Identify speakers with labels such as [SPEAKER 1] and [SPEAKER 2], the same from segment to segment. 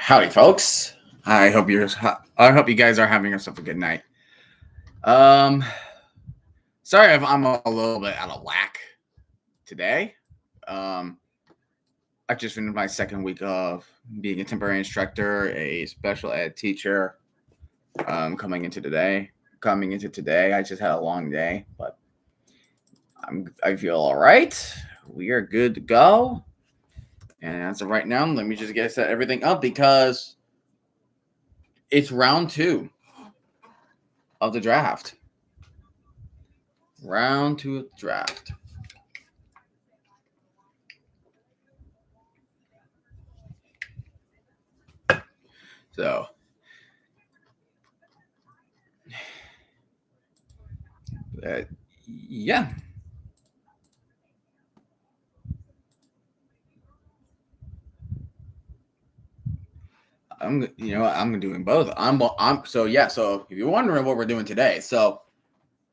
[SPEAKER 1] Howdy, folks. I hope you guys are having yourself a good night. Um, Sorry if I'm a little bit out of whack today. Um, I just finished my second week of being a temporary instructor, a special ed teacher. Coming into today, I just had a long day, but I feel all right. We are good to go. And as of right now, let me just get set everything up because it's round 2 of the draft. Round 2 of the draft. So, yeah. I'm doing both. So if you're wondering what we're doing today, so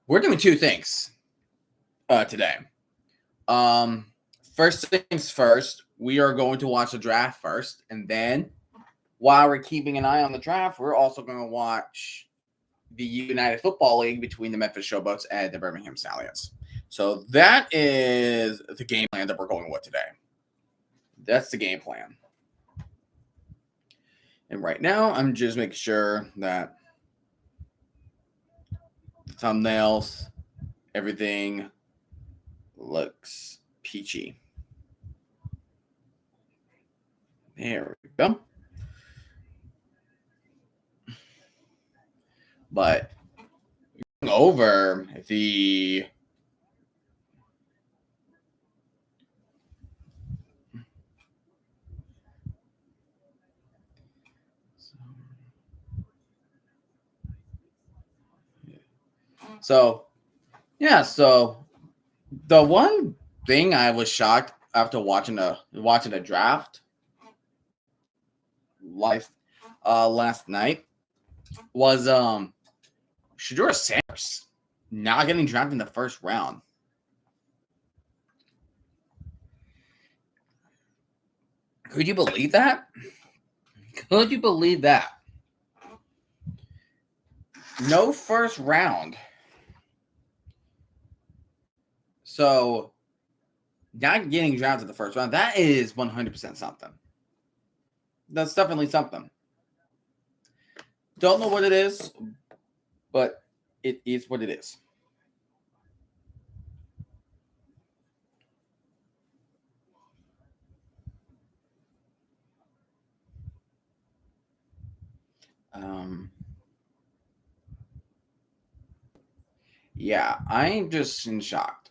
[SPEAKER 1] we're doing two things today. Um First things first, we are going to watch the draft first, and then while we're keeping an eye on the draft, we're also going to watch the United Football League between the Memphis Showboats and the Birmingham Stallions. So that is the game plan that we're going with today. That's the game plan. And right now, I'm just making sure that the thumbnails, everything looks peachy. There we go. But over the so the one thing I was shocked after watching the draft live last night was Shador Sanders not getting drafted in the first round. Could you believe that? Could you believe that? No first round. So, not getting drafted in the first round, that is 100% something. That's definitely something. Don't know what it is, but it is what it is. Yeah, I'm just in shocked.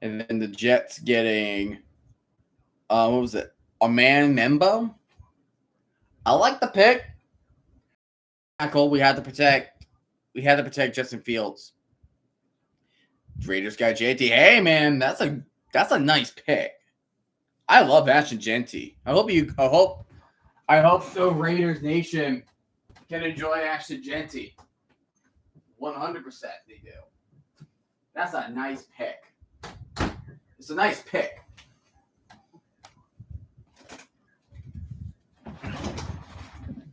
[SPEAKER 1] And then the Jets getting, what was it? Aman Membo. I like the pick. Tackle. We had to protect Justin Fields. Raiders got JT. Hey man, that's a nice pick. I love Ashton Genty. I hope so. Raiders Nation can enjoy Ashton Genty. 100% they do. That's a nice pick. It's a nice pick.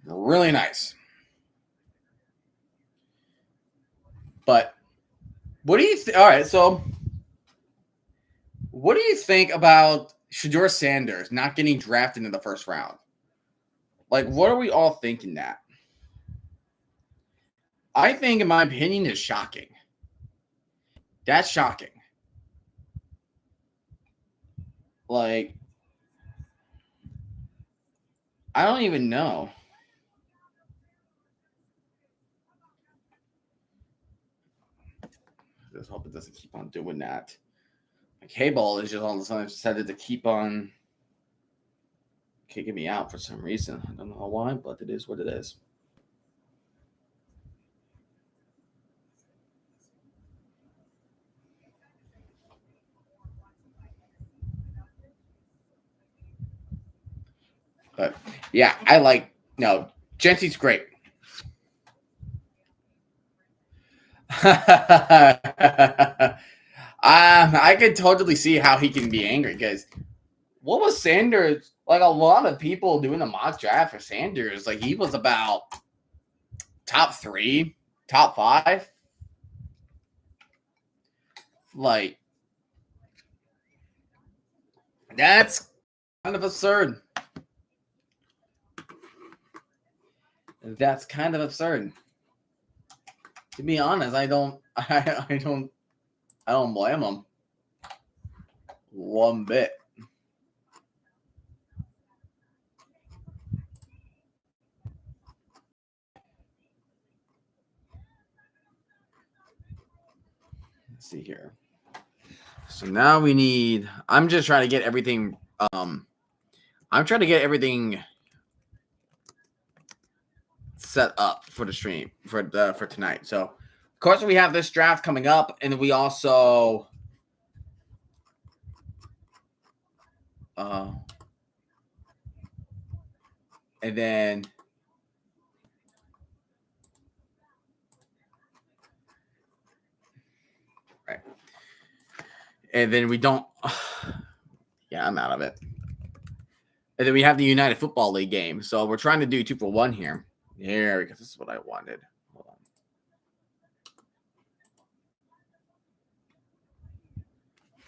[SPEAKER 1] Really nice. But what do you think? All right, so what do you think about Shador Sanders not getting drafted in the first round? Like, what are we all thinking that? I think, in my opinion, is shocking. That's shocking. Like, I don't even know. Just hope it doesn't keep on doing that. My cable is just all of a sudden decided to keep on kicking me out for some reason. I don't know why, but it is what it is. But yeah, Genty's great. I could totally see how he can be angry because what was Sanders like? A lot of people doing the mock draft for Sanders, like he was about top 3, top 5. Like that's kind of absurd. That's kind of absurd. To be honest, I don't blame him one bit. Let's see here. So now we need. I'm just trying to get everything. I'm trying to get everything set up for the stream for tonight. So, of course, we have this draft coming up, and we also. And then. Right. And then we don't. Yeah, I'm out of it. And then we have the United Football League game. So we're trying to do 2 for 1 here. Here, because this is what I wanted. Hold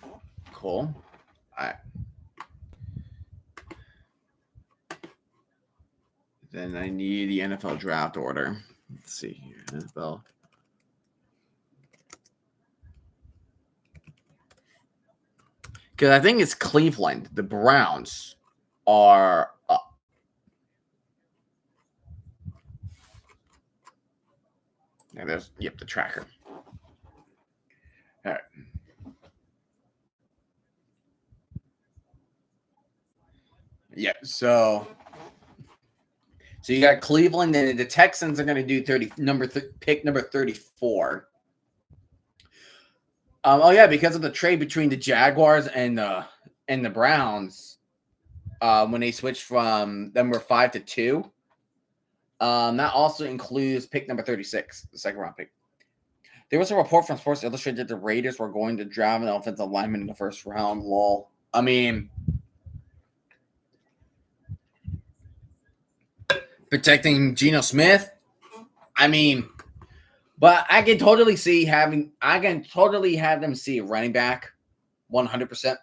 [SPEAKER 1] on. Cool. All right. Then I need the NFL draft order. Let's see here. NFL. Because I think it's Cleveland. The Browns are up. Yeah, there's the tracker. All right. Yeah, so you got Cleveland, and the Texans are going to do pick number 34. Oh yeah, because of the trade between the Jaguars and the Browns, when they switched from number 5 to 2, that also includes pick number 36, the second round pick. There was a report from Sports Illustrated that the Raiders were going to draft an offensive lineman in the first round. Lol. I mean, protecting Geno Smith. I mean, but I can totally have them see a running back 100%.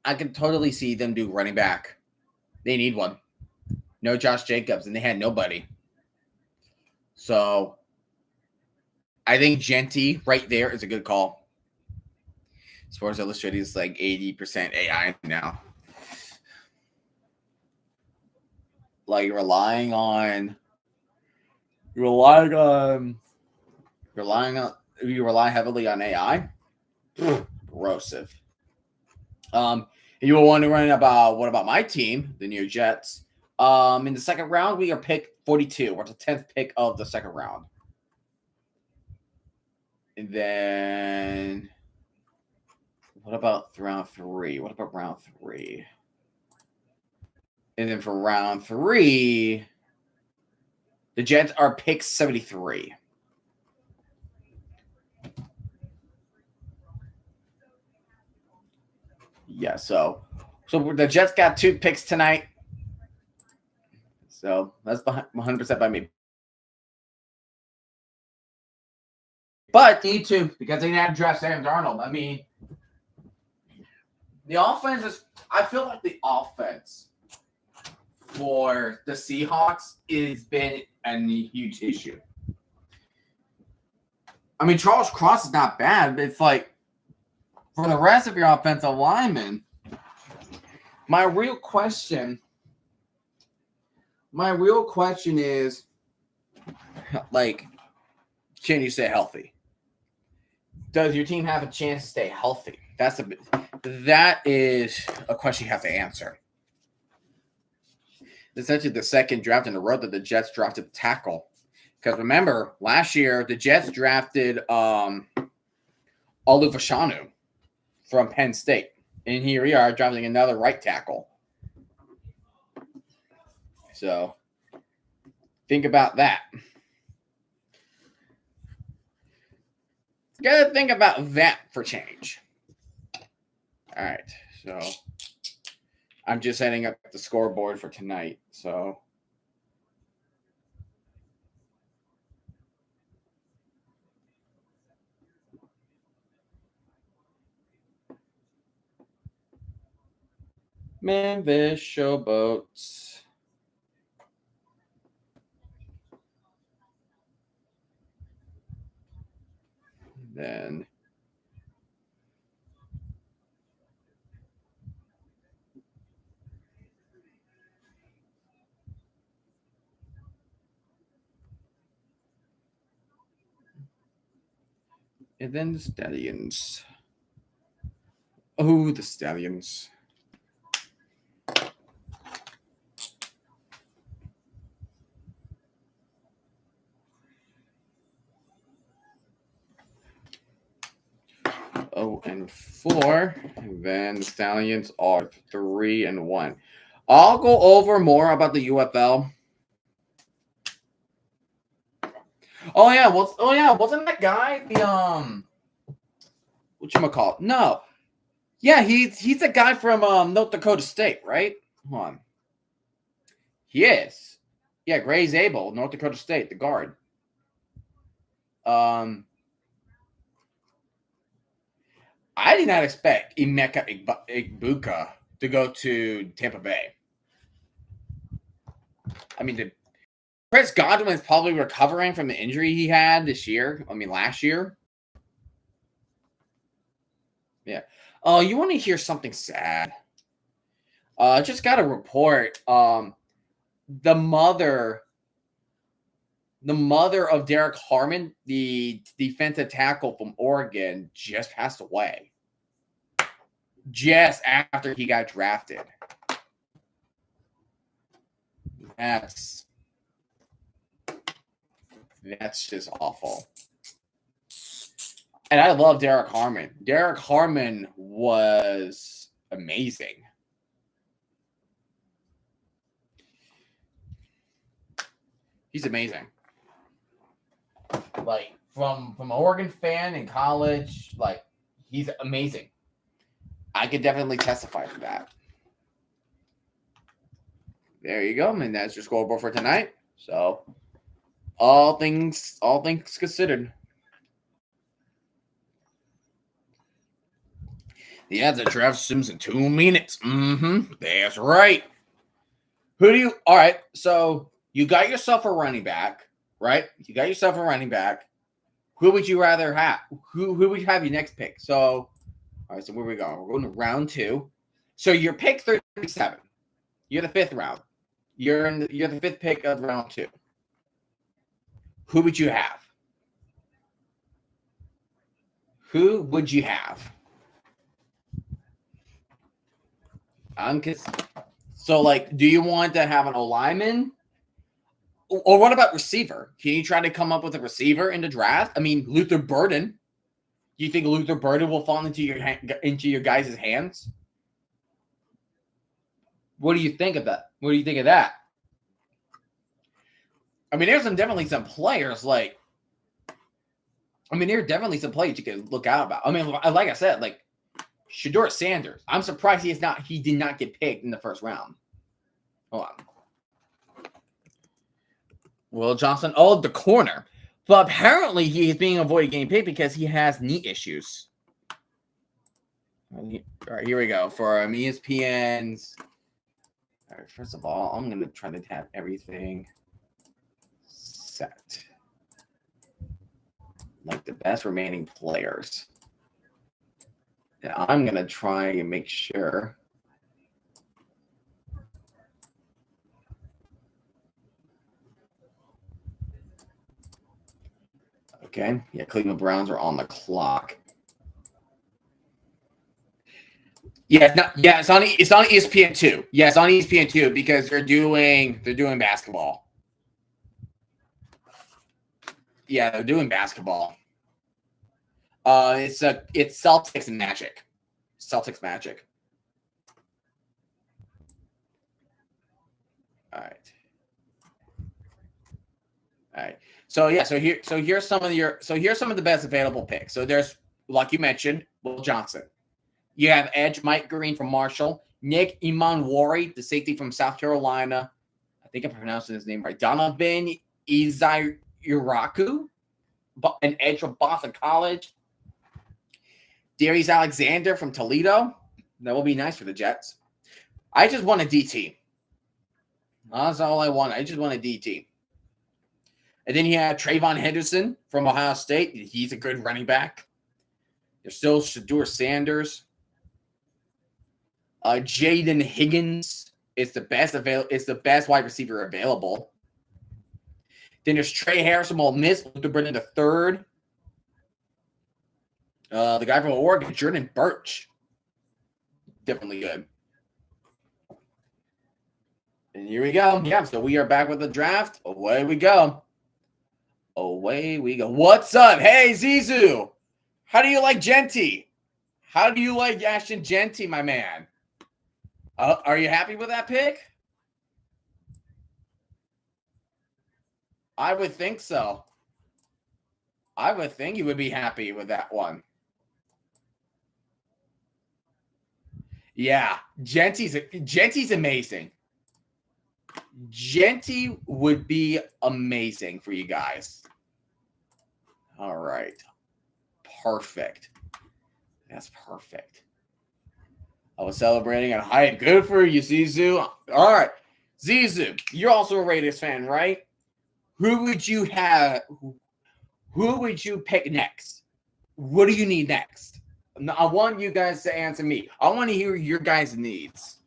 [SPEAKER 1] I can totally see them do running back. They need one. No Josh Jacobs, and they had nobody. So I think Genty right there is a good call. Sports Illustrated is like 80% AI now. Like you rely heavily on AI. Corrosive. You were wondering about what about my team, the New York Jets? In the second round, we are pick 42. We're the 10th pick of the second round. And then what about round 3? And then for round 3, the Jets are pick 73. Yeah, so the Jets got 2 picks tonight. So that's 100% by me. But they need to, because they had to draft Sam Darnold. I mean, the offense is. I feel like the offense for the Seahawks has been a huge issue. I mean, Charles Cross is not bad, but it's like for the rest of your offensive linemen, my real question is, like, can you stay healthy? Does your team have a chance to stay healthy? That is a question you have to answer. Essentially, the second draft in a row that the Jets drafted the tackle. Because remember, last year the Jets drafted Olu Fashanu from Penn State, and here we are drafting another right tackle. So think about that. Gotta think about that for change. All right, so I'm just setting up the scoreboard for tonight. So Memphis Showboats. Then the Stallions. Oh, the Stallions. Oh, and 4. And then the Stallions are 3-1. I'll go over more about the UFL. Oh yeah, wasn't that guy the whatchamacallit? No. Yeah, he's a guy from North Dakota State, right? Hold on. He is. Yeah, Gray Zabel, North Dakota State, the guard. I did not expect Emeka Egbuka to go to Tampa Bay. I mean, Chris Godwin is probably recovering from the injury he had this year. I mean, last year. Yeah. Oh, you want to hear something sad? Just got a report. The mother of Derek Harmon, the defensive tackle from Oregon, just passed away. Just after he got drafted. That's just awful. And I love Derek Harmon. Derek Harmon was amazing. He's amazing. Like from an Oregon fan in college, like he's amazing. I could definitely testify to that. There you go, and that's your scoreboard for tonight. So, all things considered. Yeah, the draft Sims in 2 minutes. That's right. All right, so you got yourself a running back, right? You got yourself a running back. Who would you rather have? Who would you have your next pick? So, all right, so where we go? We're going to round 2. So your pick 37. You're the 5th round. You're the 5th pick of round 2. Who would you have? Who would you have? So, like, do you want to have an O-lineman? Or what about receiver? Can you try to come up with a receiver in the draft? I mean, Luther Burden. You think Luther Burden will fall into your guys' hands? What do you think of that? What do you think of that? I mean, there's definitely some players there are definitely some players you can look out about. I mean, like I said, like Shedeur Sanders. I'm surprised he did not get picked in the first round. Hold on. Will Johnson, the corner. But apparently he is being avoided getting picked because he has knee issues. All right, here we go. For ESPN's. All right, first of all, I'm going to try to have everything set. Like the best remaining players. And I'm going to try and make sure. Okay. Yeah, Cleveland Browns are on the clock. Yeah, it's on ESPN 2. Yeah, it's on ESPN 2 because they're doing basketball. Yeah, they're doing basketball. It's Celtics and Magic. Celtics Magic. All right. here's some of the best available picks. So there's, like you mentioned, Will Johnson. You have edge Mike Green from Marshall, Nick Imanwari, the safety from South Carolina. I think I'm pronouncing his name right. Donovan Izayuraku, an edge from Boston College. Darius Alexander from Toledo. That will be nice for the Jets. I just want a DT. That's all I want. I just want a DT. And then you have Trayvon Henderson from Ohio State. He's a good running back. There's still Shador Sanders. Jaden Higgins is the best wide receiver available. Then there's Trey Harris from Ole Miss, Luther Burden III. The guy from Oregon, Jordan Birch. Definitely good. And here we go. Yeah, so we are back with the draft. Away we go. Away we go. What's up? Hey, Zizou. How do you like Genty? How do you like Ashton Genty, my man? Are you happy with that pick? I would think so. I would think you would be happy with that one. Yeah, Genty's amazing. Genty would be amazing for you guys. All right. Perfect. That's perfect. I was celebrating at height. Good for you, Zizou. All right. Zizou, you're also a Raiders fan, right? Who would you pick next? What do you need next? I want you guys to answer me. I want to hear your guys' needs.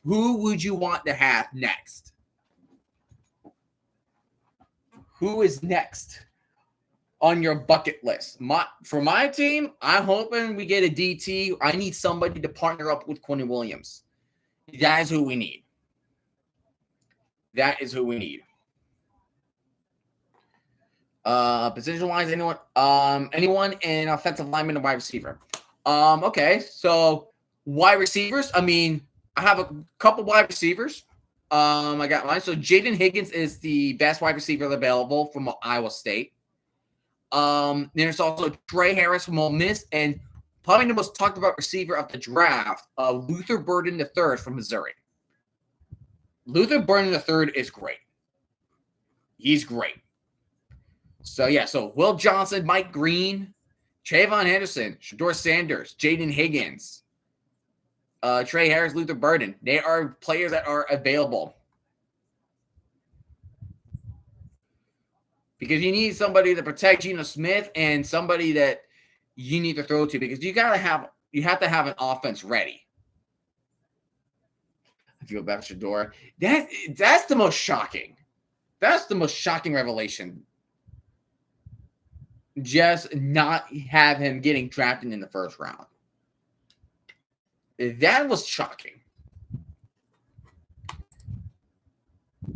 [SPEAKER 1] Who would you want to have next? Who is next on your bucket list? For my team, I'm hoping we get a DT. I need somebody to partner up with Quentin Williams. That is who we need. That is who we need. Position-wise, anyone in offensive lineman and wide receiver. Okay, so wide receivers. I mean, I have a couple wide receivers. I got mine. So Jaden Higgins is the best wide receiver available from Iowa State. There's also Trey Harris from Ole Miss, and probably the most talked about receiver of the draft, Luther Burden III from Missouri. Luther Burden III is great. He's great. So, yeah, so Will Johnson, Mike Green, Trayvon Henderson, Shador Sanders, Jaden Higgins, Trey Harris, Luther Burden. They are players that are available. Because you need somebody to protect Geno Smith and somebody that you need to throw to, because you have to have an offense ready. I feel bad for Shador. That's the most shocking. That's the most shocking revelation. Just not have him getting drafted in the first round. That was shocking.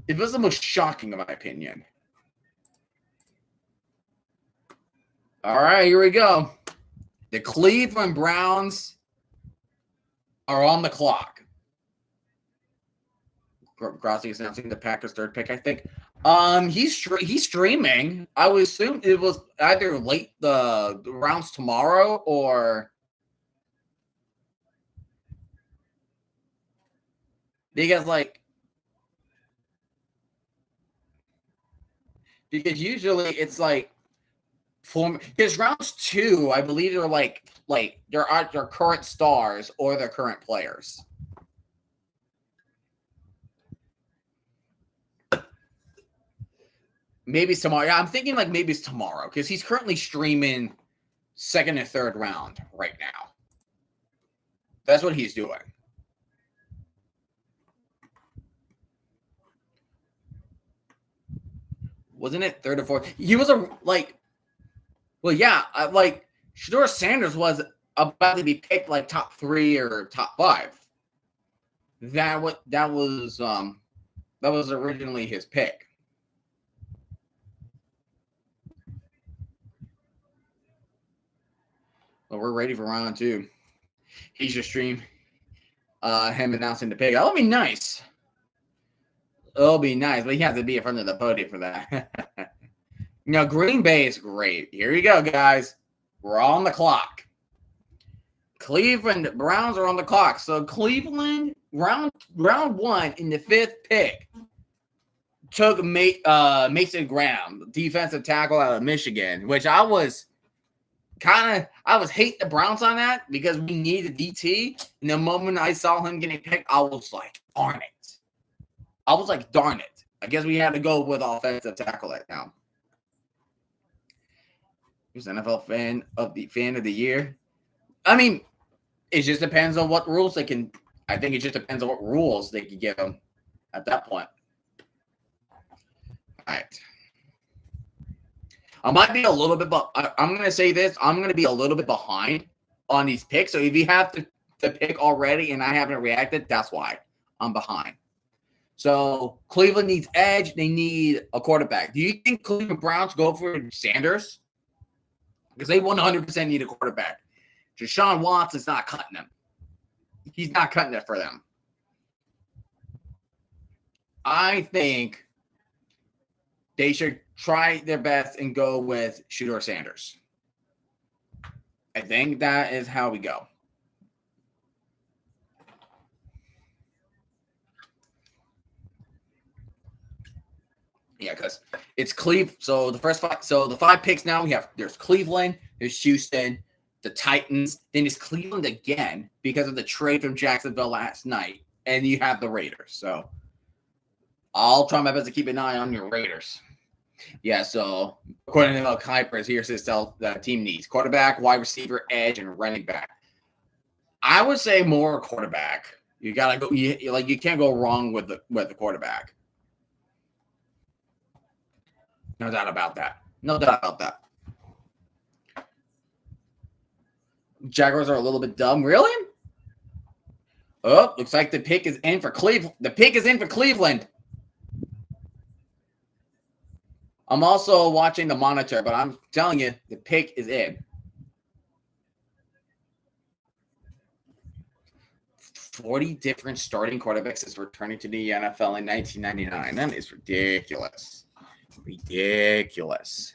[SPEAKER 1] It was the most shocking, in my opinion. All right, here we go. The Cleveland Browns are on the clock. Grossi is announcing the Packers' third pick, I think. He's streaming. I would assume it was either late the rounds tomorrow or because usually it's like because rounds 2, I believe they're like their current stars or their current players. Maybe it's tomorrow. Yeah, I'm thinking maybe it's tomorrow because he's currently streaming second and third round right now. That's what he's doing. Wasn't it third or fourth? He was Shador Sanders was about to be picked top 3 or top 5. That was originally his pick. Well, we're ready for round 2. He's just streamed him announcing the pick. That'll be nice. It'll be nice, but you have to be in front of the podium for that. Now, Green Bay is great. Here you go, guys. We're on the clock. Cleveland Browns are on the clock. So Cleveland, round one in the 5th pick, took Mason Graham, defensive tackle out of Michigan, which I was hating the Browns on that because we needed DT. And the moment I saw him getting picked, I was like, darn it. I guess we had to go with offensive tackle right now. Who's NFL fan of the year? I mean, it just depends on what rules they can. I think it just depends on what rules they can give them at that point. All right. I might be a little bit, but I'm going to say this. I'm going to be a little bit behind on these picks. So if you have to pick already and I haven't reacted, that's why I'm behind. So Cleveland needs edge. They need a quarterback. Do you think Cleveland Browns go for Sanders? Because they 100% need a quarterback. Deshaun Watson's not cutting them. He's not cutting it for them. I think they should try their best and go with Shedeur Sanders. I think that is how we go. Yeah, because it's Cleveland. So the 5 picks now there's Cleveland, there's Houston, the Titans, then it's Cleveland again because of the trade from Jacksonville last night, and you have the Raiders. So I'll try my best to keep an eye on your Raiders. Yeah, so according to Mel Kiper, here's his team needs quarterback, wide receiver, edge, and running back. I would say more quarterback. You gotta go. You can't go wrong with the quarterback. No doubt about that. Jaguars are a little bit dumb. Really? Oh, looks like the pick is in for Cleveland. The pick is in for Cleveland. I'm also watching the monitor, but I'm telling you, the pick is in. 40 different starting quarterbacks is returning to the NFL in 1999. That is ridiculous. Ridiculous.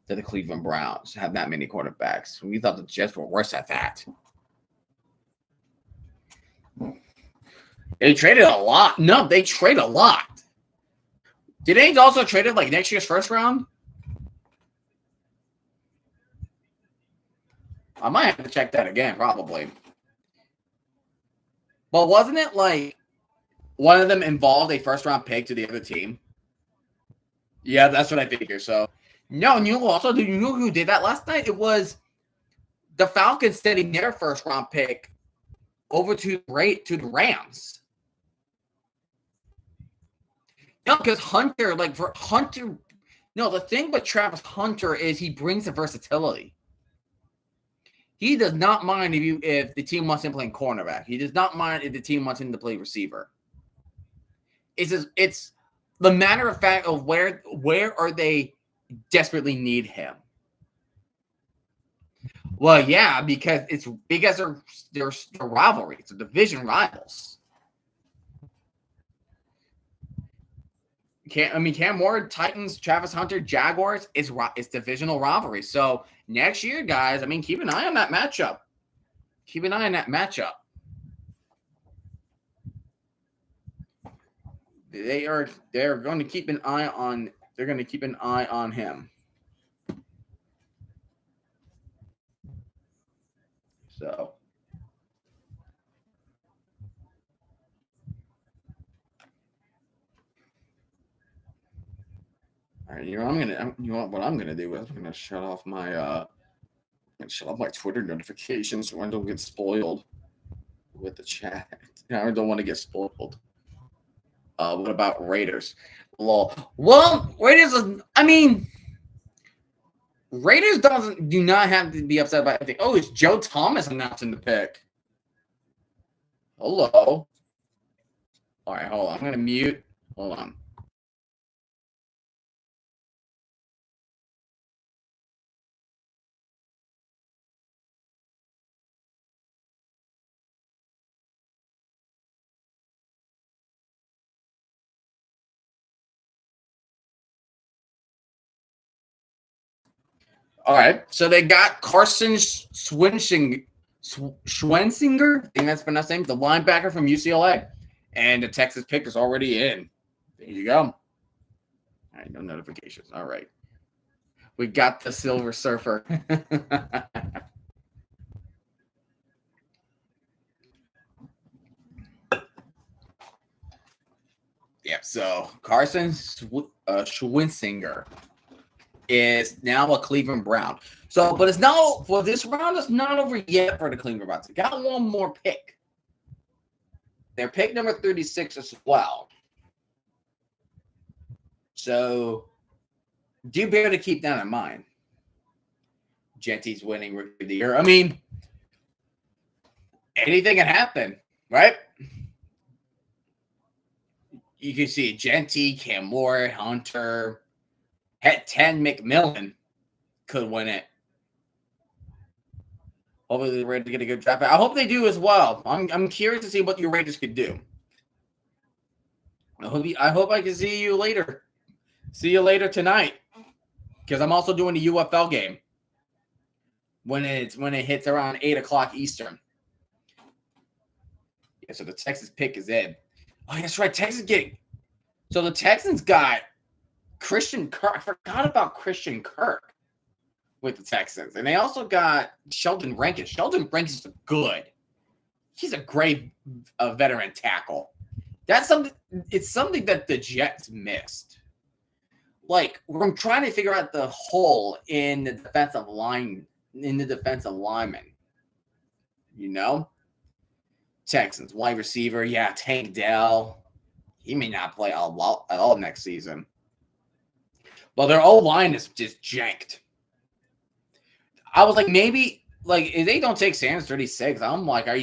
[SPEAKER 1] That the Cleveland Browns have that many quarterbacks. We thought the Jets were worse at that. They traded a lot. No, they trade a lot. Did they also trade it like next year's first round? I might have to check that again, probably. But wasn't it like one of them involved a first round pick to the other team? Yeah, that's what I figure. So, no, you know who did that last night? It was the Falcons sending their first round pick over to the Rams. No, because the thing with Travis Hunter is he brings the versatility. He does not mind if the team wants him playing cornerback. He does not mind if the team wants him to play receiver. It's the matter of fact of where are they desperately need him. Well, yeah, because they're rivalries, they're division rivals. Cam Ward, Titans, Travis Hunter, Jaguars, it's divisional rivalry. So next year, guys, keep an eye on that matchup. They're going to keep an eye on him. So all right, what I'm gonna do is I'm gonna shut off my Twitter notifications so I don't get spoiled with the chat. I don't want to get spoiled. What about Raiders? Lol. Well, Raiders do not have to be upset about anything. Oh, it's Joe Thomas announcing the pick. Hello. All right, hold on. I'm gonna mute. Hold on. All right. So they got Carson Schwensinger. I think that's pronounced name, the linebacker from UCLA. And the Texas pick is already in. There you go. All right, no notifications. All right. We got the Silver Surfer. Yeah, so Carson Schwensinger is now a Cleveland Brown. So, but it's not, well, this round is not over yet for the Cleveland Browns. They got one more pick. They're pick number 36 as well. So, do better to keep that in mind. Genty's winning Rookie of the Year. I mean, anything can happen, right? You can see Genty, Cam Moore, Hunter, at 10, McMillan could win it. Hopefully they're ready to get a good draft. I hope they do as well. I'm curious to see what your Raiders could do. I hope I can see you later. See you later tonight. Because I'm also doing the UFL game. When it hits around 8 o'clock Eastern. Yeah, so the Texas pick is in. Oh, that's right. Texas getting. So the Texans got Christian Kirk. I forgot about Christian Kirk with the Texans. And they also got Sheldon Rankins. Sheldon Rankins is good. He's a great veteran tackle. That's something. It's something that the Jets missed. Like, I'm trying to figure out the hole in the defensive line, in the defensive lineman. You know? Texans, wide receiver, yeah, Tank Dell. He may not play a lot at all next season. But their O-line is just janked. I was like, maybe, like, if they don't take Sanders 36, I'm like, are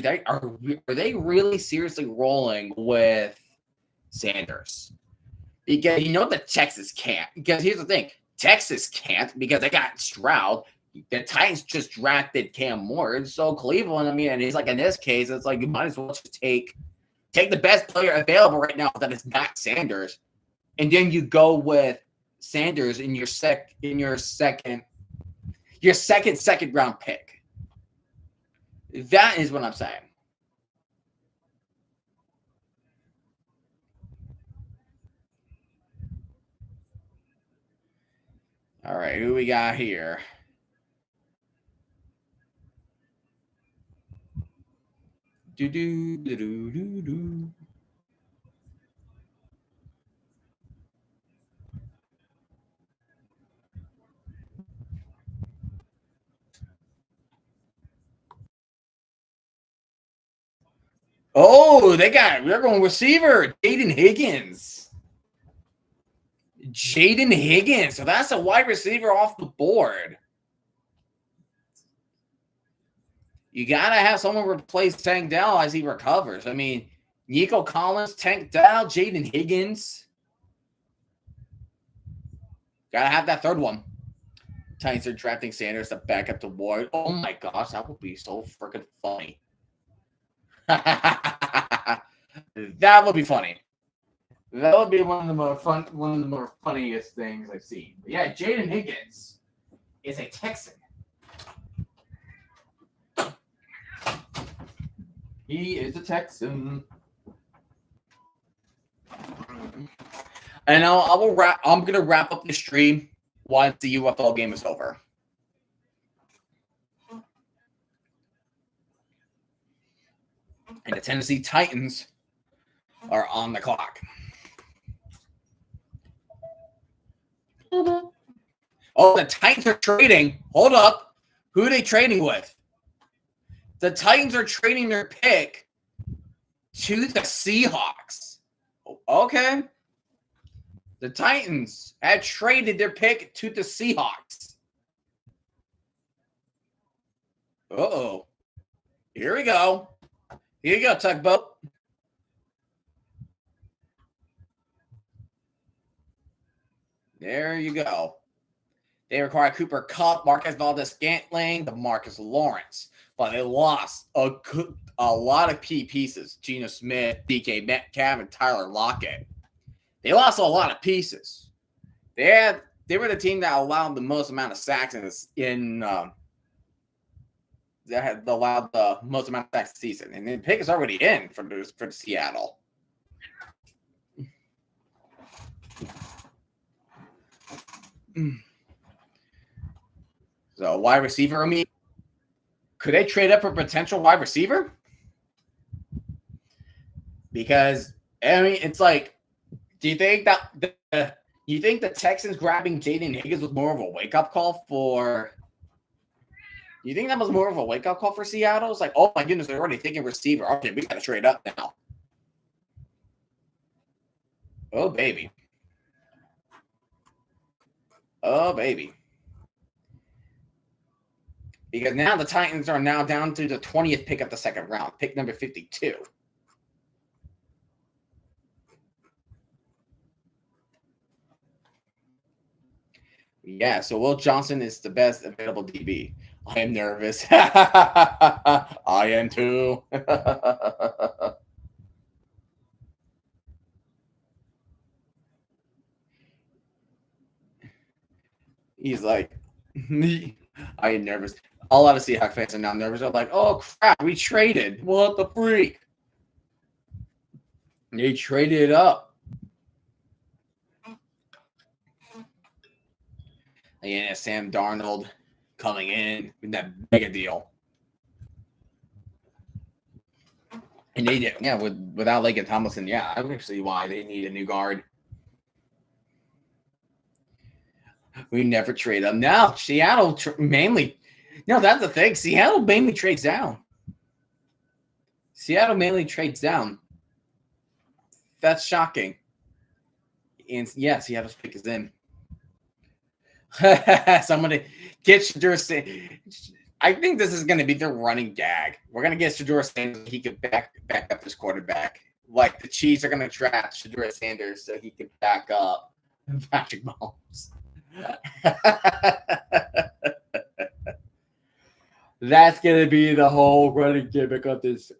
[SPEAKER 1] they really seriously rolling with Sanders? Because you know that Texas can't. Because here's the thing. Texas can't because they got Stroud. The Titans just drafted Cam Moore. And so Cleveland, I mean, and he's like, in this case, it's like you might as well just take the best player available right now that is not Sanders. And then you go with Sanders in your second round pick. That is what I'm saying. All right, who we got here? Do. Oh, we're going receiver, Jaden Higgins. So that's a wide receiver off the board. You got to have someone replace Tank Dell as he recovers. I mean, Nico Collins, Tank Dell, Jaden Higgins. Got to have that third one. Titans are drafting Sanders to back up to Ward. Oh, my gosh. That would be so freaking funny. That would be funny. That would be one of the more funniest things I've seen. But yeah, Jaden Higgins is a Texan. He is a Texan. And I'm gonna wrap up the stream once the UFL game is over. And the Tennessee Titans are on the clock. Oh, the Titans are trading. Hold up. Who are they trading with? The Titans are trading their pick to the Seahawks. Okay. The Titans had traded their pick to the Seahawks. Uh-oh. Here we go. Here you go, Tugboat. There you go. They require Cooper Kupp, Marquez Valdez-Scantling, DeMarcus Lawrence. But they lost a lot of key pieces. Geno Smith, DK Metcalf, and Tyler Lockett. They lost a lot of pieces. They had they were the team that allowed the most amount of sacks that had allowed the most amount of sacks this season, and the pick is already in for Seattle. So wide receiver, I mean, could they trade up for potential wide receiver? Because I mean, it's like, do you think that the Texans grabbing Jaden Higgins was more of a wake up call for? You think that was more of a wake up call for Seattle? It's like, oh my goodness, they're already thinking receiver. Okay, we got to trade up now. Oh baby, oh baby. Because now the Titans are now down to the 20th pick of the second round, pick number 52. Yeah, so Will Johnson is the best available DB. I am nervous. I am too. He's like, I am nervous. A lot of Seahawks fans are now nervous. They're like, oh crap, we traded. What the freak? They traded it up. Yeah, Sam Darnold coming in with that mega deal. And they did, yeah, without Lake and Tomlinson, yeah, I can see why they need a new guard. We never trade them. No, Seattle mainly. No, that's the thing. Seattle mainly trades down. Seattle mainly trades down. That's shocking. And yeah, Seattle's pick is in. Somebody get Shadur. I think this is going to be the running gag. We're going to get Shadur Sanders so he can back up this quarterback. Like the Chiefs are going to draft Shadur Sanders so he can back up Patrick Mahomes. That's gonna be the whole running gimmick of this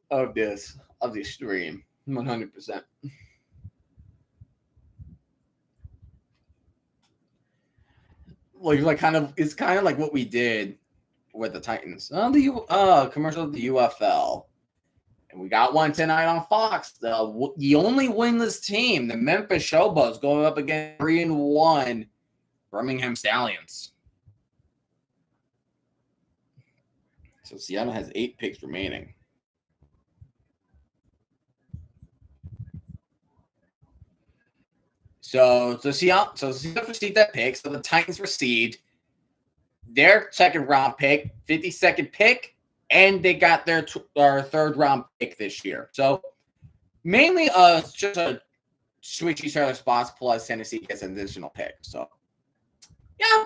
[SPEAKER 1] stream. 100%. Like it's kind of like what we did with the Titans. The commercial of the UFL. And we got one tonight on Fox. The only winless team, the Memphis Showboats, going up against 3-1 Birmingham Stallions. So Seattle has 8 picks remaining. So Seattle received that pick. So the Titans received their second round pick, 52nd pick, and they got their third round pick this year. So mainly just a switch each other spots, plus Tennessee gets an additional pick. So yeah,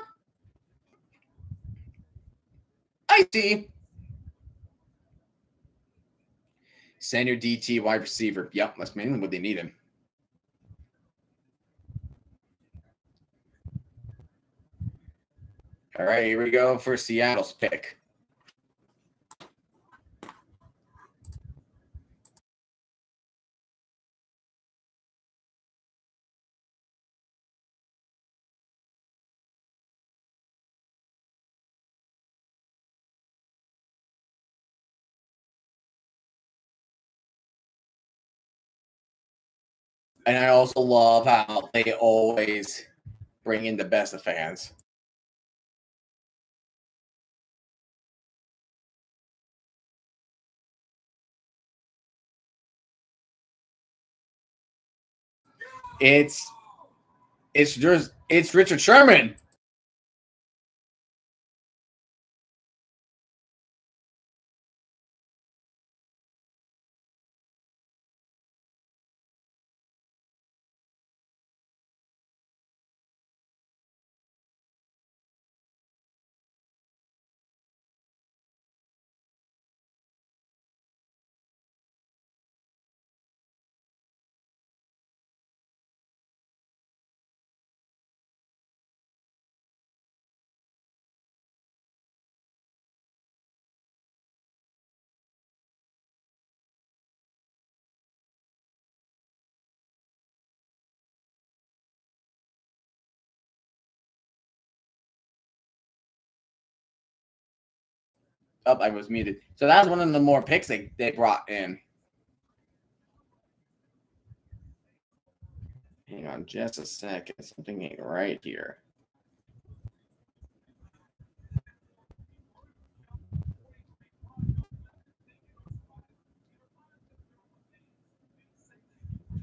[SPEAKER 1] I see. Center, DT, wide receiver. Yep, that's mainly what they needed. All right, here we go for Seattle's pick. And I also love how they always bring in the best of fans. It's Richard Sherman. Oh, I was muted. So that's one of the more picks they brought in. Hang on just a second. Something ain't right here.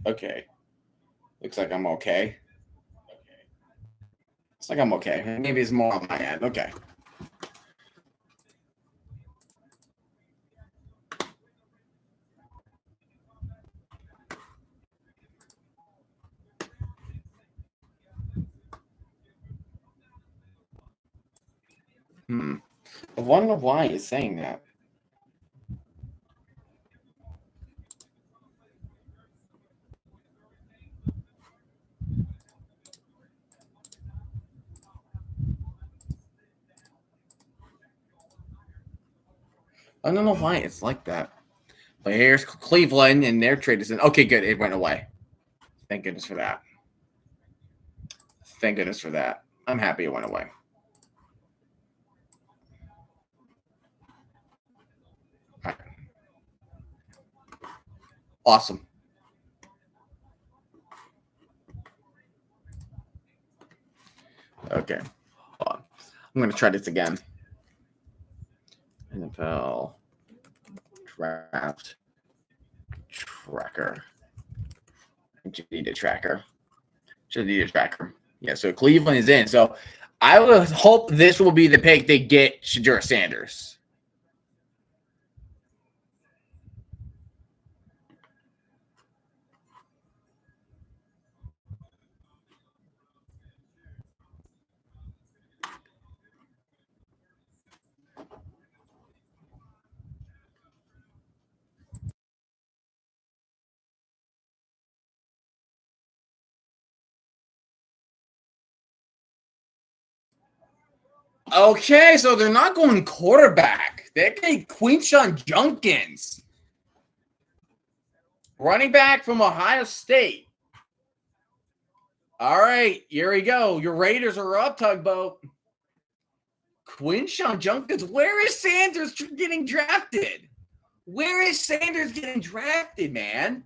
[SPEAKER 1] Okay. Looks like I'm okay. Looks like I'm okay. Maybe it's more on my end. Okay. I wonder why it's saying that. I don't know why it's like that. But here's Cleveland, and their trade is in. Okay, good. It went away. Thank goodness for that. Thank goodness for that. I'm happy it went away. Right. Awesome. Okay. Hold on. I'm going to try this again. NFL draft tracker. Just need a tracker. Yeah, so Cleveland is in. So I would hope this will be the pick they get Shedeur Sanders. Okay, so they're not going quarterback. They're getting Quinshon Judkins, running back from Ohio State. All right, here we go. Your Raiders are up, Tugboat. Quinshon Judkins. Where is Sanders getting drafted? Where is Sanders getting drafted, man?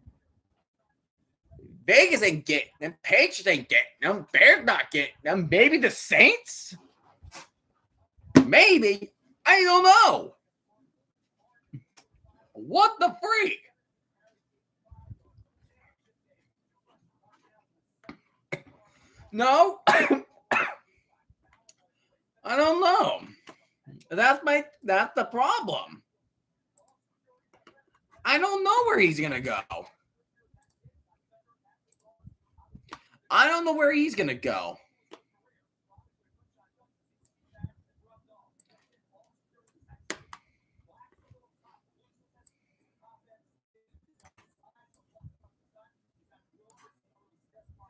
[SPEAKER 1] Vegas ain't getting them. Patriots ain't getting them. Bears not getting them. Maybe the Saints? Maybe. I don't know. What the freak? No. I don't know. That's the problem. I don't know where he's gonna go. I don't know where he's gonna go.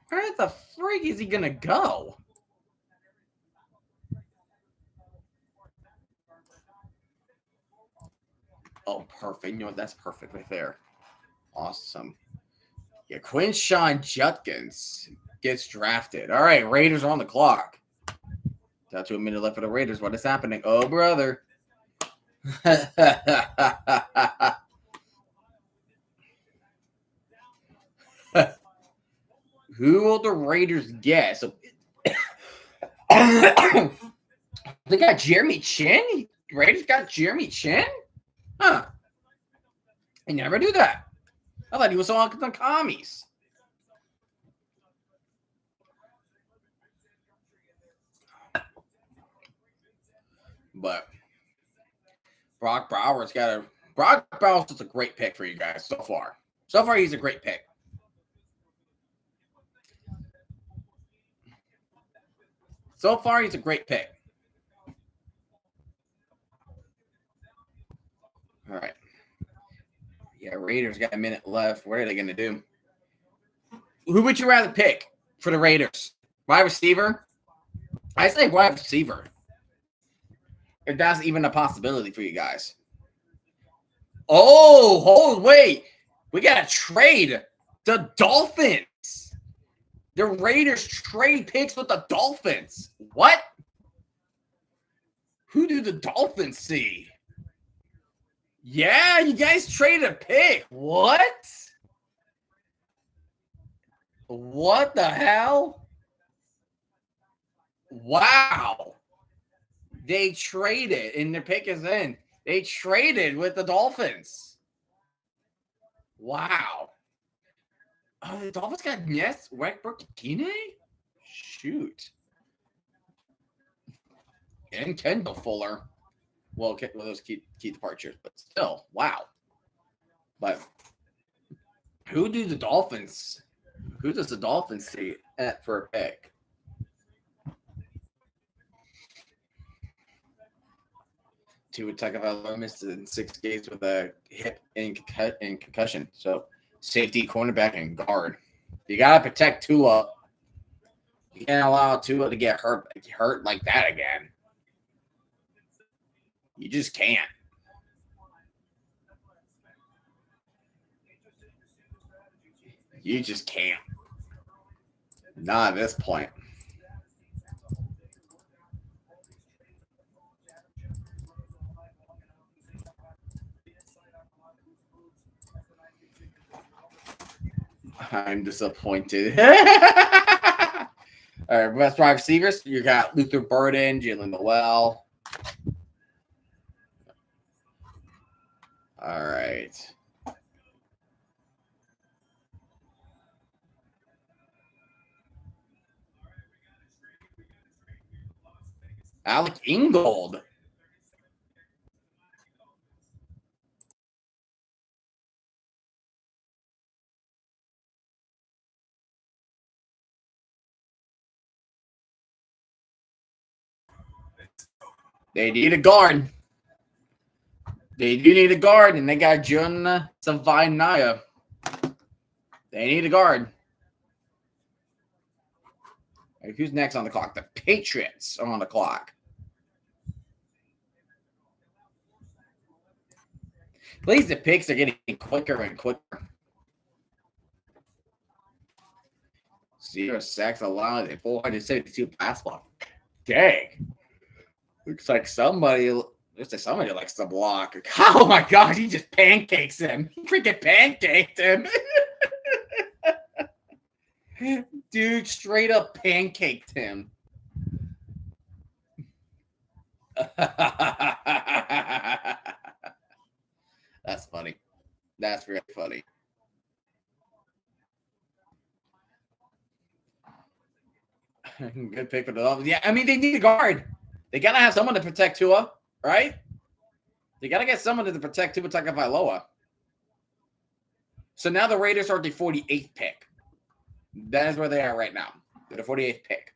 [SPEAKER 1] Where the freak is he gonna go? Oh, perfect. You know what? That's perfect right there. Awesome. Yeah, Quinshon Judkins gets drafted. All right, Raiders on the clock. Down to a minute left for the Raiders. What is happening? Oh, brother. Who will the Raiders get? So they got Jeremy Chin? Raiders got Jeremy Chin? Huh. I never knew that. I thought he was on the commies. But Brock Bowers is a great pick for you guys so far. So far, he's a great pick. So far, he's a great pick. All right. Yeah, Raiders got a minute left. What are they going to do? Who would you rather pick for the Raiders? Wide receiver? I say wide receiver. If that's even a possibility for you guys. Oh, wait. We got to trade the Dolphins. The Raiders trade picks with the Dolphins. What? Who do the Dolphins see? Yeah, you guys traded a pick. What? What the hell? Wow. They traded, and their pick is in. They traded with the Dolphins. Wow. Oh, the Dolphins got Ness, Burkina? Shoot. And Kendall Fuller. Well, those key departures, but still, wow. But who does the Dolphins see at for a pick? Tua Tagovailoa missed in 6 games with a hip and concussion. So safety, cornerback, and guard. You gotta protect Tua. You can't allow Tua to get hurt like that again. You just can't. You just can't. Not at this point. I'm disappointed. All right, best wide receivers. You got Luther Burden, Jalen Noel. All right. Alec Ingold. They need a guard. They do need a guard, and they got Jun Savinaya. They need a guard. Right, who's next on the clock? The Patriots are on the clock. Please, the picks are getting quicker and quicker. 0 sacks allowed and 472 pass block. Dang. Looks like somebody likes to block. Oh my god, he just pancakes him. He freaking pancaked him. Dude, straight up pancaked him. That's funny. That's really funny. Good pick for the Dolphins. Yeah, I mean, they need a guard. They got to have someone to protect Tua, right? They got to get someone to protect Tua Tagovailoa. So now the Raiders are the 48th pick. That is where they are right now. They're the 48th pick.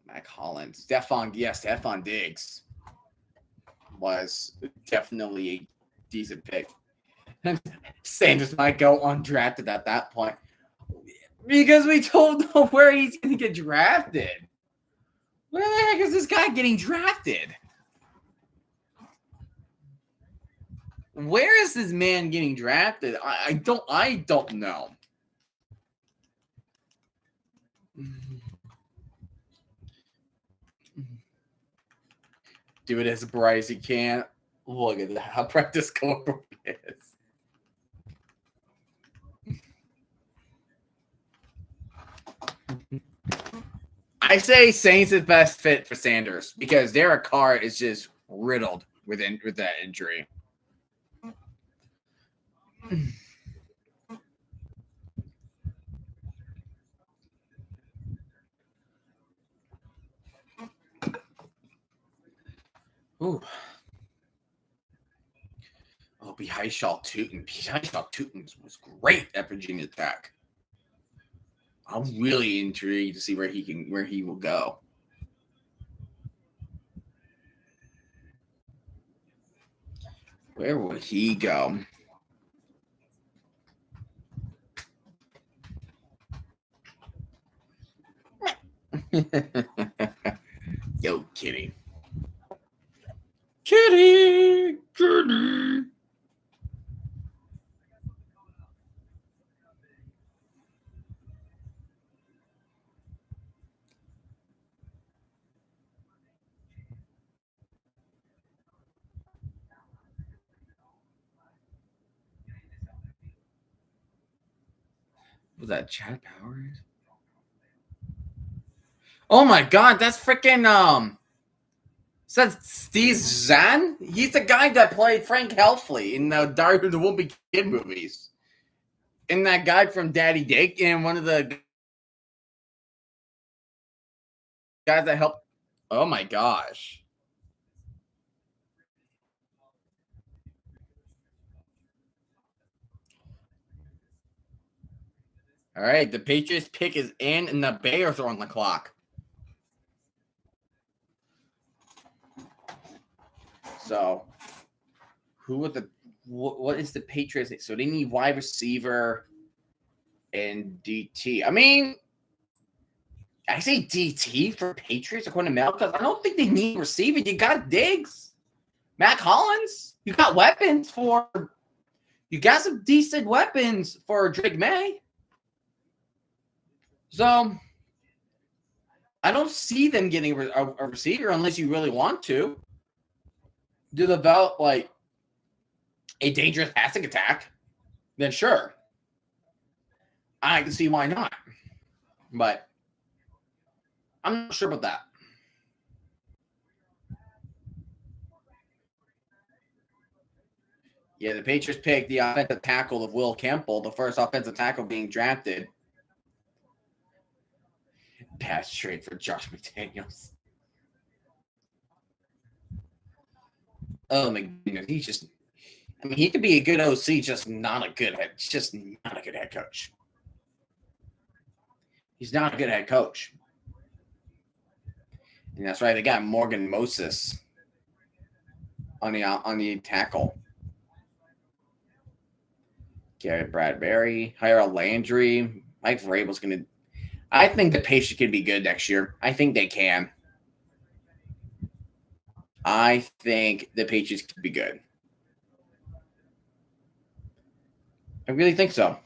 [SPEAKER 1] Mac Hollins. Stephon Diggs was definitely a decent pick. Sanders might go undrafted at that point. Because we don't know where he's going to get drafted. Where the heck is this guy getting drafted? Where is this man getting drafted? I don't know. Do it as bright as you can. Look at that. How bright this scoreboard is. I say Saints is best fit for Sanders because Derek Carr is just riddled with that injury. Ooh. Oh, Bihai Tootin was great at Virginia Tech. I'm really intrigued to see where he will go. Where will he go? Yo, Kitty. Kitty. Was that Chad Powers? Oh my God, that's freaking Says Steve Zahn? He's the guy that played Frank Helfley in the Dark of the Wimpy Kid movies. And that guy from Daddy Dake and one of the guys that helped. Oh my gosh. All right, the Patriots pick is in and the Bears are on the clock. So, what is the Patriots? So they need wide receiver and DT. I mean, I say DT for Patriots according to Mel because I don't think they need receiver. You got Diggs, Mac Hollins. You got weapons for. You got some decent weapons for Drake May. So I don't see them getting a receiver unless you really want to develop like a dangerous passing attack. Then sure, I can see why not. But I'm not sure about that. Yeah, the Patriots picked the offensive tackle of Will Campbell, the first offensive tackle being drafted. Pass trade for Josh McDaniels. Oh my goodness, he could be a good OC, just not a good head coach. He's not a good head coach. And that's right, they got Morgan Moses on the tackle. Garrett Bradbury, Harold Landry, Mike Vrabel's going to. I think the Patriots can be good next year. I think they can. I think the Patriots can be good. I really think so.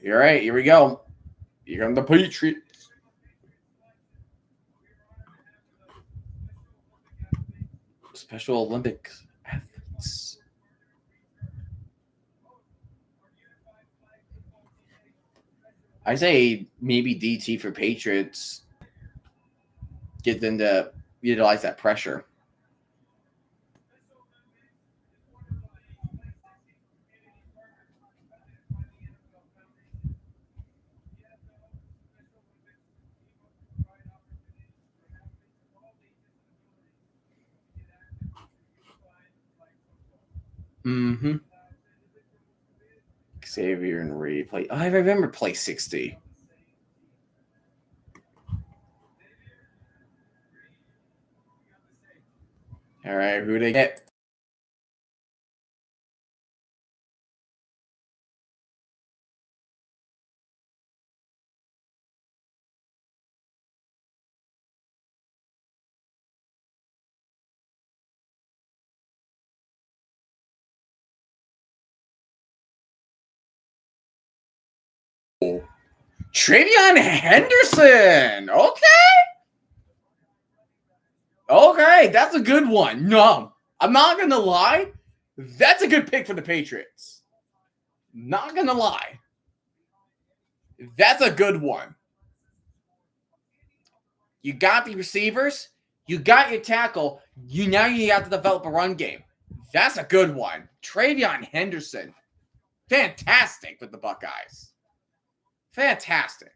[SPEAKER 1] You're right. Here we go. Here come the Patriots. Special Olympics athletes. I say maybe DT for Patriots. Get them to utilize that pressure. Mm-hmm. Xavier and Reed play. I remember play 60. All right, who they get? Travion Henderson. Okay, that's a good one. No, I'm not going to lie. That's a good pick for the Patriots. Not going to lie. That's a good one. You got the receivers. You got your tackle. Now you have to develop a run game. That's a good one. Travion Henderson. Fantastic with the Buckeyes. Fantastic.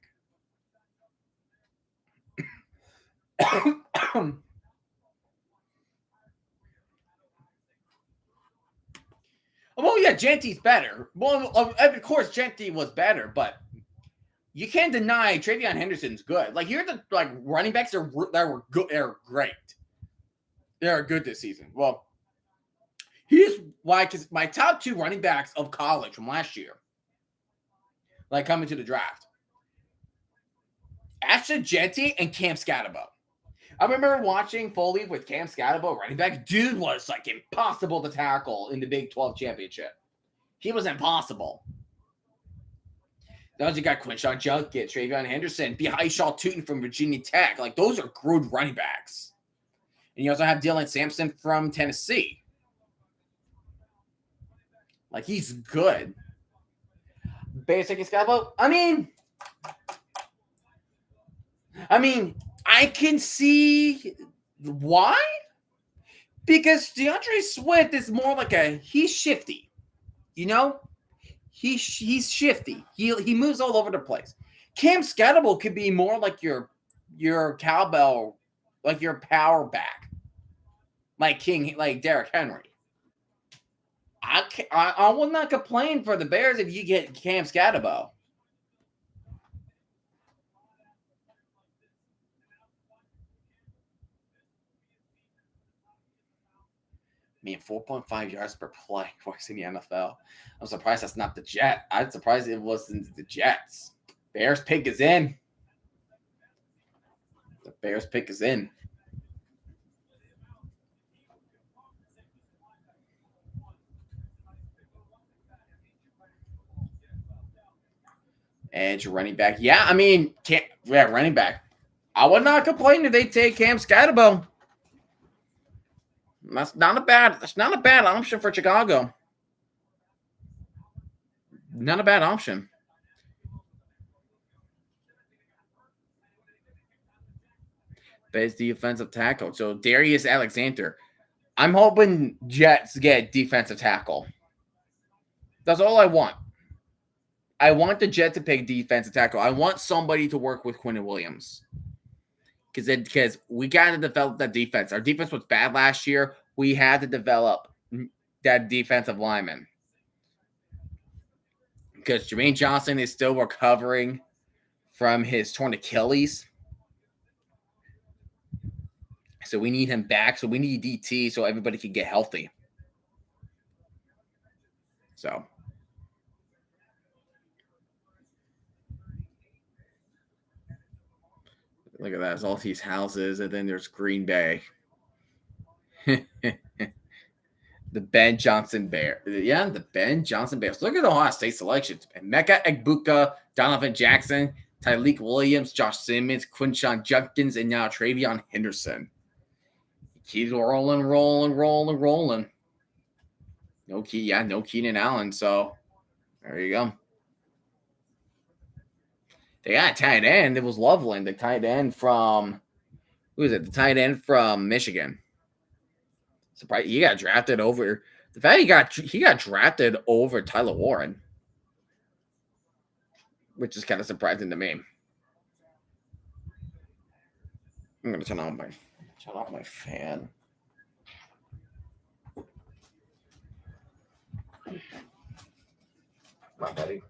[SPEAKER 1] Well, yeah, Genty's better. Well, of course, Genty was better, but you can't deny Travion Henderson's good. Like here, the running backs that were good. They're great. They're good this season. Well, here's why: because my top two running backs of college from last year, like coming to the draft, Ashton Genty and Cam Scatterbo. I remember watching Foley with Cam Scatterbo, running back. Dude was like impossible to tackle in the Big 12 championship. He was impossible. Now you got Quinshawn Judkins, Travion Henderson, Shaw Tootin from Virginia Tech. Like, those are good running backs. And you also have Dylan Sampson from Tennessee. Like, he's good. Basic Scalpo. I mean, I can see why. Because DeAndre Swift is more like he's shifty. You know? He's shifty. He moves all over the place. Cam Scatterable could be more like your cowbell, like your power back. Like Derrick Henry. I will not complain for the Bears if you get Cam Scatterable. Man, 4.5 yards per play works in the NFL. I'm surprised that's not the Jet. I'm surprised it wasn't the Jets. Bears pick is in. The Bears pick is in. Edge running back. Yeah, I mean, running back. I would not complain if they take Cam Scatterbo. That's not a bad option for Chicago. Not a bad option. Best defensive tackle. So Darius Alexander. I'm hoping Jets get defensive tackle. That's all I want. I want the Jets to pick defensive tackle. I want somebody to work with Quinn Williams. Because we got to develop that defense. Our defense was bad last year. We had to develop that defensive lineman. Because Jermaine Johnson is still recovering from his torn Achilles. So we need him back. So we need DT so everybody can get healthy. So. Look at that. There's all these houses. And then there's Green Bay. The Ben Johnson Bears. Yeah, the Ben Johnson Bears. Look at the Ohio State selections. Emeka Egbuka, Donovan Jackson, Tyleek Williams, Josh Simmons, Quinshawn Judkins, and now Travion Henderson. Keeps rolling. No Keenan Allen. So there you go. They got a tight end. It was Loveland, the tight end from who is it? The tight end from Michigan. Surprised he got drafted over. The fact he got drafted over Tyler Warren, which is kind of surprising to me. I'm gonna turn off my fan. My buddy.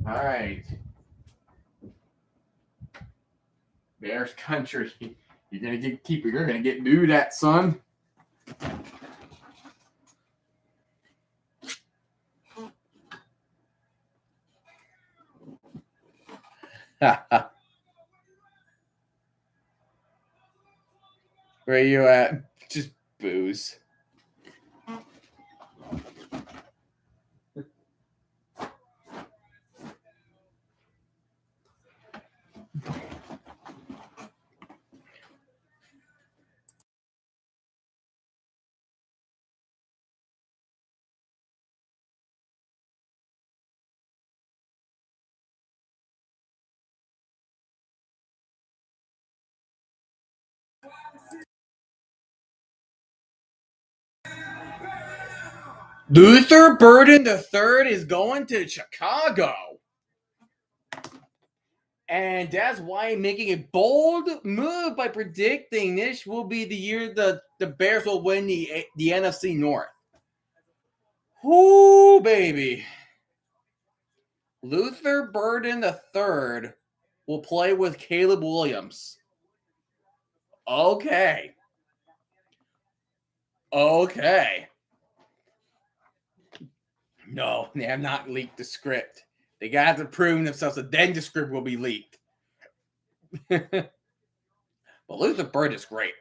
[SPEAKER 1] All right. Bears country. You're gonna get booed at, son. Where you at? Just booze. Luther Burden III is going to Chicago. And that's why I'm making a bold move by predicting this will be the year the Bears will win the NFC North. Whoo, baby. Luther Burden III will play with Caleb Williams. Okay. No, they have not leaked the script. They got to prove themselves, and then the script will be leaked. But Luther Burden is great.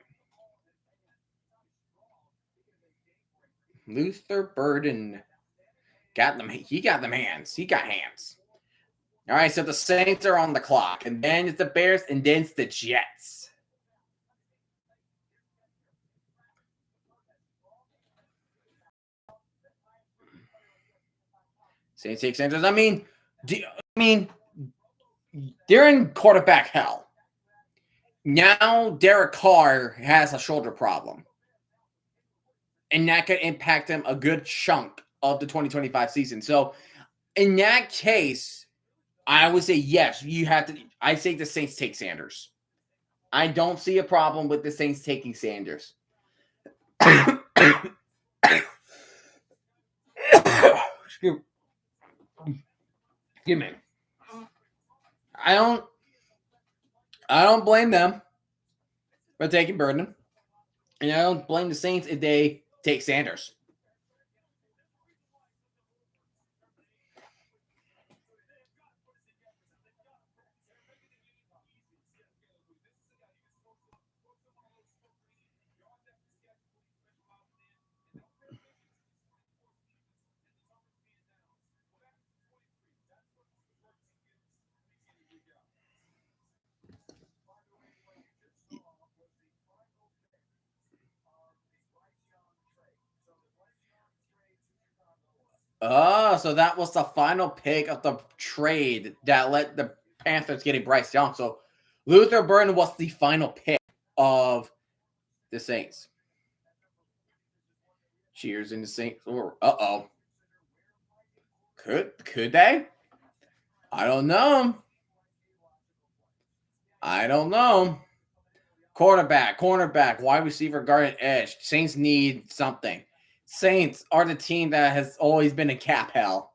[SPEAKER 1] Luther Burden got them. He got them hands. He got hands. All right, so the Saints are on the clock, and then it's the Bears, and then it's the Jets. Saints take Sanders. I mean, they're in quarterback hell. Now Derek Carr has a shoulder problem, and that could impact him a good chunk of the 2025 season. So, in that case, I would say yes. You have to. I say the Saints take Sanders. I don't see a problem with the Saints taking Sanders. Excuse me. I don't blame them for taking Burden, and I don't blame the Saints if they take Sanders. Oh, so that was the final pick of the trade that let the Panthers getting Bryce Young. So Luther Burden was the final pick of the Saints. Cheers in the Saints. Uh-oh. Could they? I don't know. Quarterback, cornerback, wide receiver, guard, and edge. Saints need something. Saints are the team that has always been in cap hell.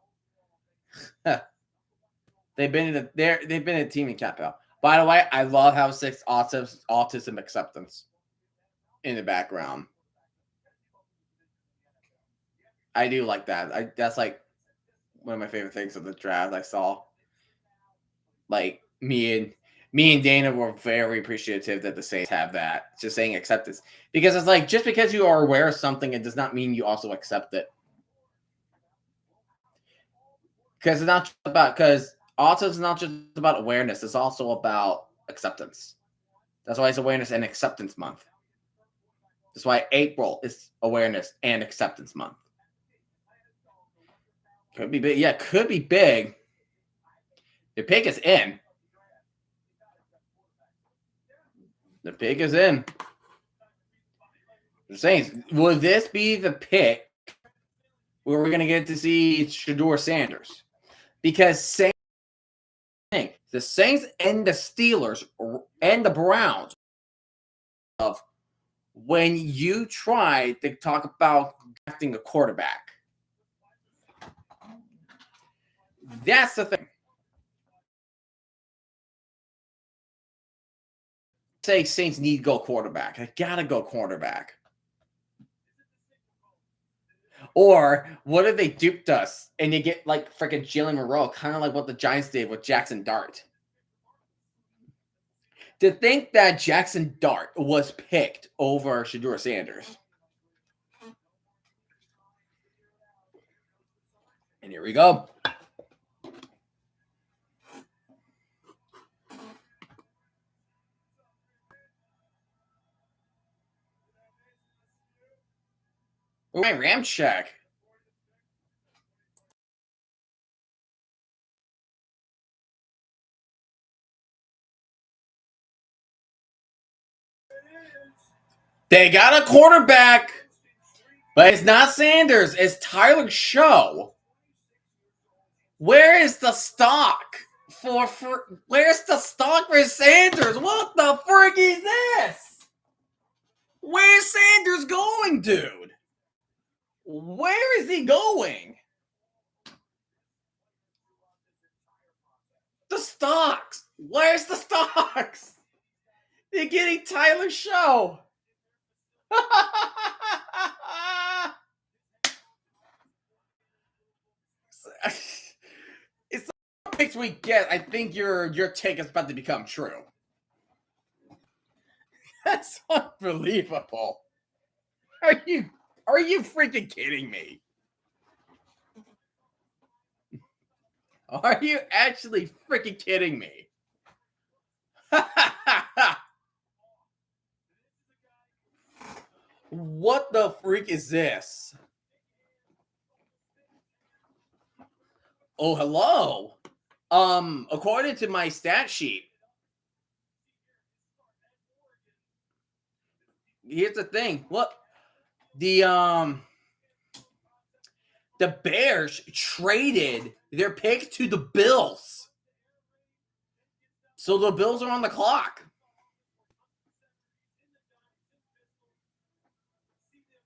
[SPEAKER 1] they've been a team in cap hell. By the way, I love how six autism acceptance in the background. I do like that. That's like one of my favorite things of the draft I saw. Like me and Dana were very appreciative that the Saints have that. Just saying acceptance. Because it's like just because you are aware of something, it does not mean you also accept it. Because it's not about autism is not just about awareness, it's also about acceptance. That's why it's awareness and acceptance month. That's why April is awareness and acceptance month. Could be big. Yeah, could be big. The pick is in. The pick is in. The Saints. Will this be the pick where we're going to get to see Shedeur Sanders? Because the Saints and the Steelers and the Browns of when you try to talk about drafting a quarterback. That's the thing. Say Saints need to go quarterback. I gotta go quarterback. Or what if they duped us and they get like freaking Jalen Monroe, kind of like what the Giants did with Jackson Dart? To think that Jackson Dart was picked over Shedeur Sanders. And here we go. My Ramchak. They got a quarterback, but it's not Sanders. It's Tyler Show. Where is the stock for where's the stock for Sanders? What the frick is this? Where's Sanders going, dude? Where is he going? The stocks. Where's the stocks? They're getting Tyler Show. It's the picks we get. I think your take is about to become true. That's unbelievable. Are you Are you freaking kidding me? Are you actually freaking kidding me? What the freak is this? Oh, hello. According to my stat sheet, here's the thing. Look, the Bears traded their pick to the Bills. So the Bills are on the clock.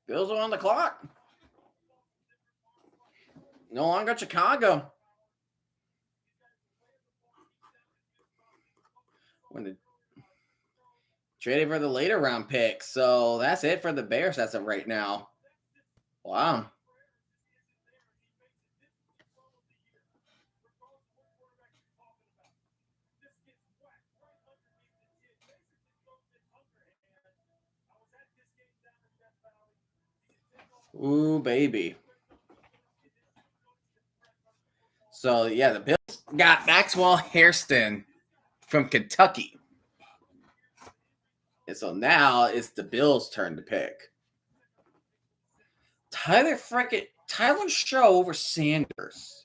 [SPEAKER 1] Bills are on the clock. No longer Chicago. When the traded for the later round pick. So that's it for the Bears as of right now. Wow. Ooh, baby. So, yeah, the Bills got Maxwell Hairston from Kentucky. And so now it's the Bills' turn to pick. Tyler Show over Sanders.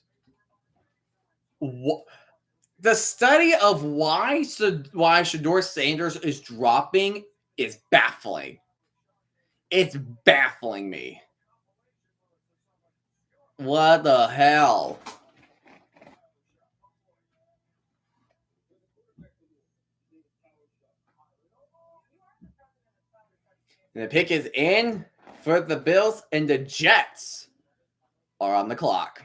[SPEAKER 1] What? The study of why Shador Sanders is dropping is baffling. It's baffling me. What the hell? And the pick is in for the Bills, and the Jets are on the clock.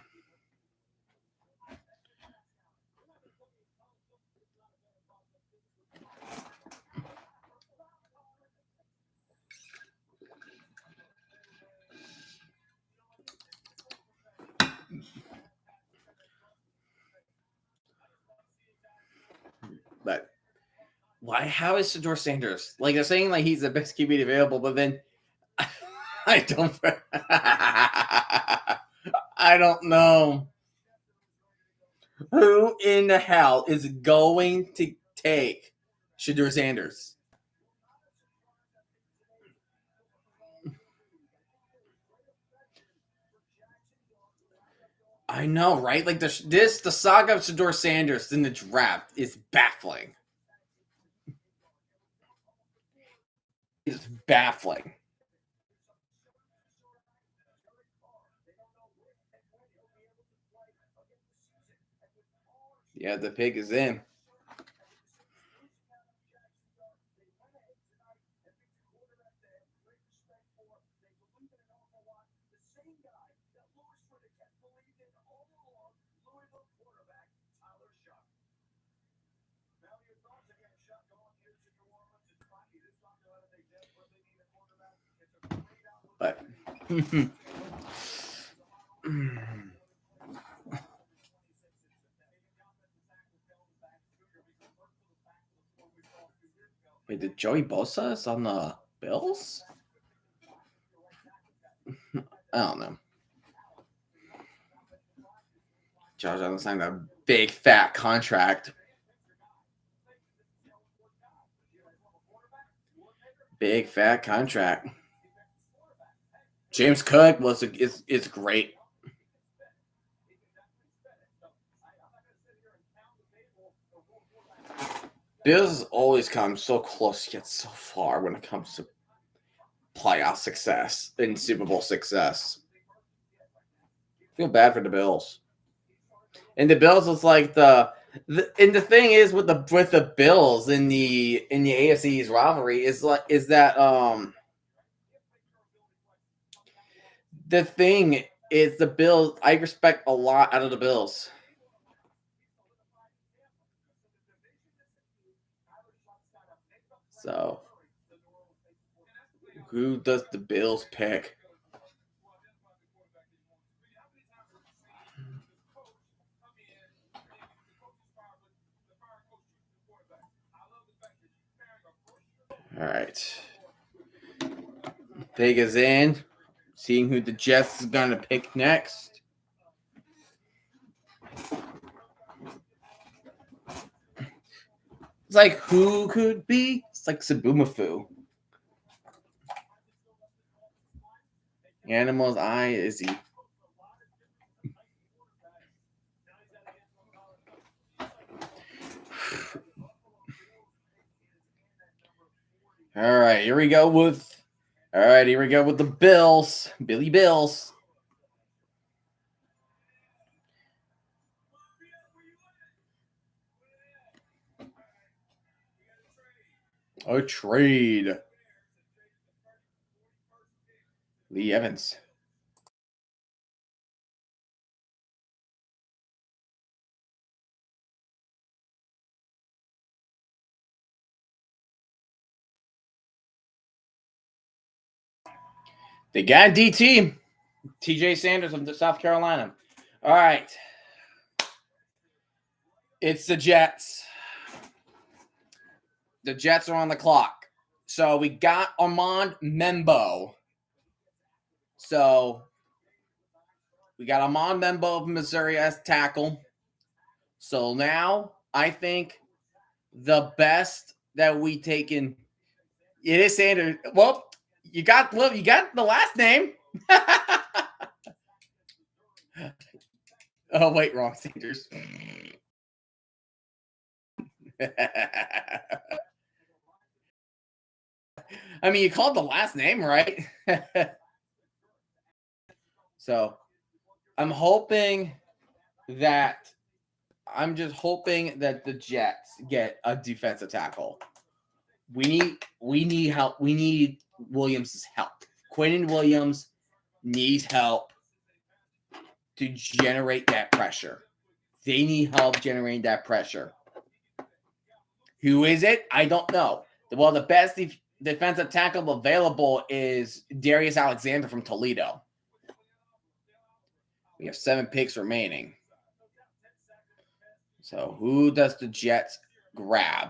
[SPEAKER 1] But why? How is Shador Sanders? Like, they're saying like he's the best QB available, but then I don't. I don't know who in the hell is going to take Shador Sanders. I know, right? Like the saga of Shador Sanders in the draft is baffling. It's baffling. Yeah, the pick is in. But wait, did Joey Bosa is on the Bills? I don't know. Josh Allen signed a big fat contract. Big fat contract. James Cook is great. Bills always come so close yet so far when it comes to playoff success and Super Bowl success. I feel bad for the Bills. And the Bills is like and the thing is with the Bills in the AFC's rivalry is that the thing is the Bills. I respect a lot out of the Bills. So, who does the Bills pick? All right. Pick is in. Seeing who the Jets is going to pick next. It's like, who could be? It's like Sabumafu. Animal's eye is he? All right, here we go with the Bills. Billy Bills. A trade. Lee Evans. They got DT. TJ Sanders from South Carolina. All right. It's the Jets. The Jets are on the clock. So we got Armand Membo. So we got Armand Membo of Missouri as tackle. So now I think the best that we taken it is Sanders. Well, you got the last name. Oh wait, wrong Sanders. I mean, you called the last name right. So I'm just hoping that the Jets get a defensive tackle. We need help. We need Williams' help. Quentin Williams needs help to generate that pressure. They need help generating that pressure. Who is it? I don't know. Well, the best defensive tackle available is Darius Alexander from Toledo. We have 7 picks remaining. So who does the Jets grab?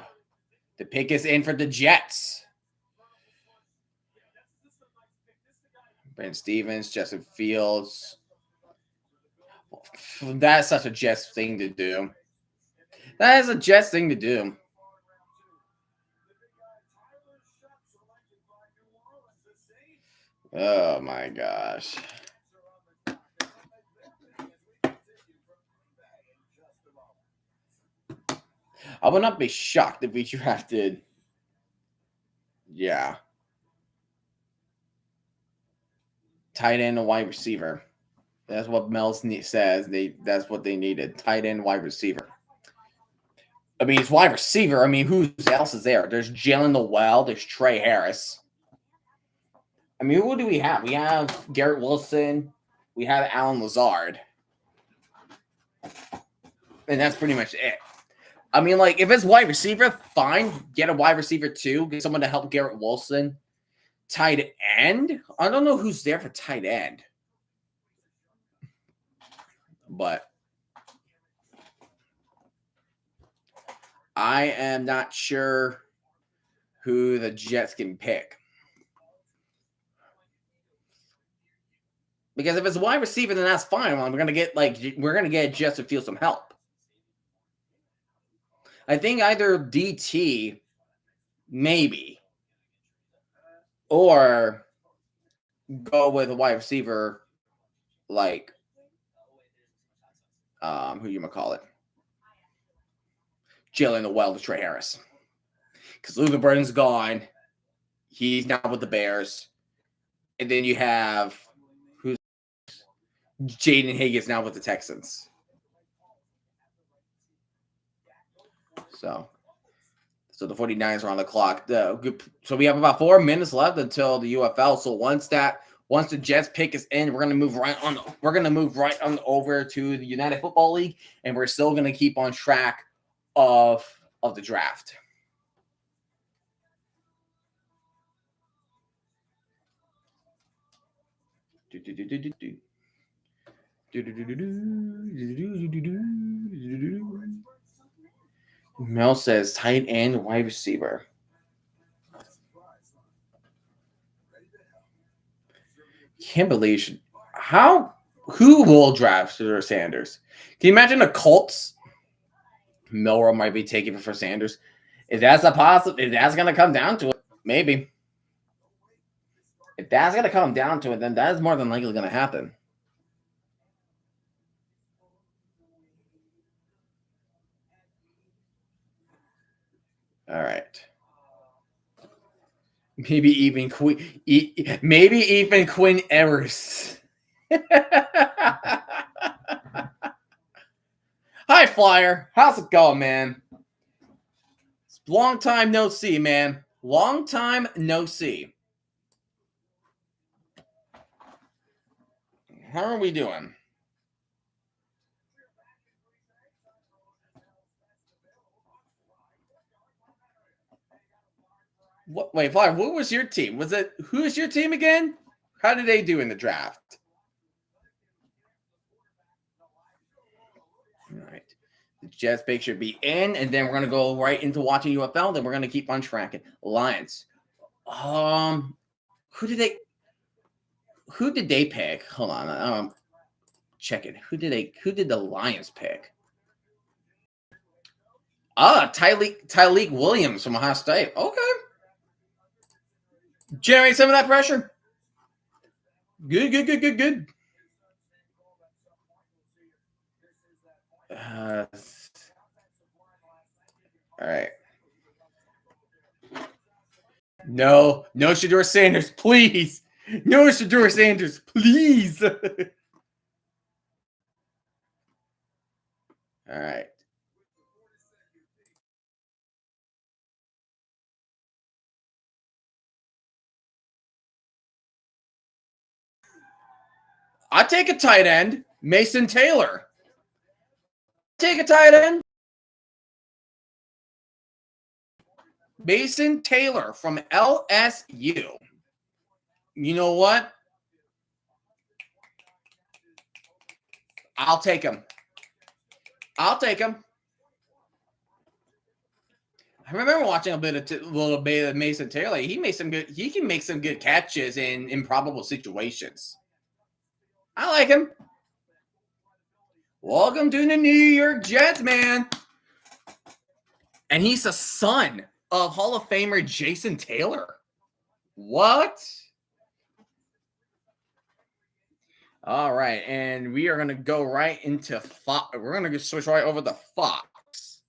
[SPEAKER 1] The pick is in for the Jets. Brent Stevens, Justin Fields. That's such a Jets thing to do. That is a Jets thing to do. Oh my gosh. I would not be shocked if we drafted. Yeah. Tight end and wide receiver. That's what Mel's says. That's what they needed. Tight end, wide receiver. I mean, it's wide receiver. I mean, who else is there? There's Jalen Noel. There's Trey Harris. I mean, who do we have? We have Garrett Wilson. We have Alan Lazard. And that's pretty much it. I mean, like, if it's wide receiver, fine. Get a wide receiver too. Get someone to help Garrett Wilson. Tight end? I don't know who's there for tight end. But I am not sure who the Jets can pick. Because if it's a wide receiver, then that's fine. We're gonna get Jets to feel some help. I think either DT, maybe, or go with a wide receiver like who you might call it, Jalen Noel to Trey Harris, because Luka Burton's gone. He's now with the Bears, and then you have who's Jaden Higgins now with the Texans. So the 49ers are on the clock. So we have about 4 minutes left until the UFL. So once the Jets pick is in, we're gonna move right on over to the United Football League, and we're still gonna keep on track of the draft. Mel says tight end, wide receiver. Can't believe who will draft for Sanders? Can you imagine the Colts? Milrow might be taking for Sanders. If that's if that's gonna come down to it, maybe. If that's gonna come down to it, then that is more than likely gonna happen. All right. Maybe even Quinn Ewers. Hi, Flyer. How's it going, man? Long time no see, man. Long time no see. How are we doing? Wait, Flyer, what was your team? Who was your team again? How did they do in the draft? All right. The Jets pick should be in, and then we're gonna go right into watching UFL. Then we're gonna keep on tracking Lions. Who did they pick? Hold on. Check it. Who did the Lions pick? Tyleik Williams from Ohio State. Okay. Generate some of that pressure. Good. All right. No Shedeur Sanders, please. No Shedeur Sanders, please. All right. I take a tight end, Mason Taylor. Take a tight end, Mason Taylor from LSU. You know what? I'll take him. I remember watching a little bit of Mason Taylor. He can make some good catches in improbable situations. I like him. Welcome to the New York Jets, man. And he's the son of Hall of Famer Jason Taylor. What? All right, and we are going to go right into Fox. We're going to switch right over to Fox.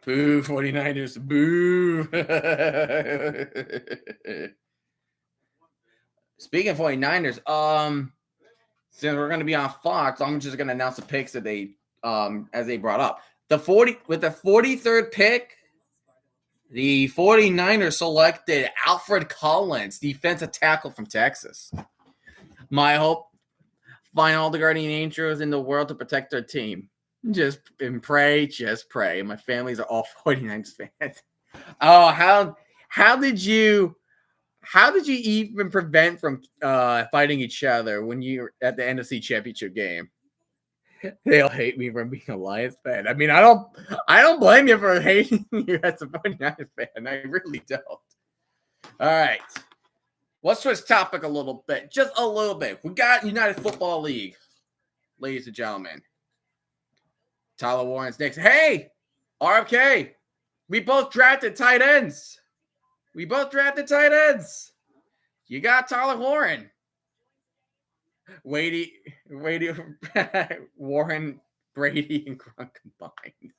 [SPEAKER 1] Boo, 49ers. Boo. Speaking of 49ers, since we're going to be on Fox, I'm just going to announce the picks that they as they brought up. With the 43rd pick, the 49ers selected Alfred Collins, defensive tackle from Texas. My hope, find all the guardian angels in the world to protect their team. Just pray. My families are all 49ers fans. Oh, how did you even prevent from fighting each other when you're at the NFC Championship game? They'll hate me for being a Lions fan. I mean, I don't blame you for hating you as a 49ers fan. I really don't. All right. Let's switch topic a little bit. Just a little bit. We got United Football League, ladies and gentlemen. Tyler Warren's next. Hey, RFK. We both drafted tight ends. You got Tyler Warren. Warren, Brady, and Gronk combined.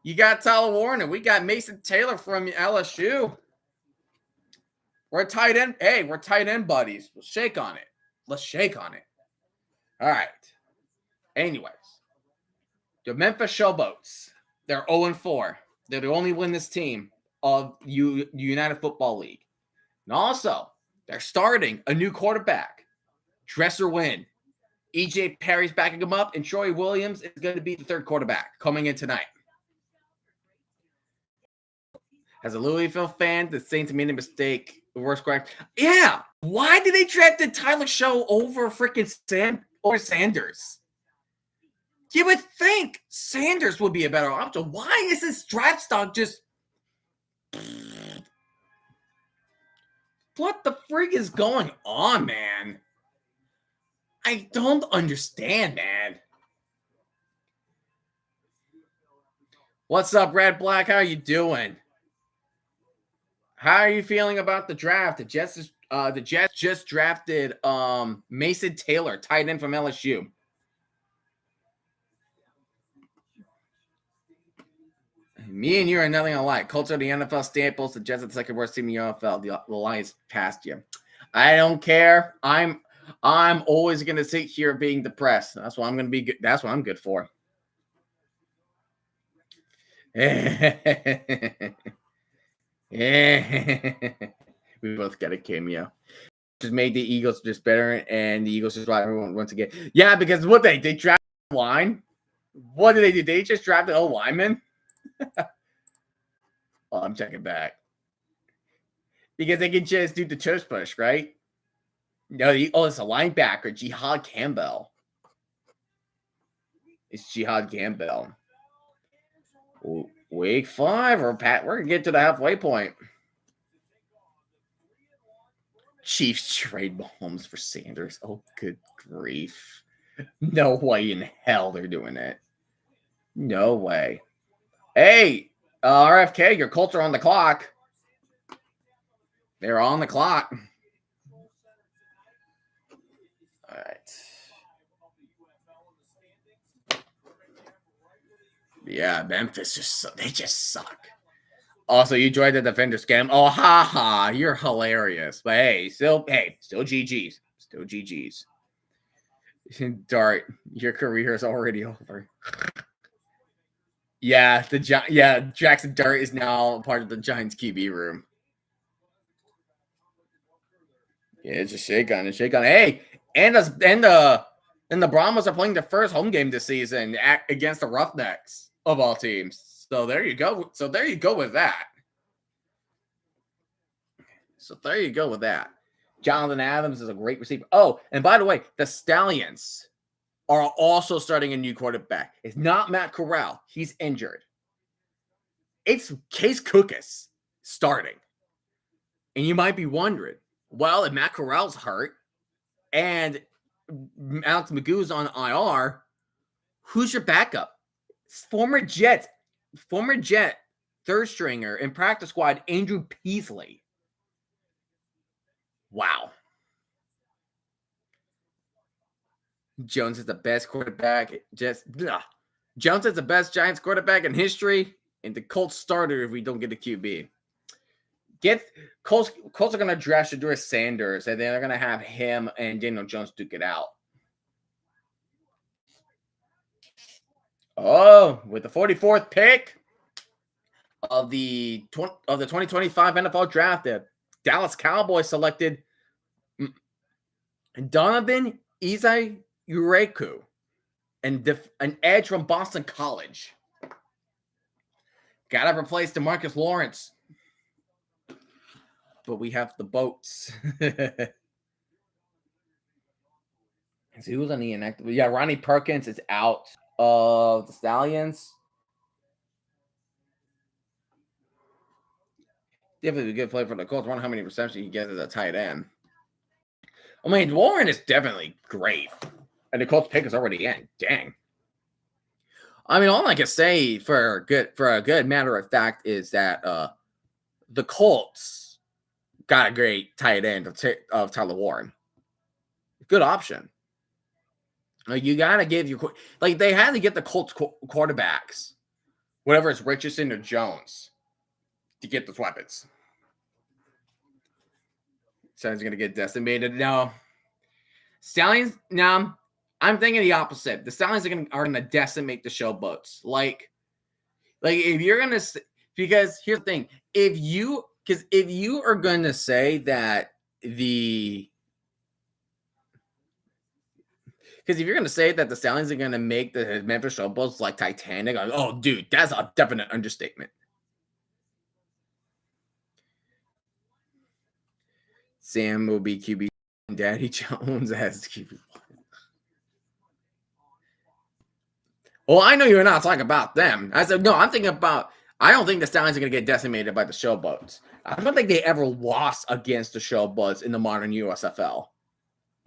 [SPEAKER 1] You got Tyler Warren, and we got Mason Taylor from LSU. We're tight end. Hey, we're tight end buddies. Let's shake on it. All right. Anyways, the Memphis Showboats. They're 0-4. They're the only winless team of United Football League. And also, they're starting a new quarterback. Dresser Wynn. EJ Perry's backing him up, and Troy Williams is going to be the third quarterback coming in tonight. As a Louisville fan, the Saints made a mistake. The worst quarterback. Yeah. Why did they draft the Tyler Show over freaking Sanders? You would think Sanders would be a better option. Why is this draft stock just What the frig is going on, man? I don't understand, man. What's up, Red Black? How you doing? How are you feeling about the draft? The Jets just drafted Mason Taylor, tight end from LSU. Me and you are nothing alike. Colts are the NFL staples. The Jets are the second worst team in the NFL. The Lions passed you. I don't care. I'm always gonna sit here being depressed. That's what I'm gonna be good. That's what I'm good for. We both got a cameo. Just made the Eagles just better, and the Eagles just brought everyone once again. Yeah, because what they drafted line. What did they do? They just drafted a lineman. Oh, I'm checking back because they can just do the tush push, right? No, it's a linebacker, Jihad Campbell. It's Jihad Campbell. Week 5, or Pat, we're gonna get to the halfway point. Chiefs trade Mahomes for Sanders. Oh, good grief. No way in hell they're doing it. No way. Hey, RFK, your Colts are on the clock. They're on the clock. All right. Yeah, Memphis they just suck. Also, you joined the Defender scam. Oh, haha, you're hilarious. But hey, still GG's. Still GG's. Dart, your career is already over. Yeah, Jackson Dart is now part of the Giants QB room. Yeah, it's a shake on. Hey, and the Brahmas are playing their first home game this season against the Roughnecks of all teams. So there you go. With that. Jonathan Adams is a great receiver. Oh, and by the way, the Stallions are also starting a new quarterback. It's not Matt Corral. He's injured. It's Case Cookus starting. And you might be wondering, well, if Matt Corral's hurt and Alex Magoo's on IR, who's your backup? Former Jet third stringer in practice squad, Andrew Peasley. Wow. Jones is the best quarterback. Jones is the best Giants quarterback in history, and the Colts starter if we don't get a QB. Colts are going to draft Shedeur Sanders, and then they're going to have him and Daniel Jones duke it out. Oh, with the 44th pick of the 2025 NFL draft, the Dallas Cowboys selected Donovan Izaireku, an edge from Boston College. Got to replace DeMarcus Lawrence. But we have the boats. So who's on the inactive? Yeah, Ronnie Perkins is out of the Stallions. Definitely a good play for the Colts. I wonder how many receptions he gets as a tight end. I mean, Warren is definitely great. And the Colts pick is already in. Dang. I mean, all I can say for a good matter of fact is that the Colts got a great tight end of Tyler Warren. Good option. You got to give they had to get the Colts quarterbacks, whatever it's Richardson or Jones, to get those weapons. Stallions going to get decimated. No. Stallions, no. I'm thinking the opposite. The Stallions are going to decimate the Showboats. Like if you're going to, because here's the thing. If you are going to say that the Stallions are going to make the Memphis Showboats like Titanic, oh, dude, that's a definite understatement. Sam will be QB. Daddy Jones as QB. Well, I know you're not talking about them. I said, no, I'm thinking about I don't think the Stallions are going to get decimated by the Showboats. I don't think they ever lost against the Showboats in the modern USFL,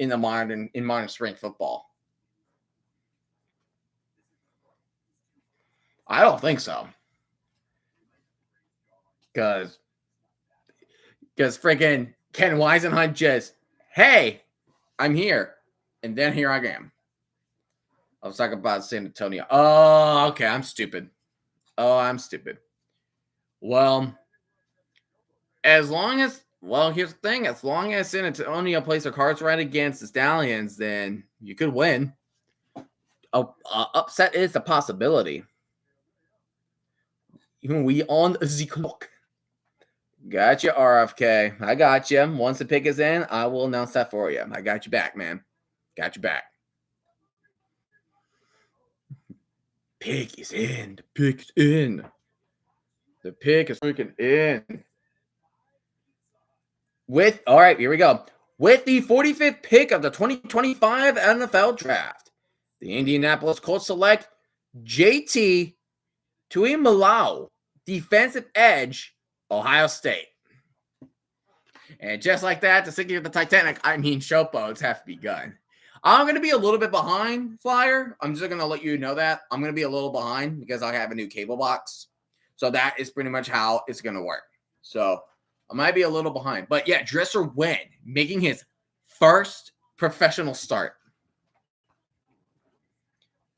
[SPEAKER 1] in modern spring football. I don't think so. Because freaking Ken Weisenhunt just, hey, I'm here. And then here I am. I was talking about San Antonio. Oh, okay. I'm stupid. Well, here's the thing. As long as San Antonio plays their cards right against the Stallions, then you could win. Upset is a possibility. Even we on the clock. Gotcha, RFK. I got you. Once the pick is in, I will announce that for you. I got you back, man. Got you back. Pick is in. The pick's in. The pick is freaking in. All right, here we go. With the 45th pick of the 2025 NFL Draft, the Indianapolis Colts select JT Tuimoloau, defensive edge, Ohio State. And just like that, the sinking of the Titanic, Showboats have begun. I'm going to be a little bit behind, Flyer. I'm just going to let you know that. I'm going to be a little behind because I have a new cable box. So that is pretty much how it's going to work. So I might be a little behind. But yeah, Dresser Wen making his first professional start.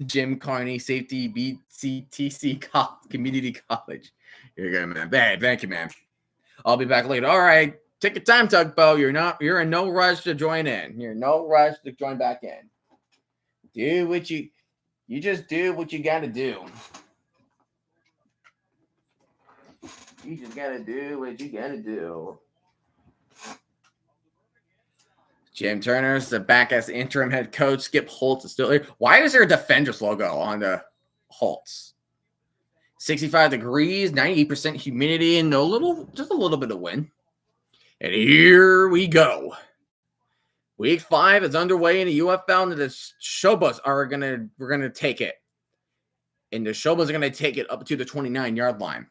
[SPEAKER 1] Jim Carney, Safety, BCTC Community College. You're good, man. Thank you, man. I'll be back later. All right. Take your time, Tugboat. You're in no rush to join in. You're in no rush to join back in. Do what you just do what you gotta do. You just gotta do what you gotta do. Jim Turner's the back as interim head coach. Skip Holtz is still here. Why is there a Defenders logo on the Holtz? 65 degrees, 98% humidity, and just a little bit of wind. And here we go. Week 5 is underway in the UFL, and the Showboats we're gonna take it. And the Showboats are gonna take it up to the 29-yard line.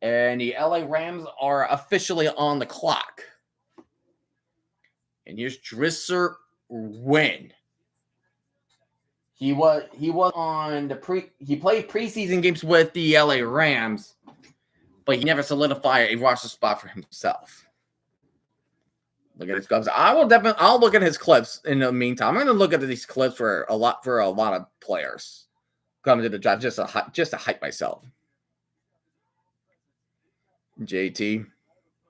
[SPEAKER 1] And the LA Rams are officially on the clock. And here's Dresser Wen. He played preseason games with the LA Rams, but he never solidified a roster spot for himself. Look at his clips. I'll look at his clips in the meantime. I'm going to look at these clips for a lot of players coming to the draft just to hype myself. JT,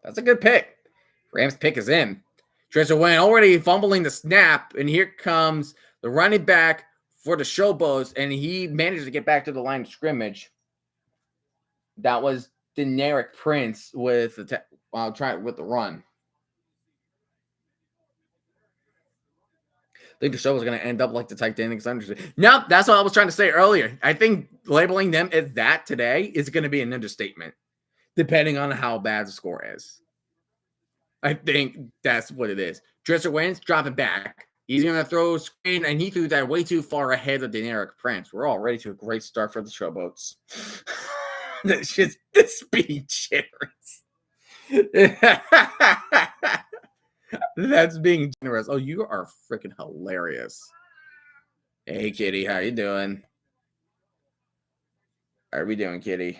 [SPEAKER 1] that's a good pick. Rams pick is in. Dresser Wen already fumbling the snap, and here comes the running back for the Showboats, and he managed to get back to the line of scrimmage. That was Deneric Prince with the run. I think the show was going to end up like the Titanic Thunders. No, that's what I was trying to say earlier. I think labeling them as that today is going to be an understatement, depending on how bad the score is. I think that's what it is. Dresser Wen's dropping back. He's going to throw a screen, and he threw that way too far ahead of Deneric Prince. We're already to a great start for the Showboats. This being generous. That's being generous. Oh, you are freaking hilarious. Hey, Kitty, how you doing? How are we doing, Kitty?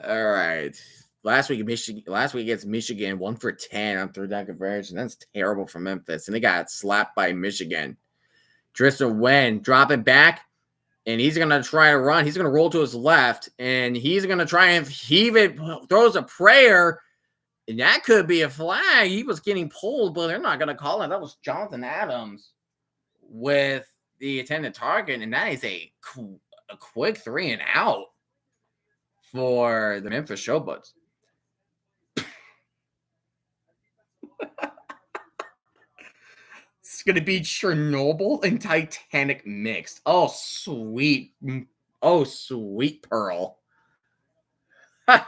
[SPEAKER 1] All right. Last week against Michigan, 1 for 10 on third down conversion. That's terrible for Memphis, and they got slapped by Michigan. Dresser Wen dropping back. And he's going to try to run. He's going to roll to his left. And he's going to try and heave it. Throws a prayer. And that could be a flag. He was getting pulled, but they're not going to call it. That was Jonathan Adams with the intended target. And that is a quick 3 and out for the Memphis Showboats. It's going to be Chernobyl and Titanic mixed. Oh, sweet. Oh, sweet Pearl. All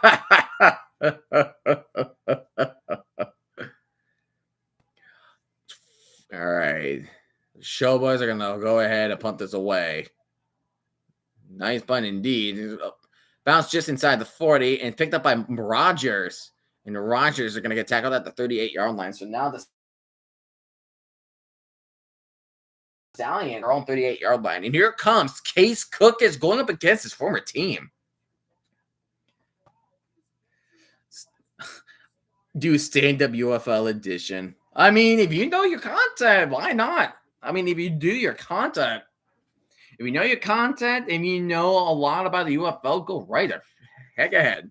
[SPEAKER 1] right. Showboats are going to go ahead and punt this away. Nice punt indeed. Bounced just inside the 40 and picked up by Rogers. And the Rogers are going to get tackled at the 38-yard line. So now the Stallions are on 38-yard line. And here it comes. Case Cook is going up against his former team. Do stand-up UFL edition. I mean, if you know your content, why not? I mean, if you do your content, if you know your content and you know a lot about the UFL, go right the heck ahead.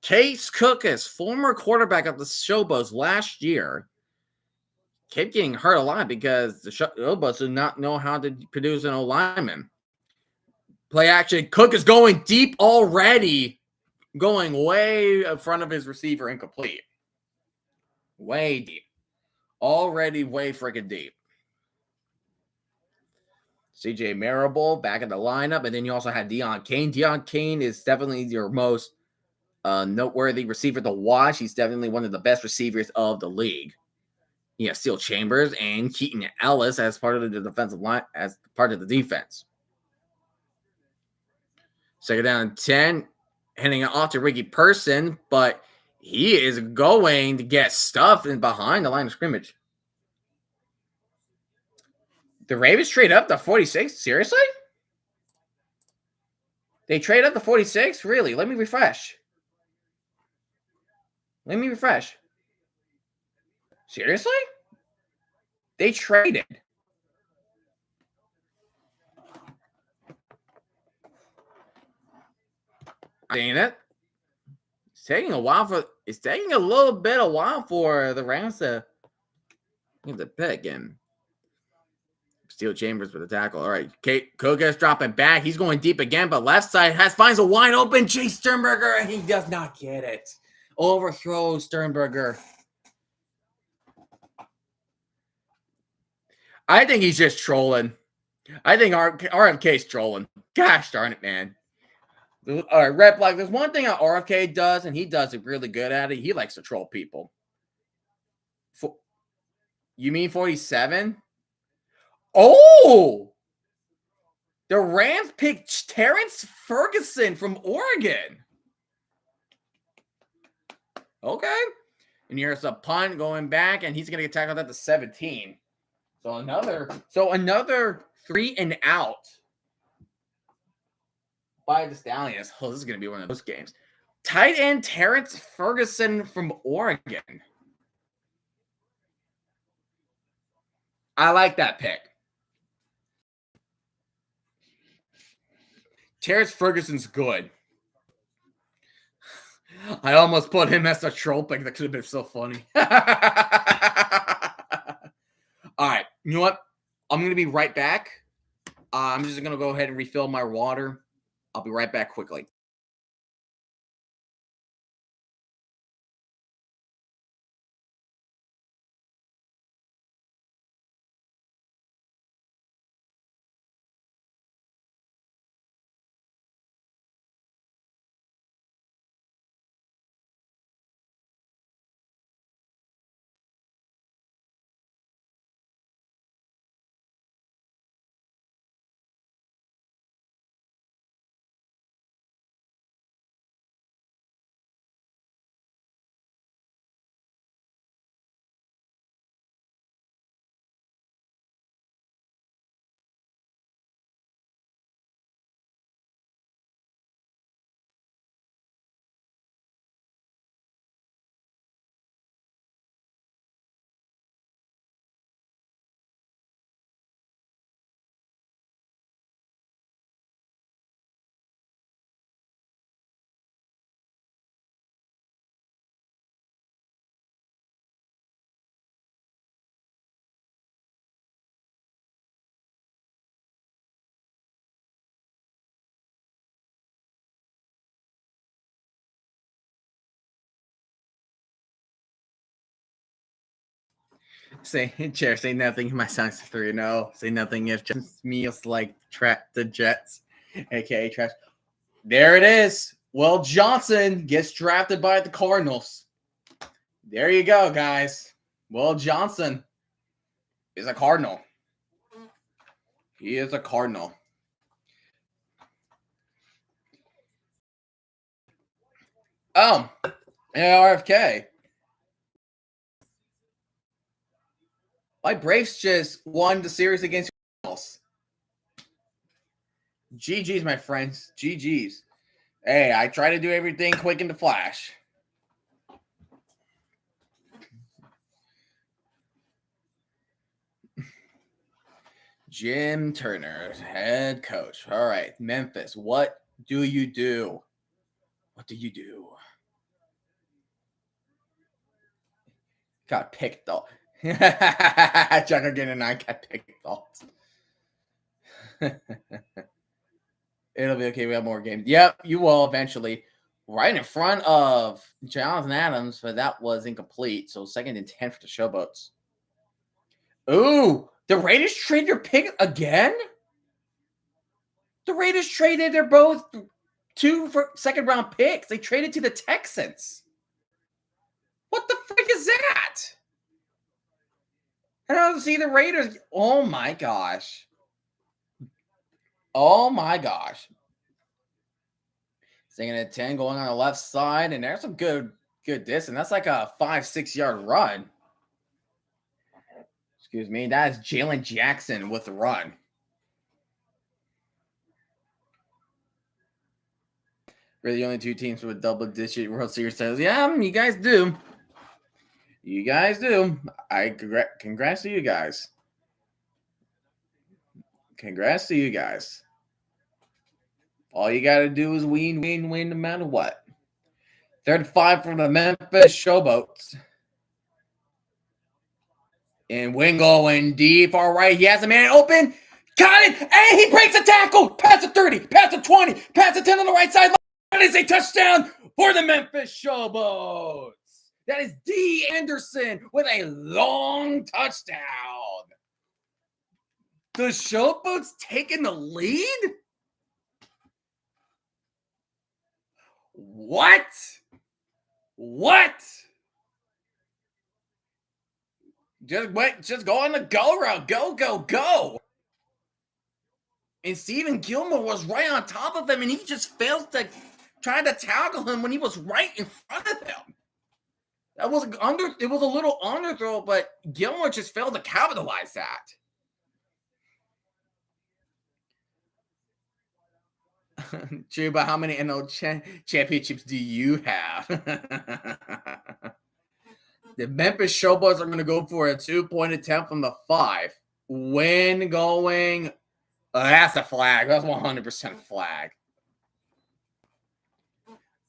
[SPEAKER 1] Case Cook is former quarterback of the Showboats last year. Kept getting hurt a lot because the Showboats do not know how to produce an O-lineman. Play action. Cook is going deep already. Going way in front of his receiver, incomplete. Way deep. Already way freaking deep. CJ Marable back in the lineup. And then you also had Deon Cain. Deon Cain is definitely your most noteworthy receiver to watch. He's definitely one of the best receivers of the league. You have Steel Chambers and Keaton Ellis as part of the defensive line, as part of the defense. Second down and 10. Handing it off to Ricky Person, but he is going to get stuffed in behind the line of scrimmage. The Ravens trade up to 46? Seriously? They trade up to 46? Really? Let me refresh. Seriously? They traded. Seeing it. It's taking a little bit of while for the Rams to get the pick in. Steel Chambers with the tackle. All right. Cook is dropping back. He's going deep again, but left side finds a wide open Chase Sternberger, and he does not get it. Overthrows Sternberger. I think he's just trolling. I think RFK's trolling. Gosh darn it, man. All right, red flag. There's one thing that RFK does, and he does it really good at it. He likes to troll people. You mean 47? Oh! The Rams picked Terrence Ferguson from Oregon. Okay. And here's a punt going back, and he's going to get tackled at the 17. So another 3 and out by the Stallions. Oh, this is going to be one of those games. Tight end Terrence Ferguson from Oregon. I like that pick. Terrence Ferguson's good. I almost put him as a troll pick. That could have been so funny. All right. You know what? I'm going to be right back. I'm just going to go ahead and refill my water. I'll be right back quickly. Say nothing. My son's 3-0. Say nothing if just meals like the Jets, aka trash. There it is. Will Johnson gets drafted by the Cardinals. There you go, guys. Will Johnson is a Cardinal. He is a Cardinal. Oh, RFK. My Braves just won the series against else. GG's, my friends. GG's. Hey, I try to do everything quick in the flash. Jim Turner, head coach. All right, Memphis, what do you do? What do you do? Got picked though. Jugger getting a 9 got picked though. It'll be okay. We have more games. Yep, you will eventually. Right in front of Jonathan Adams, but that was incomplete. So 2nd and 10 for the Showboats. Ooh, the Raiders trade your pick again? The Raiders traded their both 2 second-round picks. They traded to the Texans. What the frick is that? I don't see the Raiders. Oh my gosh. Oh my gosh. 2nd and 10 going on the left side, and there's some good distance. That's like a 5-6 yard run. Excuse me. That is Jalen Jackson with the run. We're the only 2 teams with double-digit World Series titles. Yeah, you guys do. You guys do. Congrats to you guys. Congrats to you guys. All you got to do is win no matter what. 3rd and 5 from the Memphis Showboats. And Wingo and deep far right. He has a man open. Got it. And he breaks a tackle. Past the 30. Past the 20. Past the 10 on the right side. That is a touchdown for the Memphis Showboats. That is D. Anderson with a long touchdown. The Showboats taking the lead? What? Just go on the go route. Go. And Stephen Gilmore was right on top of him, and he just failed to try to tackle him when he was right in front of him. That was it was a little underthrow, but Gilmore just failed to capitalize that. True, but how many NL championships do you have? The Memphis Showboats are going to go for a 2-point attempt from the 5. When going, that's a flag. That's 100% flag.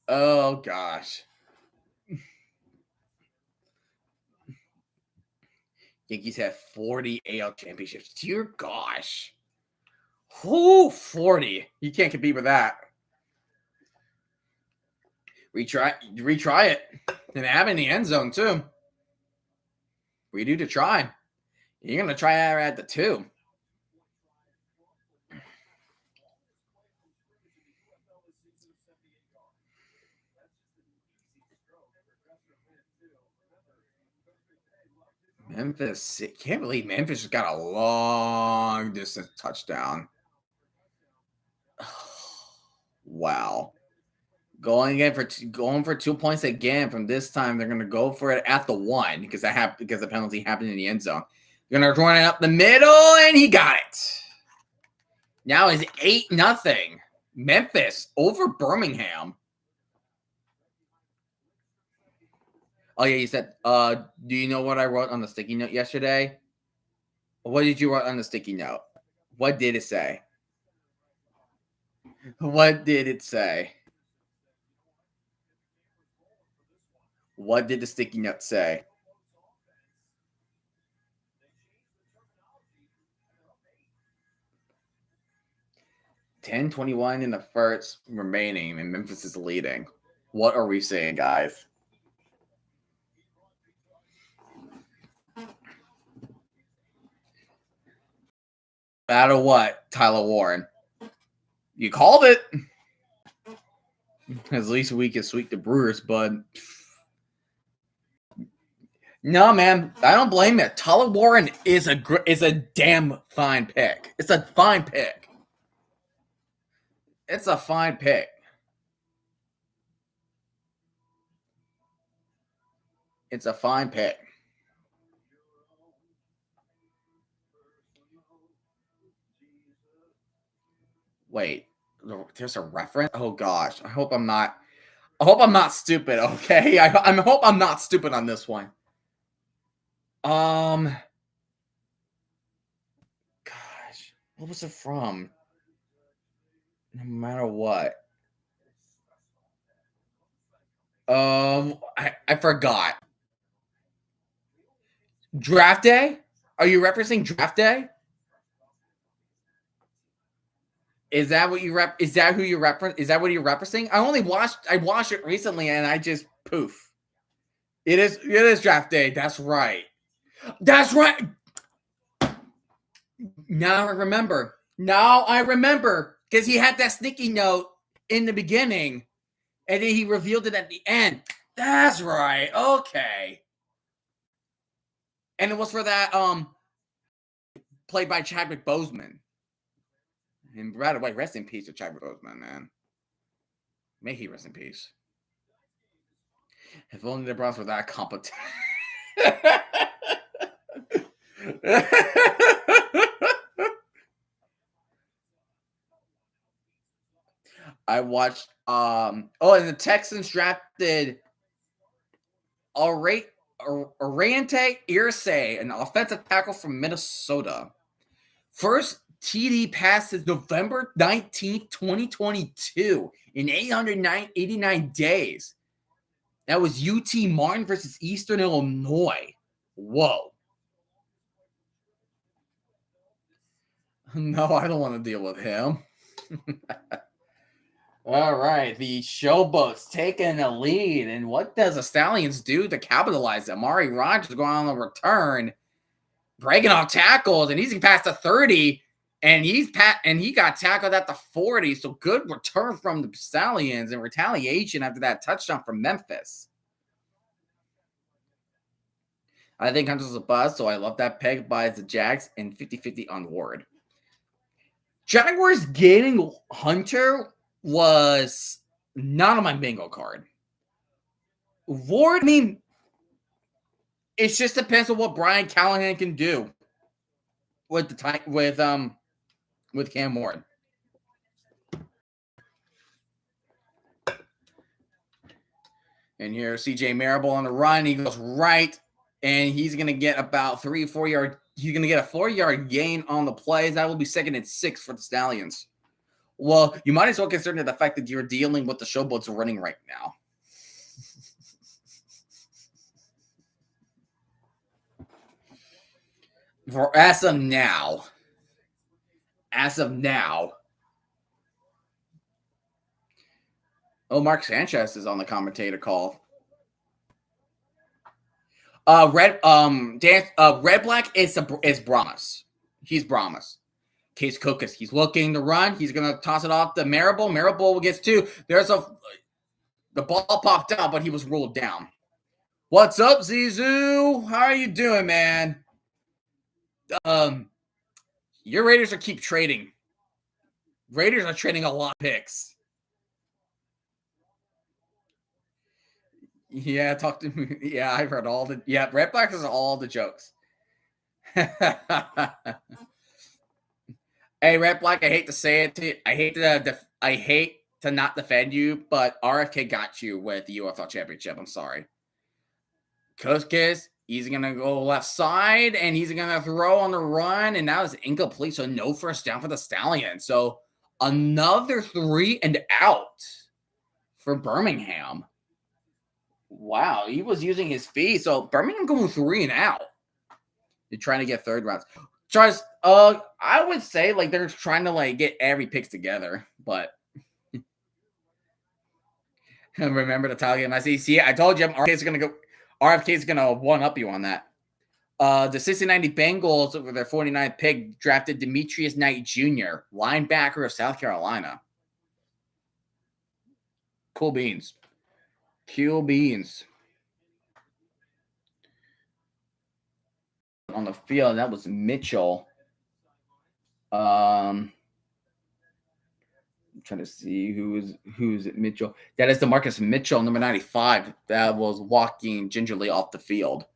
[SPEAKER 1] Oh gosh. Yankees have 40 AL championships. Dear gosh. Whoo, 40. You can't compete with that. Retry it. And have in the end zone, too. Redo to try. You're going to try that at the 2. Memphis. Can't believe Memphis has got a long distance touchdown. Wow. Going for 2 points again. From this time, they're going to go for it at the 1 because the penalty happened in the end zone. They're going to run it up the middle, and he got it. Now it's 8-0. Memphis over Birmingham. Oh yeah, you said. Do you know what I wrote on the sticky note yesterday? What did you write on the sticky note? What did it say? What did it say? What did the sticky note say? $10:21 in the first remaining, and Memphis is leading. What are we saying, guys? Matter what, Tyler Warren. You called it. At least we can sweep the Brewers, bud. No, man, I don't blame it. Tyler Warren is a damn fine pick. It's a fine pick. It's a fine pick. It's a fine pick. Wait, there's a reference? Oh gosh, I hope I'm not stupid, okay? I hope I'm not stupid on this one. Gosh, what was it from? No matter what. I forgot. Draft Day? Are you referencing Draft Day? Is that what you rep? Is that who you reference? Is that what you're referencing? I watched it recently and I just poof. It is Draft Day. That's right. That's right. Now I remember because he had that sneaky note in the beginning, and then he revealed it at the end. That's right. Okay. And it was for that played by Chadwick Boseman. And by the way, rest in peace to Chadwick Boseman, man. May he rest in peace. If only the Browns were that competent. I watched and the Texans drafted Oriente Irsay, an offensive tackle from Minnesota. First TD pass is November 19th, 2022 in 889 days. That was UT Martin versus Eastern Illinois. Whoa. No, I don't want to deal with him. All right, the Showboats taking the lead. And what does the Stallions do to capitalize? Amari Rogers going on the return, breaking off tackles, and he's past the 30, and he got tackled at the 40. So good return from the Stallions and retaliation after that touchdown from Memphis. I think Hunter's a buzz, so I love that pick by the Jags and 50-50 on Ward. Jaguars getting Hunter was not on my bingo card. Ward, I mean, it just depends on what Brian Callahan can do with Cam Ward. And here, CJ Marable on the run. He goes right, and he's going to get about 3 or 4 yard. He's going to get a 4-yard gain on the plays. That will be 2nd and 6 for the Stallions. Well, you might as well consider the fact that you're dealing with the Showboats running right now. As of now. Oh, Mark Sanchez is on the commentator call. Red Black is Brahmas. He's Brahmas. Case Cookus. He's looking to run. He's gonna toss it off to Marable. Marable gets 2. The ball popped out, but he was ruled down. What's up, Zizou? How are you doing, man? Your Raiders keep trading. Raiders are trading a lot of picks. Yeah, talk to me. Yeah, I've heard all the. Yeah, Red Black is all the jokes. Hey, Red Black, I hate to say it to you. I hate to not defend you, but RFK got you with the UFL Championship. I'm sorry. Kuskis, he's going to go left side, and he's going to throw on the run, and now it's incomplete, so no first down for the Stallions. So another 3 and out for Birmingham. Wow, he was using his feet. So Birmingham going 3 and out. They're trying to get third rounds. Just, I would say like they're trying to like get every picks together, but remember the title game. I see. I told you RFK is gonna one up you on that. The 60-90 Bengals with their 49th pick drafted Demetrius Knight Jr., linebacker of South Carolina. Cool beans. on the field. That was Mitchell. I'm trying to see who's at Mitchell. That is DeMarcus Mitchell, number 95, that was walking gingerly off the field.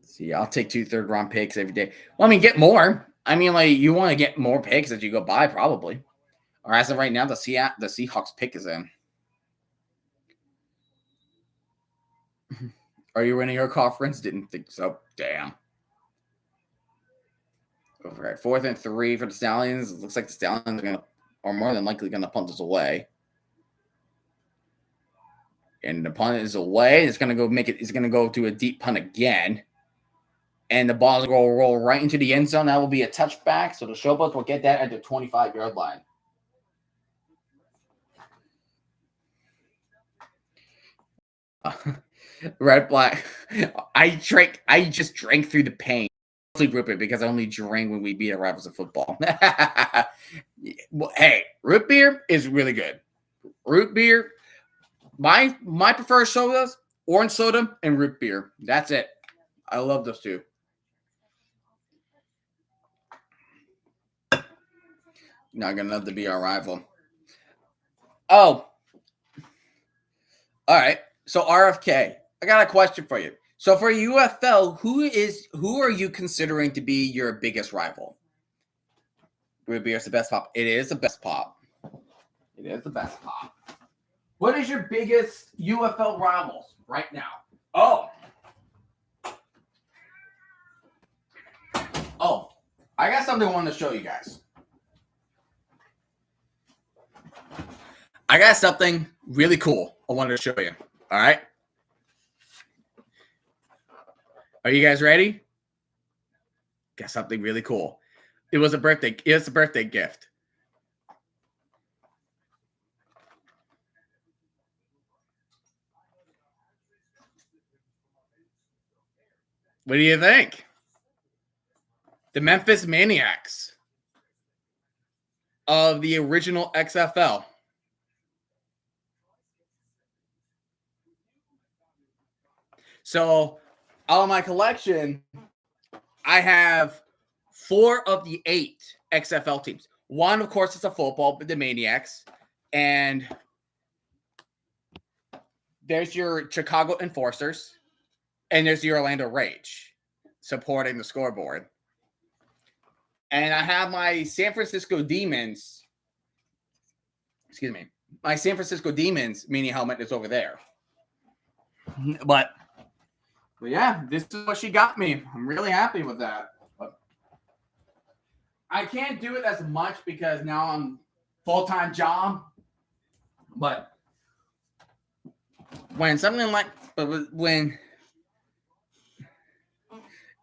[SPEAKER 1] See, I'll take 2 third-round picks every day. Well, I mean, get more. I mean, like, you want to get more picks as you go by, probably. Or as of right now, the Seahawks pick is in. Are you winning your conference? Didn't think so. Damn. All right, 4th and 3 for the Stallions. It looks like the Stallions are more than likely gonna punt this away. And the punt is away. It's gonna go make it. It's gonna go to a deep punt again. And the ball will roll right into the end zone. That will be a touchback. So the Showboats will get that at the 25-yard line. Red black. I just drank through the pain. Root beer because I only drank when we beat our rivals in football. Hey, root beer is really good. Root beer. My preferred sodas: orange soda and root beer. That's it. I love those two. Not gonna have to be our rival. Oh, all right. So RFK, I got a question for you. So for UFL, who are you considering to be your biggest rival? Root beer is the best pop. It is the best pop. It is the best pop. What is your biggest UFL rivals right now? Oh, I got something I want to show you guys. I got something really cool I wanted to show you. All right. Are you guys ready? Got something really cool. It's a birthday gift. What do you think? The Memphis Maniacs of the original XFL. So, out of my collection, I have 4 of the 8 XFL teams. One, of course, is a football, but the Maniacs. And there's your Chicago Enforcers. And there's the Orlando Rage supporting the scoreboard. And I have my San Francisco Demons. Excuse me. My San Francisco Demons mini helmet is over there. But yeah, this is what she got me. I'm really happy with that. But I can't do it as much because now I'm full-time job. But when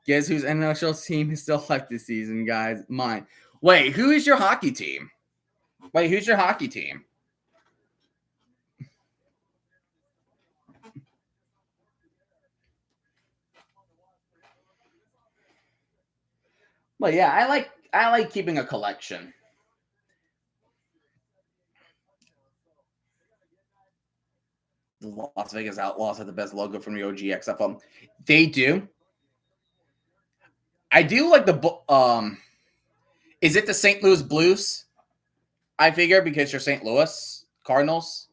[SPEAKER 1] guess whose NHL team is still left this season, guys? Mine. Wait, who is your hockey team? Who's your hockey team? Well, yeah, I like keeping a collection. The Las Vegas Outlaws have the best logo from the OG XFL. They do. I do like the is it the St. Louis Blues? I figure because you're St. Louis Cardinals.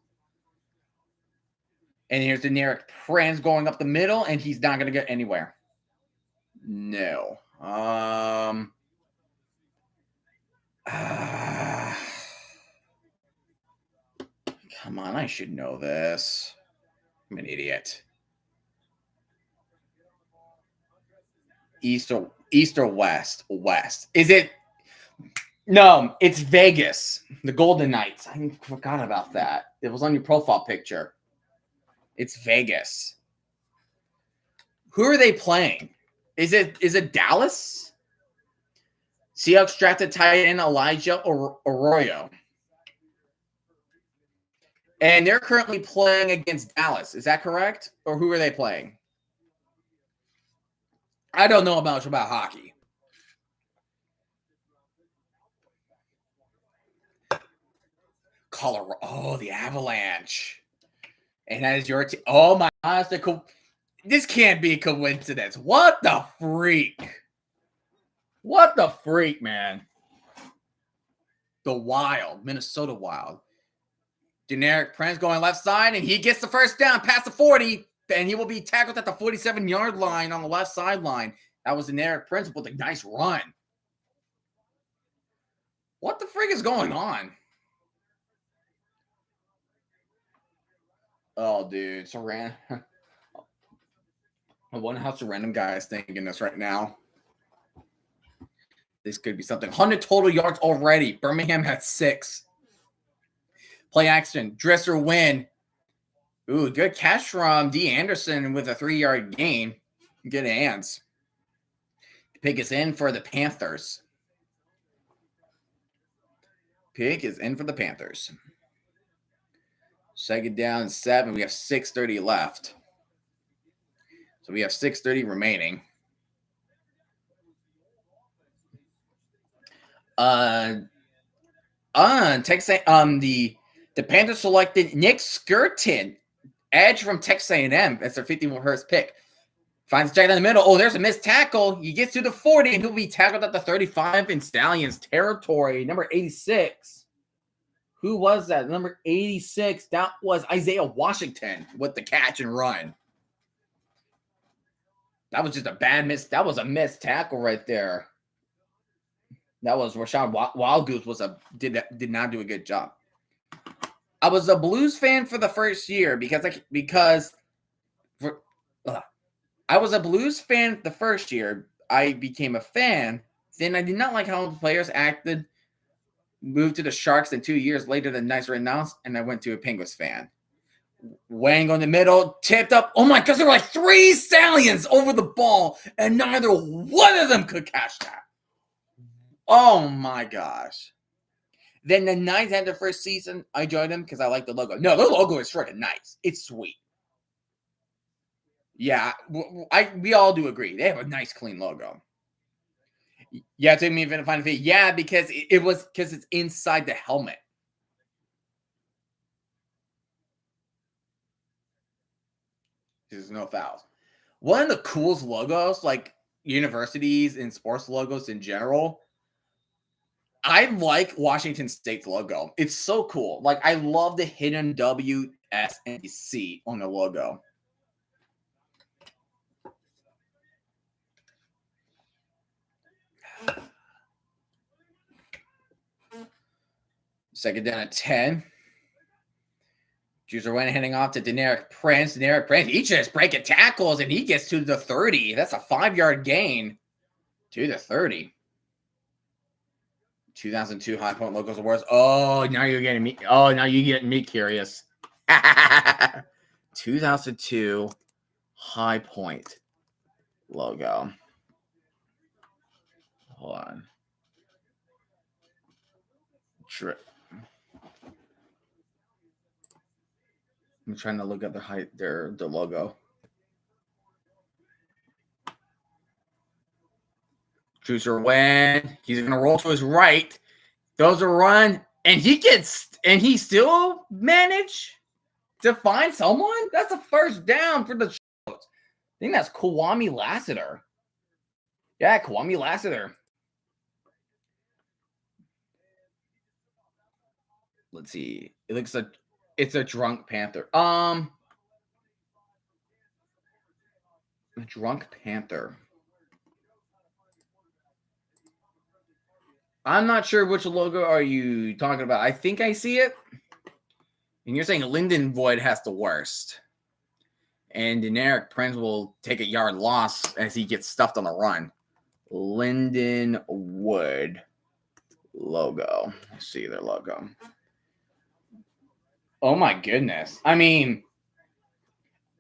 [SPEAKER 1] And here's Derek Prince going up the middle, and he's not going to get anywhere. No. Come on, I should know this. I'm an idiot. East or west? West. Is it? No, it's Vegas. The Golden Knights. I forgot about that. It was on your profile picture. It's Vegas. Who are they playing? Is it Dallas? Seahawks drafted tight end Elijah Arroyo. And they're currently playing against Dallas. Is that correct? Or who are they playing? I don't know much about hockey. Colorado. Oh, the Avalanche. And that is your team. Oh my gosh, this can't be a coincidence. What the freak? What the freak, man? The Wild, Minnesota Wild. Generic Prince going left side, and he gets the first down past the 40, and he will be tackled at the 47-yard line on the left sideline. That was Generic Prince with a nice run. What the freak is going on? Oh, dude, I wonder how some random guy is thinking this right now. This could be something. 100 total yards already. Birmingham had 6. Play action. Dresser win. Ooh, good catch from D. Anderson with a 3-yard gain. Good hands. Pick is in for the Panthers. Pick is in for the Panthers. Second down, 7. We have 6:30 left. So we have 6:30 remaining. Texas, the Panthers selected Nick Skirton, edge from Texas A&M. That's their 51st pick. Finds Jack in the middle. Oh, there's a missed tackle. He gets to the 40, and he'll be tackled at the 35 in Stallions territory. Number 86. Who was that? Number 86. That was Isaiah Washington with the catch and run. That was just a bad miss. That was a missed tackle right there. That was Rashad Wildgoose did not do a good job. I was a Blues fan for the first year I was a Blues fan the first year. I became a fan. Then I did not like how the players acted. Moved to the Sharks, and 2 years later, the Knights were announced, and I went to a Penguins fan. Wang on the middle, tipped up. Oh my gosh, there were like 3 Stallions over the ball, and neither one of them could catch that. Oh my gosh. Then the Knights had their first season. I joined them because I like the logo. No, the logo is freaking nice. It's sweet. Yeah, we all do agree. They have a nice, clean logo. Yeah, it took me a minute to find a fit. Yeah, because it's inside the helmet. There's no fouls. One of the coolest logos, like universities and sports logos in general, I like Washington State's logo. It's so cool. Like, I love the hidden W, S, and C on the logo. Second down at 10. Juicer went heading off to Deneric Prince. Deneric Prince, he just breaking tackles, and he gets to the 30. That's a 5-yard gain to the 30. 2002 High Point Locals Awards. Oh, now you're getting me. Oh, now you're getting me curious. 2002 High Point logo. Hold on. I'm trying to look at the logo. Juicer went. He's gonna roll to his right. Throws a run, and he still managed to find someone. That's a first down for the Showboats. I think that's Kwame Lassiter. Yeah, Kwame Lassiter. Let's see. It looks like it's a drunk panther. A drunk panther. I'm not sure which logo are you talking about. I think I see it. And you're saying Lyndon Void has the worst. And Deneric Prince will take a yard loss as he gets stuffed on the run. Lyndon Wood logo. Let's see their logo. Oh my goodness. I mean,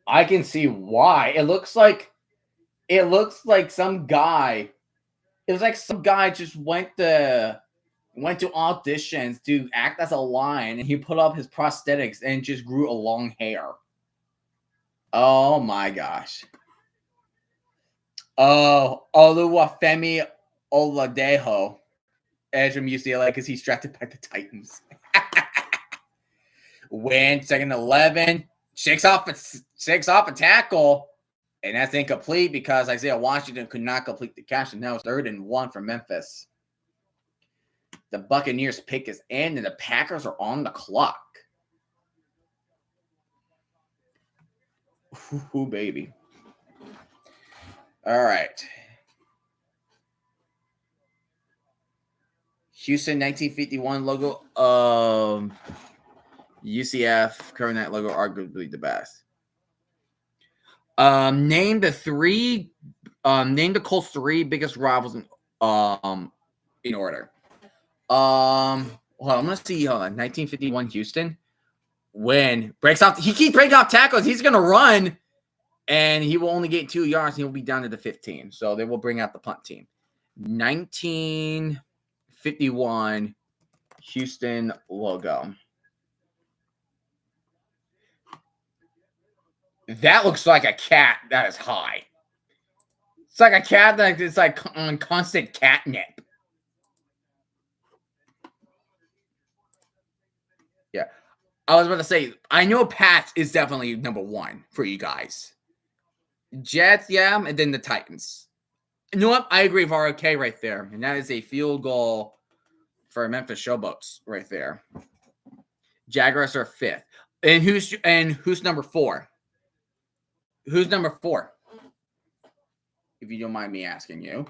[SPEAKER 1] I can see why. It looks like some guy. It was like some guy just went to auditions to act as a lion, and he put up his prosthetics and just grew a long hair. Oh my gosh. Oh, Oluwafemi Oladejo, edge from UCLA, because he's drafted by the Titans. Win, second 11. Shakes off a tackle, and that's incomplete because Isaiah Washington could not complete the catch, and now it's 3rd and 1 for Memphis. The Buccaneers pick is in, and the Packers are on the clock. Ooh, baby. All right. Houston 1951 logo. UCF current night logo, arguably the best. Name the Colts 3 biggest rivals in order. Well, I'm gonna see. Hold on, 1951 Houston. When breaks off, he keeps breaking off tackles. He's gonna run, and he will only get 2 yards. And he will be down to the 15. So they will bring out the punt team. 1951 Houston logo. That looks like a cat that is high. It's like a cat that is like on constant catnip. Yeah. I was about to say, I know Pats is definitely number 1 for you guys. Jets, yeah, and then the Titans. You know what? I agree with ROK right there. And that is a field goal for Memphis Showboats right there. Jaguars are 5th. And who's number 4? Who's number 4? If you don't mind me asking you.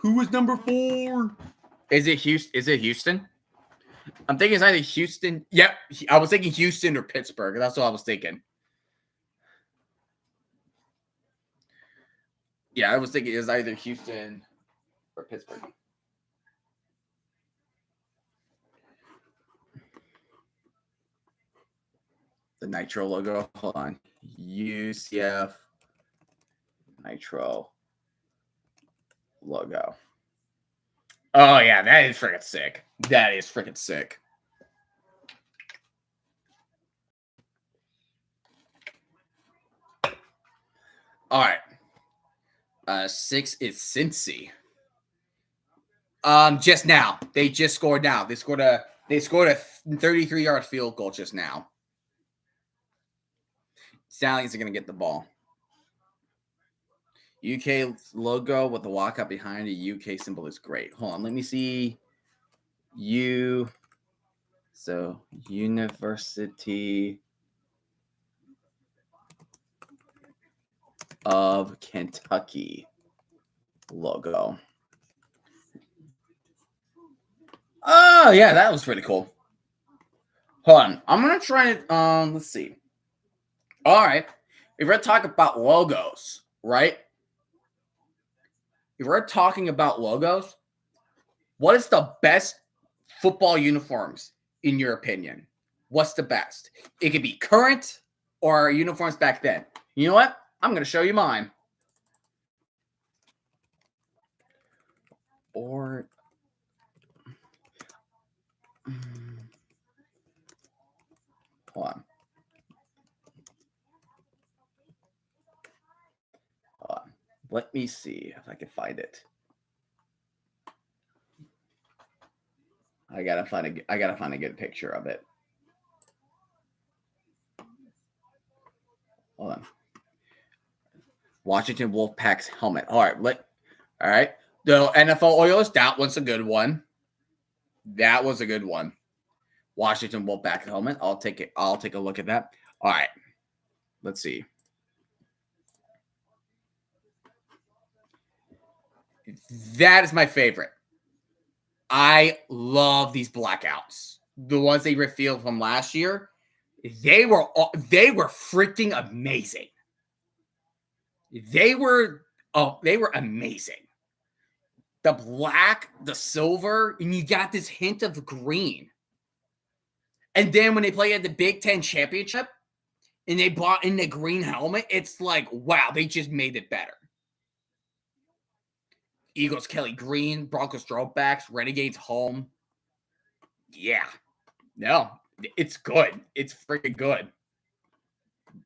[SPEAKER 1] Who is number 4? Is it Houston? I'm thinking it's either Houston. Yep. I was thinking Houston or Pittsburgh. That's what I was thinking. Yeah, I was thinking it was either Houston or Pittsburgh. The Nitro logo. Hold on. UCF Nitro logo. Oh, yeah. That is freaking sick. That is freaking sick. All right. 6 is Cincy. Just now. They just scored now. They scored a 33-yard field goal just now. Stallions are going to get the ball. UK logo with the walkout behind the UK symbol is great. Hold on. Let me see. So, University of Kentucky logo. Oh, yeah, that was pretty cool. Hold on. I'm going to try it. Let's see. All right. If we're talking about logos, right? If we're talking about logos, what is the best football uniforms in your opinion? What's the best? It could be current or uniforms back then. You know what? I'm going to show you mine. Or hold on. Let me see if I can find it. I gotta find a good picture of it. Hold on. Washington Wolfpack's helmet. All right. The NFL Oilers, that was a good one. That was a good one. Washington Wolfpack helmet. I'll take it. I'll take a look at that. All right. Let's see. That is my favorite. I love these blackouts. The ones they revealed from last year. They were freaking amazing. They were amazing. The black, the silver, and you got this hint of green. And then when they play at the Big Ten Championship and they brought in the green helmet, it's like, wow, they just made it better. Eagles, Kelly Green, Broncos, throwbacks, Renegades, home. Yeah. No, it's good. It's freaking good.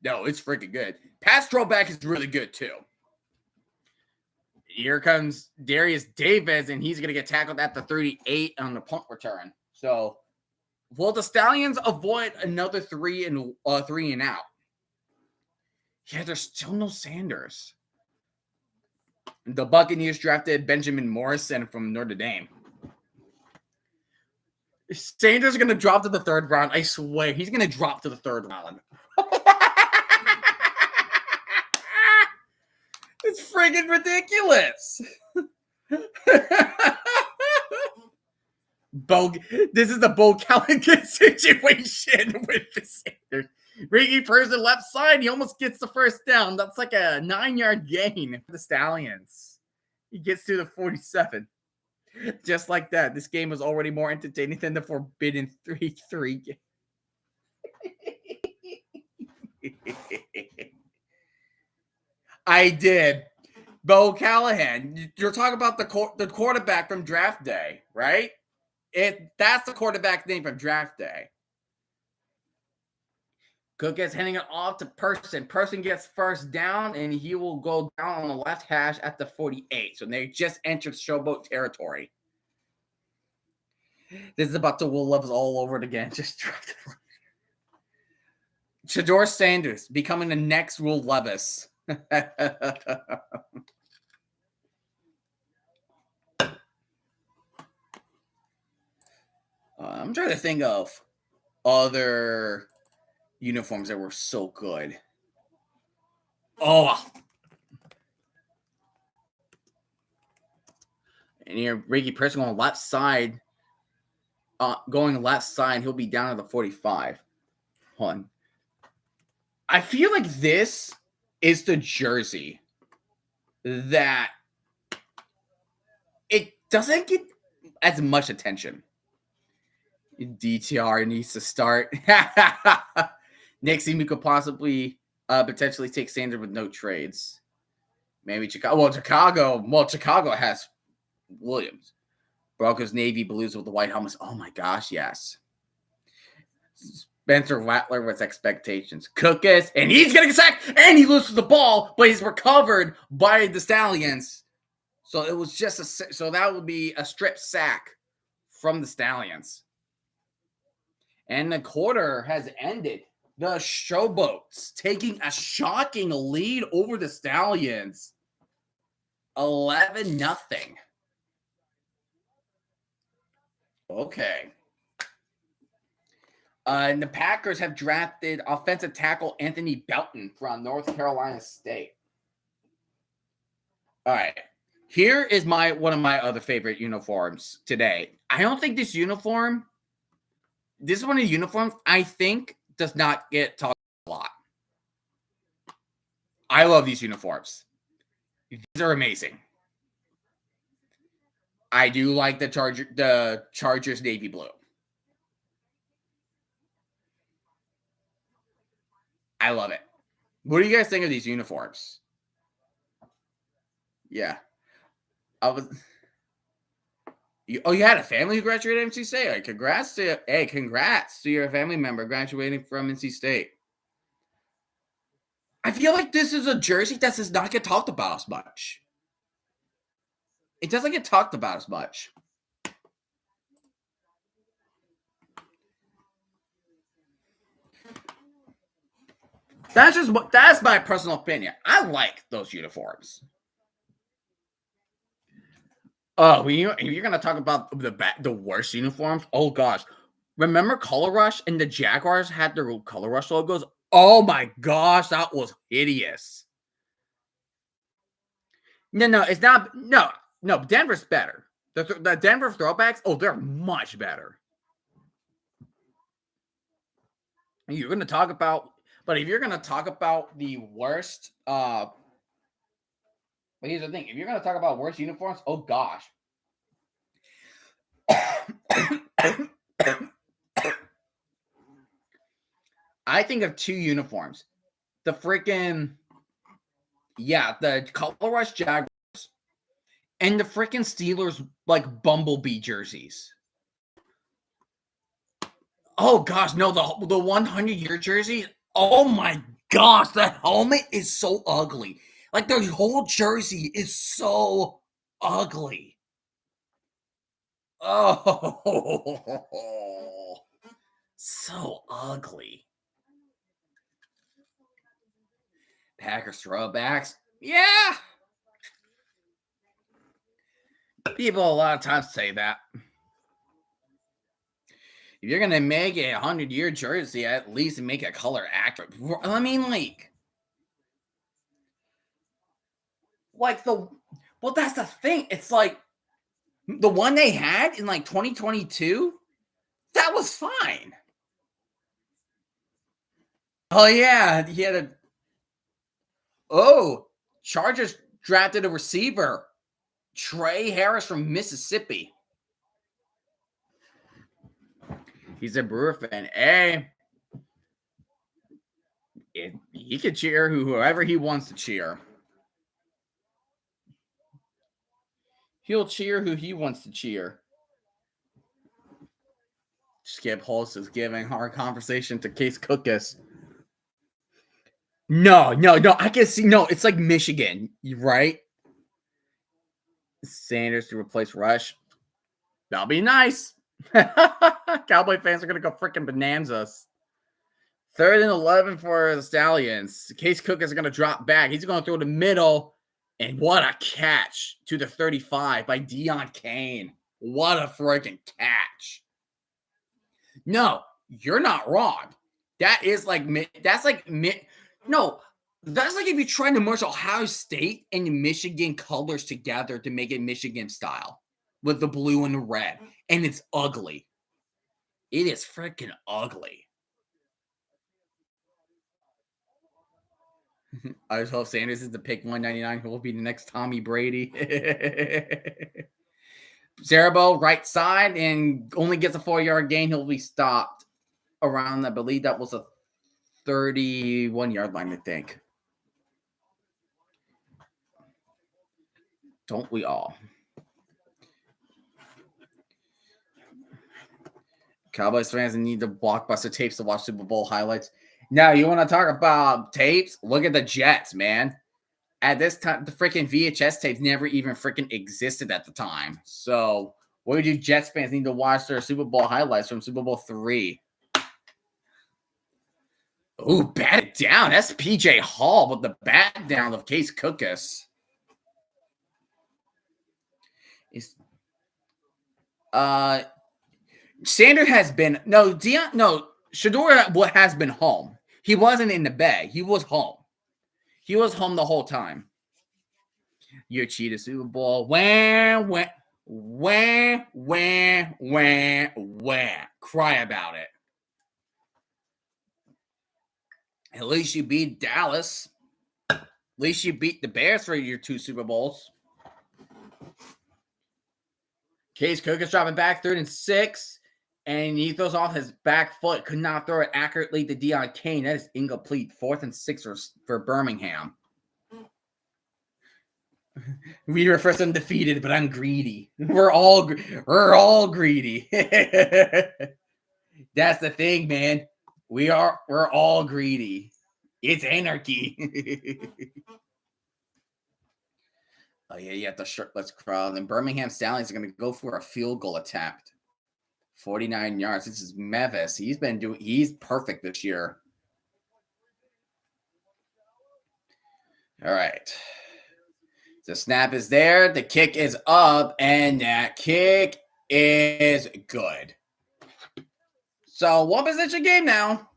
[SPEAKER 1] No, it's freaking good. Pass throwback is really good, too. Here comes Darius Davis, and he's going to get tackled at the 38 on the punt return. So, Will the Stallions avoid another three and out? Yeah, there's still no Sanders. The Buccaneers drafted Benjamin Morrison from Notre Dame. Sanders is going to drop to the third round. I swear, he's going to drop to the third round. It's friggin' ridiculous. This is the Bo Callaghan situation with the Sanders. Ricky Person left side, he almost gets the first down. That's like a 9-yard gain for the Stallions. He gets to the 47. Just like that. This game was already more entertaining than the Forbidden 3-3 game. I did. Bo Callahan. You're talking about the quarterback from draft day, right? That's the quarterback name from draft day. Cook is handing it off to Person. Person gets first down, and he will go down on the left hash at the 48. So they just entered Showboat territory. This is about to Will Levis all over it again. Just Shedeur Sanders becoming the next Will Levis. I'm trying to think of other uniforms that were so good. Oh. And here, Ricky Person on the left side. Going left side, he'll be down at the 45. Hold on. I feel like this is the jersey that it doesn't get as much attention. DTR needs to start. Next team we could possibly potentially take Sanders with no trades. Maybe Chicago. Well, Chicago has Williams. Broncos, Navy, Blues with the white helmets. Oh my gosh, yes. Spencer Rattler with expectations. Cookus, and he's getting sacked, and he loses the ball, but he's recovered by the Stallions. So it was just so that would be a strip sack from the Stallions. And the quarter has ended. The Showboats taking a shocking lead over the Stallions. 11-0. Okay. And the Packers have drafted offensive tackle Anthony Belton from North Carolina State. All right. Here is one of my other favorite uniforms today. I don't think this is one of the uniforms I think does not get talked a lot. I love these uniforms. These are amazing. I do like the Chargers navy blue. I love it. What do you guys think of these uniforms? Yeah. You had a family who graduated NC State. Congrats to your family member graduating from NC State. I feel like this is a jersey that does not get talked about as much. It doesn't get talked about as much. That's my personal opinion. I like those uniforms. Oh, you're gonna talk about the worst uniforms? Oh gosh, remember Color Rush and the Jaguars had their Color Rush logos? Oh my gosh, that was hideous. No, it's not. No, Denver's better. The Denver throwbacks, they're much better. You're gonna talk about, but if you're gonna talk about the worst, but here's the thing: if you're gonna talk about worst uniforms, oh gosh. I think of two uniforms. The freaking the Color Rush Jaguars and the freaking Steelers like Bumblebee jerseys. Oh gosh, no, the 100-year jersey. Oh my gosh, the helmet is so ugly. Like the whole jersey is so ugly. Oh, So ugly. Packers throwbacks. Yeah. People a lot of times say that. If you're going to make a 100-year jersey, at least make a color accurate. I mean, like well, that's the thing. It's like the one they had in like 2022, that was fine. Oh, yeah. He had Chargers drafted a receiver, Trey Harris from Mississippi. He's a Brewer fan. Hey, he could cheer whoever he wants to cheer. He'll cheer who he wants to cheer. Skip Holtz is giving hard conversation to Case Cookus. No. I can see. No, it's like Michigan, right? Sanders to replace Rush. That'll be nice. Cowboy fans are going to go freaking bonanzas. 3rd and 11 for the Stallions. Case Cook is going to drop back. He's going to throw the middle. And what a catch to the 35 by Deion Kane. What a freaking catch. No, you're not wrong. That's like if you're trying to merge Ohio State and Michigan colors together to make it Michigan style with the blue and the red. And it's ugly. It is freaking ugly. I just hope Sanders is the pick 199 who will be the next Tommy Brady. Zerbo, right side, and only gets a 4-yard gain. He'll be stopped around, I believe that was a 31-yard line, I think. Don't we all? Cowboys fans need the blockbuster tapes to watch Super Bowl highlights. Now, you want to talk about tapes? Look at the Jets, man. At this time, the freaking VHS tapes never even freaking existed at the time. So, what do Jets fans need to watch their Super Bowl highlights from Super Bowl 3? Ooh, bat it down. That's PJ Hall with the bat down of Case Cookus. Sanders has been Shador has been home. He wasn't in the Bay. He was home. He was home the whole time. You cheated Super Bowl. Wah. Cry about it. At least you beat Dallas. At least you beat the Bears for your 2 Super Bowls. Case Cook is dropping back 3rd and 6. And he throws off his back foot. Could not throw it accurately to Deion Kane. That is incomplete. 4th and 6 for Birmingham. We were first undefeated, but I'm greedy. We're all greedy. That's the thing, man. We're all greedy. It's anarchy. Oh yeah, you have the shirtless crowd. And Birmingham Stallions are going to go for a field goal attempt. 49 yards. This is Memphis. He's perfect this year. All right. The snap is there. The kick is up, and that kick is good. So, one position game now.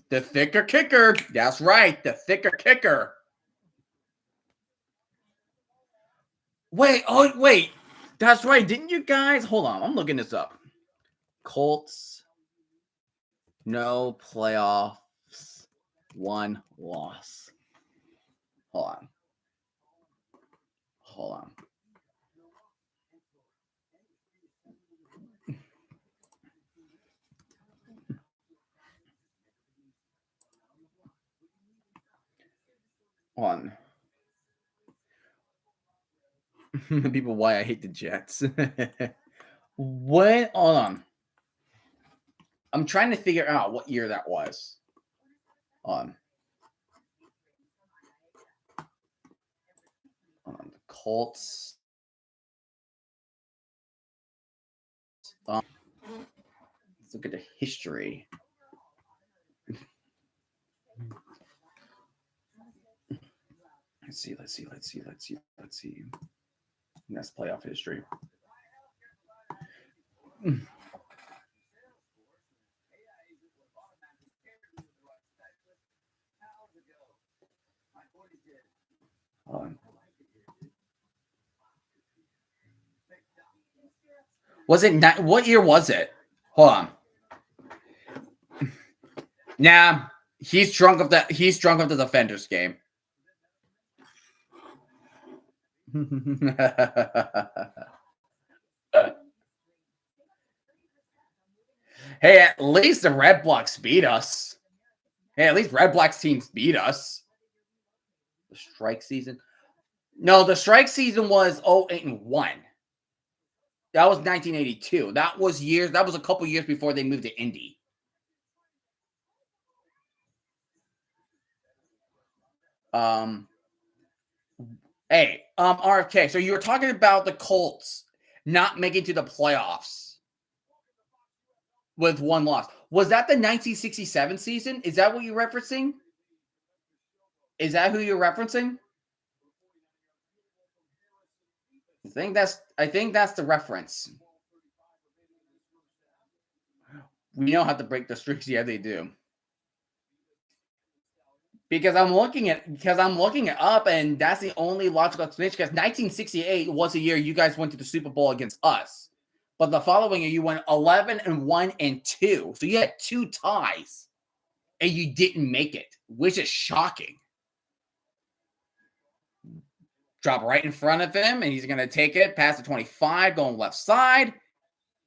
[SPEAKER 1] The thicker kicker. That's right. The thicker kicker. Wait. That's right. Didn't you guys? Hold on. I'm looking this up. Colts. No playoffs. 1 loss. Hold on. People, why I hate the Jets. What? Hold on. I'm trying to figure out what year that was. The Colts. Let's look at the history. Let's see. That's playoff history. Was it not? What year was it? Hold on. Nah, he's drunk of the Defenders game. Hey, at least the Red Blacks beat us. Hey, at least Red Blacks teams beat us. The strike season? No, the strike season was 08-1. That was 1982. That was a couple years before they moved to Indy. Hey, RFK, so you were talking about the Colts not making to the playoffs with one loss. Was that the 1967 season? Is that what you're referencing? Is that who you're referencing? I think that's the reference. We know how to break the streaks. Yeah, they do. Because I'm looking it up, and that's the only logical explanation. Because 1968 was the year you guys went to the Super Bowl against us, but the following year you went 11-1-2. So you had 2 ties, and you didn't make it, which is shocking. Drop right in front of him, and he's going to take it past the 25, going left side,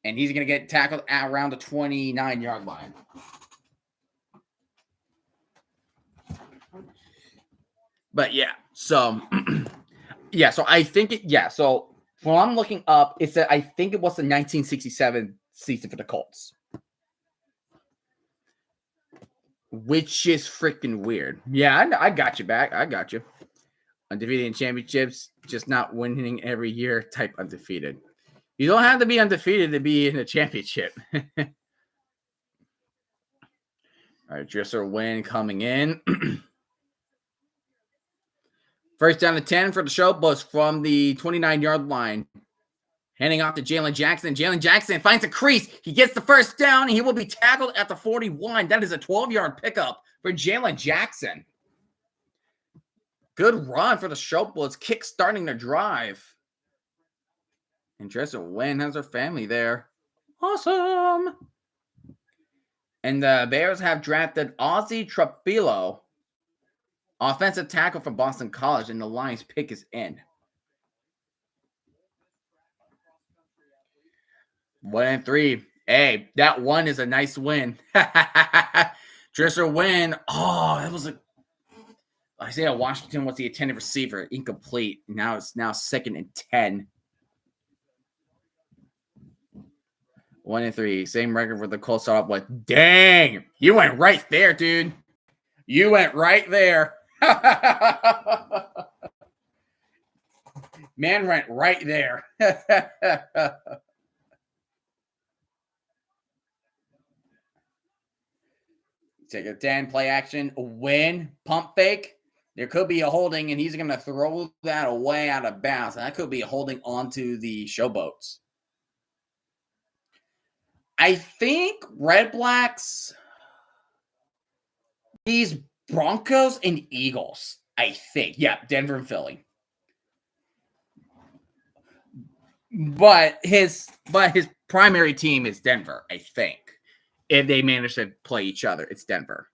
[SPEAKER 1] and he's going to get tackled at around the 29-yard line. But yeah, so yeah, so I think so when I'm looking up, it said I think it was the 1967 season for the Colts, which is freaking weird. Yeah, I got you back. I got you. Undefeated in championships, just not winning every year type undefeated. You don't have to be undefeated to be in a championship. All right, Drisser win coming in. First down to 10 for the Showboats from the 29-yard line. Handing off to Jalen Jackson. Jalen Jackson finds a crease. He gets the first down, and he will be tackled at the 41. That is a 12-yard pickup for Jalen Jackson. Good run for the Showboats, kick-starting their drive. And Tristan Wynn has her family there. Awesome. And the Bears have drafted Ozzie Trapilo, offensive tackle from Boston College, and the Lions pick is in. 1-3. Hey, that one is a nice win. Drisser win. Oh, that was Isaiah Washington was the intended receiver. Incomplete. Now it's 2nd and 10. 1-3. Same record for the Colts start up with. Dang. You went right there, dude. You went right there. Man went right there. Take a 10, play action, win, pump fake. There could be a holding, and he's going to throw that away out of bounds. That could be a holding onto the Showboats. I think Red Blacks, these Broncos and Eagles, I think. Yeah, Denver and Philly. But his primary team is Denver, I think. If they manage to play each other, it's Denver.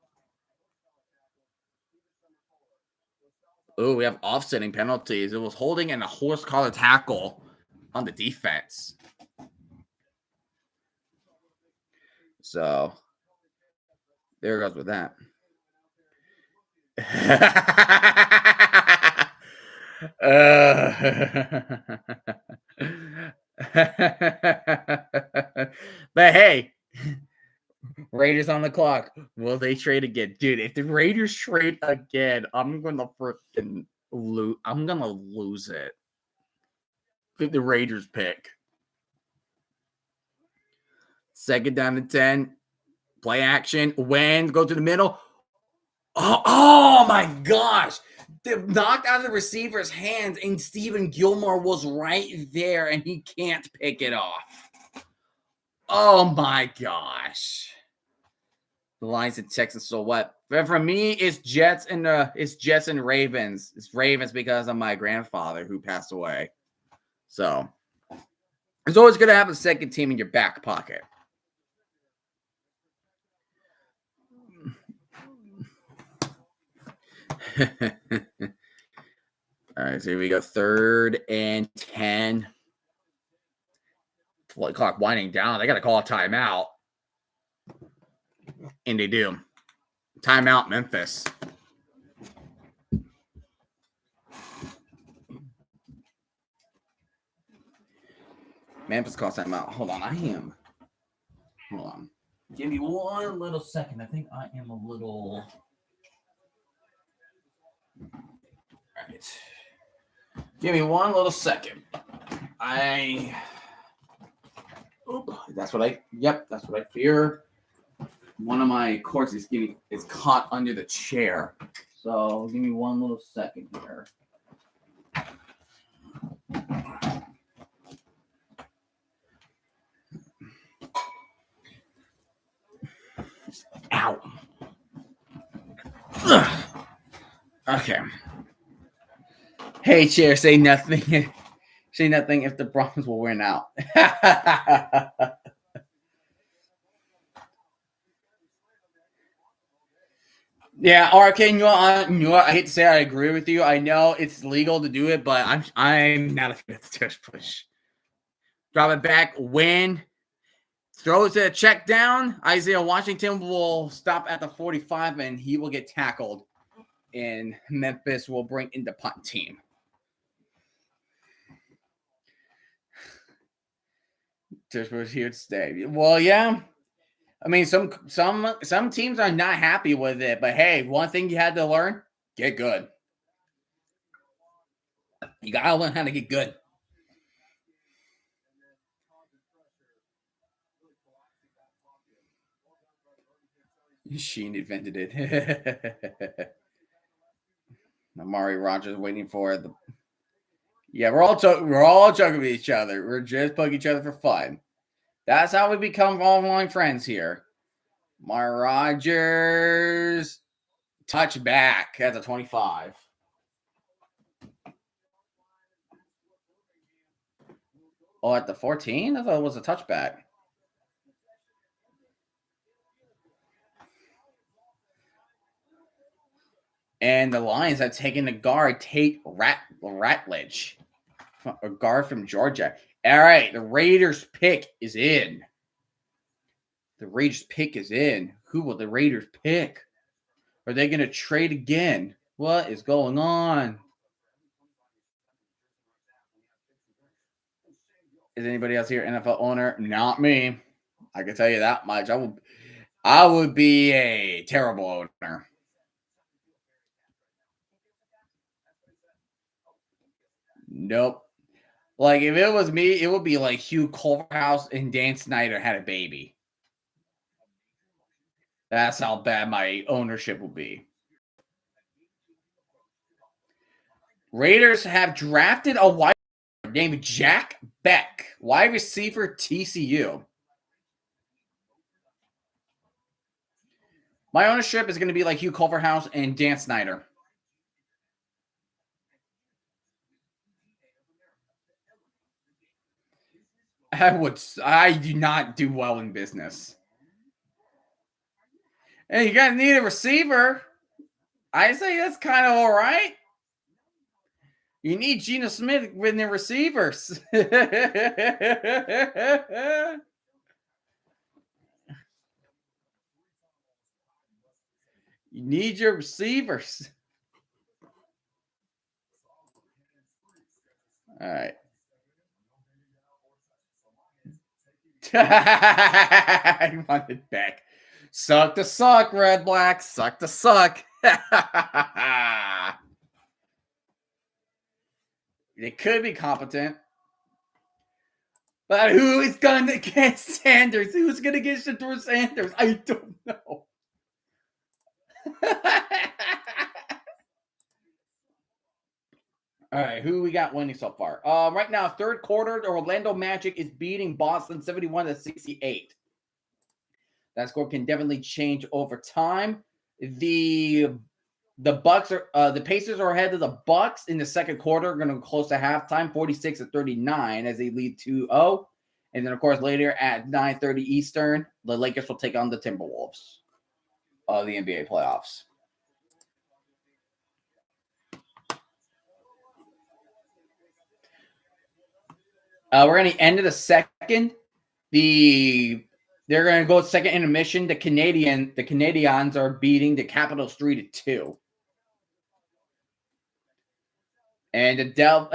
[SPEAKER 1] Oh, we have offsetting penalties. It was holding and a horse collar tackle on the defense. So there it goes with that. But hey, Raiders on the clock. Will they trade again? Dude, if the Raiders trade again, I'm gonna freaking lose. I'm gonna lose it. If the Raiders pick. Second down and 10. Play action. When go to the middle. Oh my gosh. They knocked out of the receiver's hands, and Stephen Gilmore was right there, and he can't pick it off. Oh my gosh. The Lions in Texas, so what? But for me, it's Jets and Ravens. It's Ravens because of my grandfather who passed away. So it's always good to have a second team in your back pocket. All right, so here we go. 3rd and 10. Play clock winding down. They got to call a timeout. And they do. Timeout, Memphis. Memphis calls timeout. Hold on, Hold on. Give me one little second. I think I am a little. All right. Give me one little second. That's what I fear. One of my cords is caught under the chair. So give me one little second here. Ow. Ugh. Okay. Hey, chair, say nothing. Say nothing if the Browns will win out. Yeah, RK, you know what? I hate to say I agree with you. I know it's legal to do it, but I'm not a fan of the tush push. Drop it back, win. Throws a check down. Isaiah Washington will stop at the 45, and he will get tackled. And Memphis will bring in the punt team. Tush push here to stay. Well, yeah. I mean, some teams are not happy with it, but hey, one thing you had to learn: get good. You gotta learn how to get good. Sheen invented it. Amari Rogers waiting for the. Yeah, we're all joking with each other. We're just poking each other for fun. That's how we become online friends here. Amari Rogers touch back at the 25. Oh, at the 14? I thought it was a touchback. And the Lions have taken the guard, Tate Ratledge, a guard from Georgia. All right, the Raiders pick is in. The Raiders pick is in. Who will the Raiders pick? Are they going to trade again? What is going on? Is anybody else here NFL owner? Not me. I can tell you that much. I would be a terrible owner. Nope. Like, if it was me, it would be like Hugh Culverhouse and Dan Snyder had a baby. That's how bad my ownership will be. Raiders have drafted a wide receiver named Jack Beck, wide receiver TCU. My ownership is going to be like Hugh Culverhouse and Dan Snyder. I do not do well in business. Hey, you're going to need a receiver. I say that's kind of all right. You need Geno Smith with the receivers. You need your receivers. All right. I want it back. Suck to suck, Red Black. Suck to suck. It could be competent. But who is going to get Sanders? Who's going to get Shedeur Sanders? I don't know. All right, who we got winning so far? Right now, third quarter, the Orlando Magic is beating Boston 71-68. That score can definitely change over time. The Bucks are the Pacers are ahead of the Bucks in the second quarter, going to go close to halftime, 46-39 as they lead 2-0. And then, of course, later at 9:30 Eastern, the Lakers will take on the Timberwolves of the NBA playoffs. We're going to end of the second. They're going to go second intermission. The Canadians are beating the Capitals 3-2. And the Devils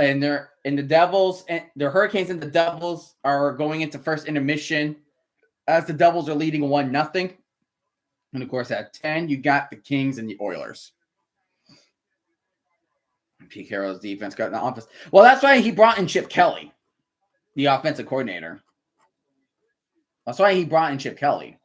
[SPEAKER 1] and the Hurricanes and the Devils are going into first intermission as the Devils are leading 1-0. And of course, at 10, you got the Kings and the Oilers. Pete Carroll's defense got in the office. Well, that's why he brought in Chip Kelly, the offensive coordinator. That's why he brought in Chip Kelly.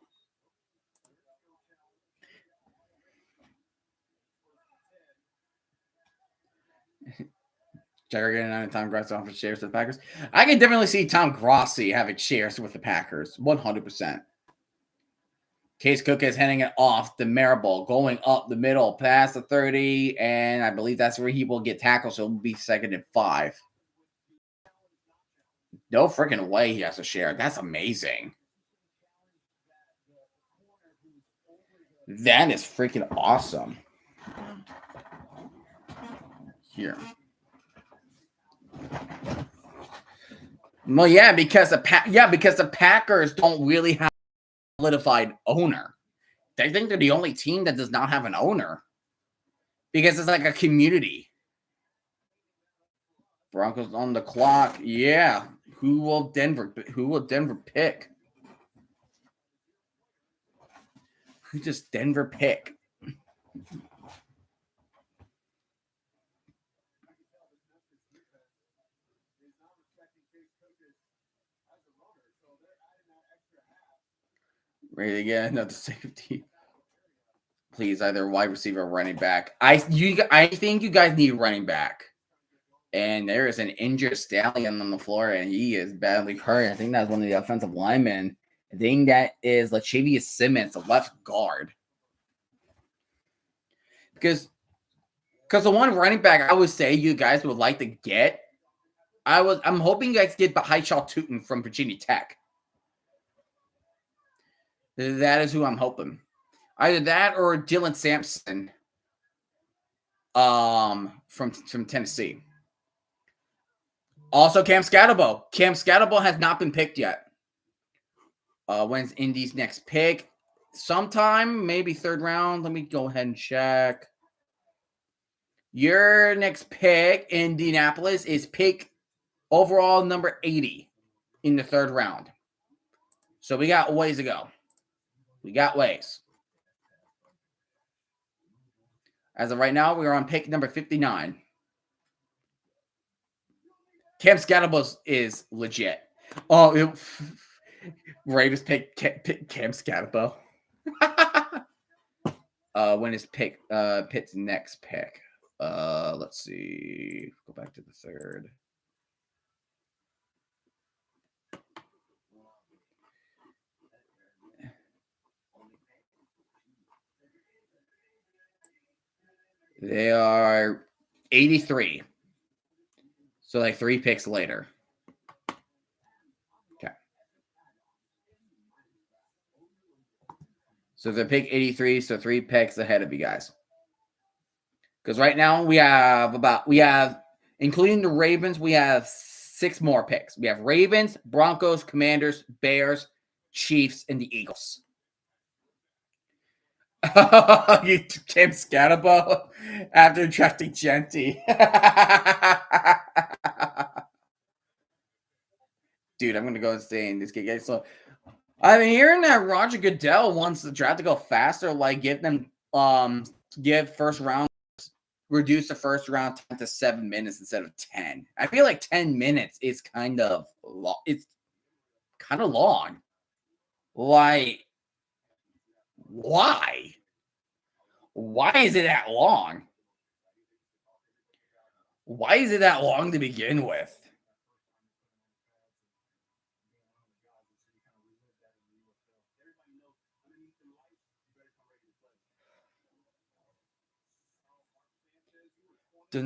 [SPEAKER 1] Jagger getting on Tom Grossi offers shares with the Packers. I can definitely see Tom Grossi having shares with the Packers, 100%. Case Cook is handing it off to Marable, going up the middle, past the 30, and I believe that's where he will get tackled, so it'll be second and 5. No freaking way he has a share. That's amazing. That is freaking awesome. Here. Well, yeah, because the Packers don't really have a solidified owner. They think they're the only team that does not have an owner because it's like a community. Broncos on the clock. Yeah. Who will Denver pick? Who does Denver pick? Ready to get another safety. Please, either wide receiver or running back. I think you guys need running back. And there is an injured Stallion on the floor, and he is badly hurt. I think that's one of the offensive linemen. I think that is Latavius Simmons, the left guard. Because the one running back I would say you guys would like to get, I'm hoping you guys get Bahishal Tootin from Virginia Tech. That is who I'm hoping. Either that or Dylan Sampson from Tennessee. Also, Cam Scatterbo. Cam Scatterbo has not been picked yet. When's Indy's next pick? Sometime, maybe third round. Let me go ahead and check. Your next pick, Indianapolis, is pick overall number 80 in the third round. So we got ways to go. We got ways. As of right now, we are on pick number 59. Cam Scatterbo is legit. Oh, Ravens pick Cam Scatterbo. When is Pitt's next pick? Let's see. Go back to the third. They are 83. So like 3 picks later. Okay. So they're pick 83, so 3 picks ahead of you guys. Because right now we have, including the Ravens, we have 6 more picks. We have Ravens, Broncos, Commanders, Bears, Chiefs, and the Eagles. Cam Scatterbo after drafting Genty. Dude, I'm going to go insane. This kid gets so. I'm hearing that Roger Goodell wants the draft to go faster, like give first round, reduce the first round time to 7 minutes instead of 10. I feel like 10 minutes is kind of long. kind of long. Like, why? Why is it that long? Why is it that long to begin with? All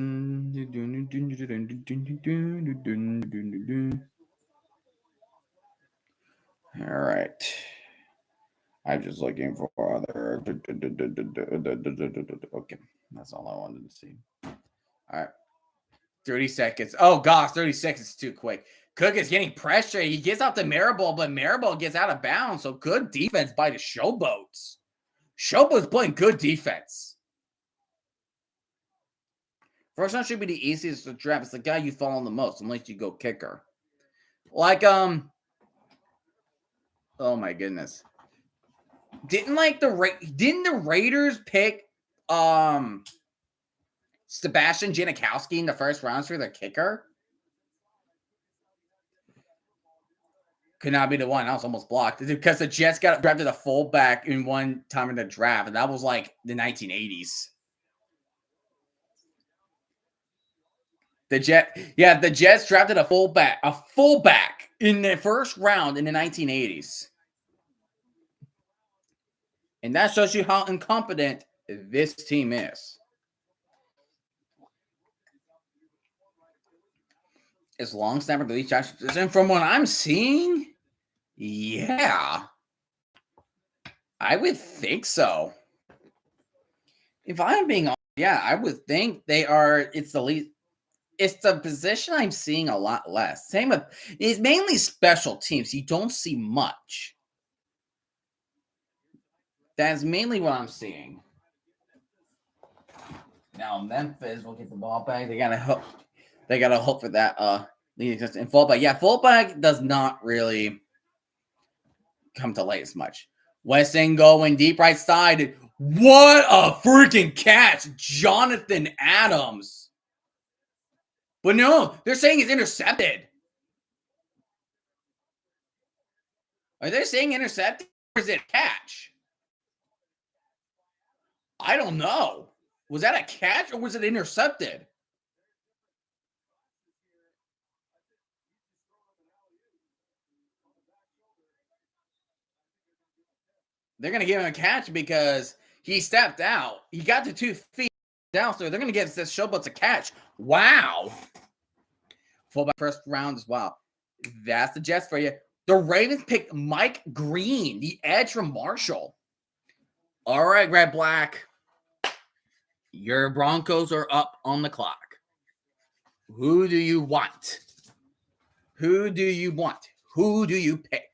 [SPEAKER 1] right. I'm just looking for other. Okay, that's all I wanted to see. All right, 30 seconds. Oh gosh, 30 seconds is too quick. Cook is getting pressure. He gets out the Maribel, but Maribel gets out of bounds. So good defense by the Showboats. Showboats playing good defense. First one should be the easiest to draft. It's the guy you follow the most, unless you go kicker. Like oh my goodness. Didn't the Raiders pick Sebastian Janikowski in the first round for the kicker? Could not be the one. I was almost blocked. It's because the Jets got drafted a fullback in one time in the draft, and that was like the 1980s. The Jets drafted a fullback in the first round in the 1980s. And that shows you how incompetent this team is. As long snapper the lead position, from what I'm seeing, yeah, I would think so. If I'm being honest, yeah, I would think they are. It's the least. It's the position I'm seeing a lot less. Same with it's mainly special teams. You don't see much. That's mainly what I'm seeing. Now Memphis will get the ball back. They gotta hope. They gotta hope for that. Leading and fullback. Yeah, fullback does not really come to light as much. Weston going deep right side. What a freaking catch, Jonathan Adams. But no, they're saying he's intercepted. Are they saying intercepted or is it a catch? I don't know. Was that a catch or was it intercepted? They're going to give him a catch because he stepped out. He got to 2 feet down, so they're going to give this Showboats a catch. Wow. Fullback first round as well. That's the Jets for you. The Ravens picked Mike Green, the edge from Marshall. All right, Red Black. Your Broncos are up on the clock. Who do you want? Who do you want? Who do you pick?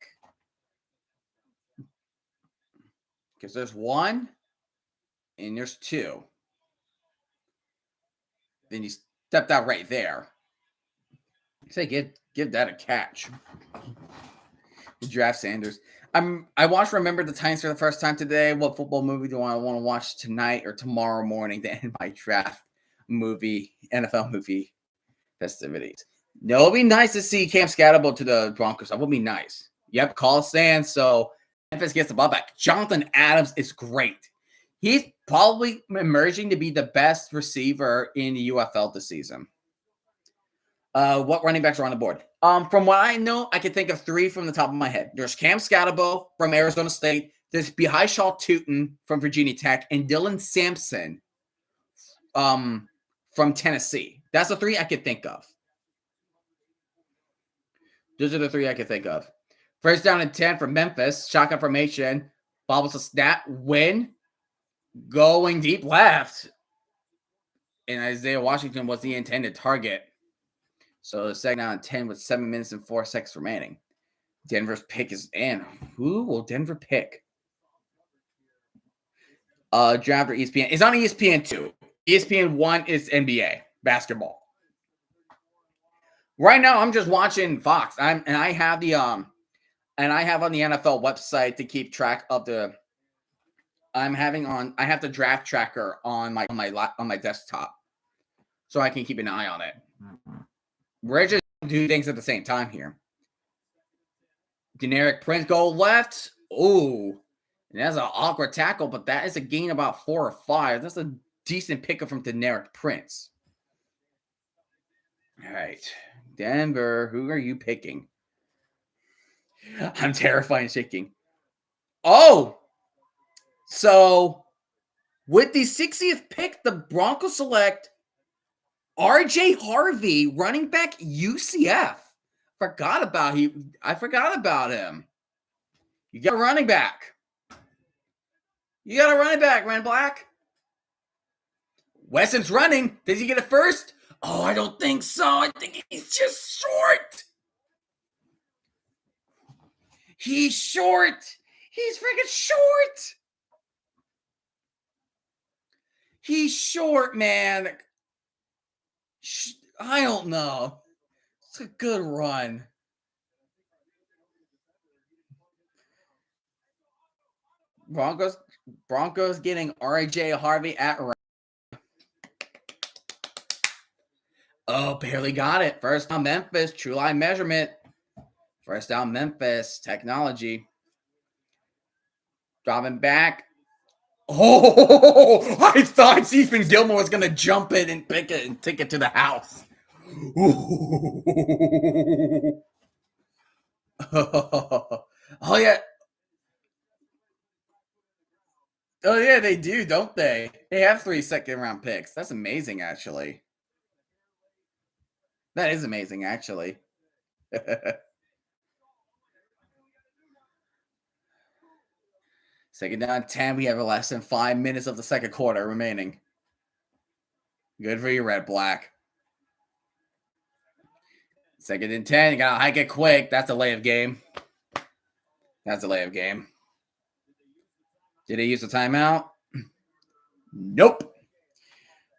[SPEAKER 1] Because there's one and there's two. Then you stepped out right there. Say give that a catch. Draft Sanders. I watched Remember the Titans for the first time today. What football movie do I want to watch tonight or tomorrow morning to end my draft movie, NFL movie festivities? No, it'll be nice to see Cam Scatterbo to the Broncos. That would be nice. Yep, call stands. So Memphis gets the ball back. Jonathan Adams is great. He's probably emerging to be the best receiver in the UFL this season. What running backs are on the board? From what I know, I can think of 3 from the top of my head. There's Cam Scatterbo from Arizona State. There's Bihai Tootin from Virginia Tech, and Dylan Sampson from Tennessee. That's the 3 I could think of. Those are the 3 I could think of. First down and 10 for Memphis. Shotgun formation. Bobbles a snap. Win. Going deep left. And Isaiah Washington was the intended target. So the second down and 10 with 7 minutes and 4 seconds remaining. Denver's pick is in. Who will Denver pick? Draft or ESPN. It's on ESPN 2. ESPN 1 is NBA basketball. Right now, I'm just watching Fox. I have on the NFL website to keep track of the. I have the draft tracker on my desktop, so I can keep an eye on it. We're just do things at the same time here. Generic Prince go left. Oh, and that's an awkward tackle, but that is a gain about 4 or 5. That's a decent pickup from Generic Prince. All right, Denver, who are you picking? I'm terrified and shaking. Oh, so with the 60th pick, the Broncos select RJ Harvey, running back UCF. Forgot about him. I forgot about him. You got a running back. You got a running back, Ren Black. Wesson's running. Does he get it first? Oh, I don't think so. I think he's just short. He's short. He's freaking short. He's short, man. I don't know. It's a good run. Broncos getting RJ Harvey at right. Oh, barely got it. First down Memphis, true line measurement. First down Memphis, technology. Dropping back. Oh, I thought Stephen Gilmore was going to jump it and pick it and take it to the house. Oh, yeah. Oh, yeah, they do, don't they? They have 3 second-round picks. That's amazing, actually. That is amazing, actually. Second down 10. We have less than 5 minutes of the second quarter remaining. Good for you, Red Black. Second and 10. You got to hike it quick. That's a layup game. That's a layup game. Did they use the timeout? Nope.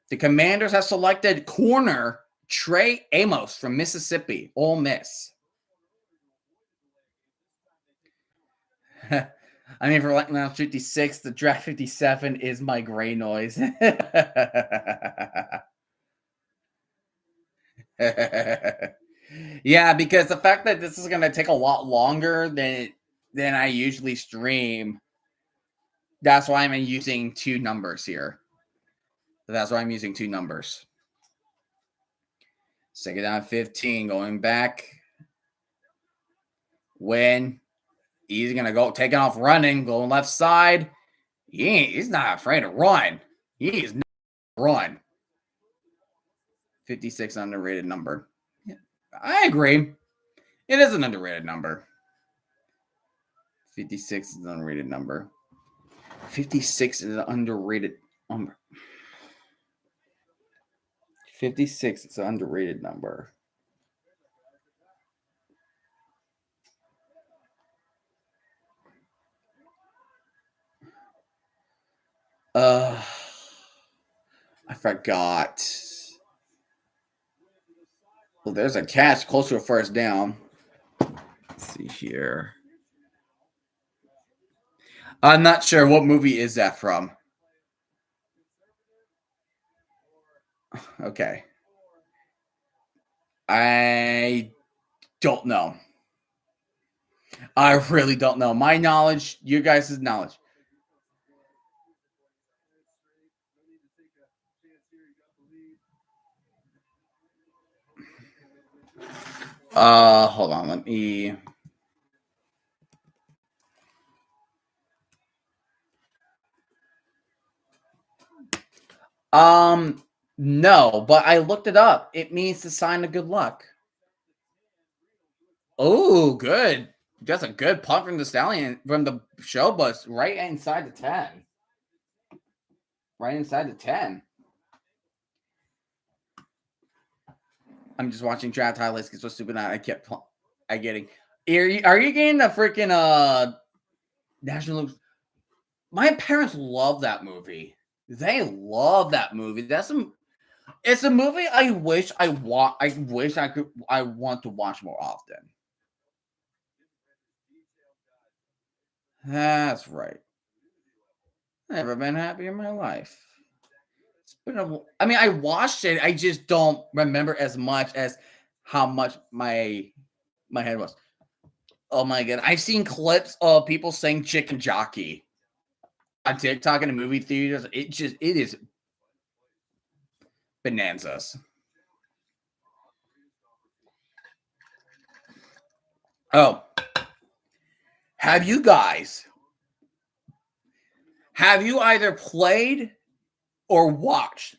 [SPEAKER 1] The Commanders have selected corner Trey Amos from Mississippi, Ole Miss. I mean, for like now 56, the draft 57 is my gray noise. Yeah, because the fact that this is going to take a lot longer than I usually stream, that's why I'm using 2 numbers here. That's why I'm using 2 numbers. Second down 15, going back. When he's going to go taking off running, going left side. He's not afraid to run. He's not run. 56 underrated number. Yeah, I agree. It is an underrated number. 56 is an underrated number. 56 is an underrated number. 56 is an underrated number. I forgot. Well, there's a catch close to a first down. Let's see here. I'm not sure what movie is that from. Okay. I don't know. I really don't know. My knowledge, you guys' knowledge. Hold on. Let me. No, but I looked it up. It means the sign of good luck. Oh, good. That's a good punt from the Stallion, from the Showboats, right inside the 10. Right inside the 10. I'm just watching draft highlights because so stupid I kept getting. Are you getting the freaking National? My parents love that movie. They love that movie. It's a movie I wish I want to watch more often. That's right. Never been happy in my life. I mean, I watched it. I just don't remember as much as how much my head was. Oh my god. I've seen clips of people saying chicken jockey on TikTok in the movie theaters. It is bonanzas. Oh, have you either played or watched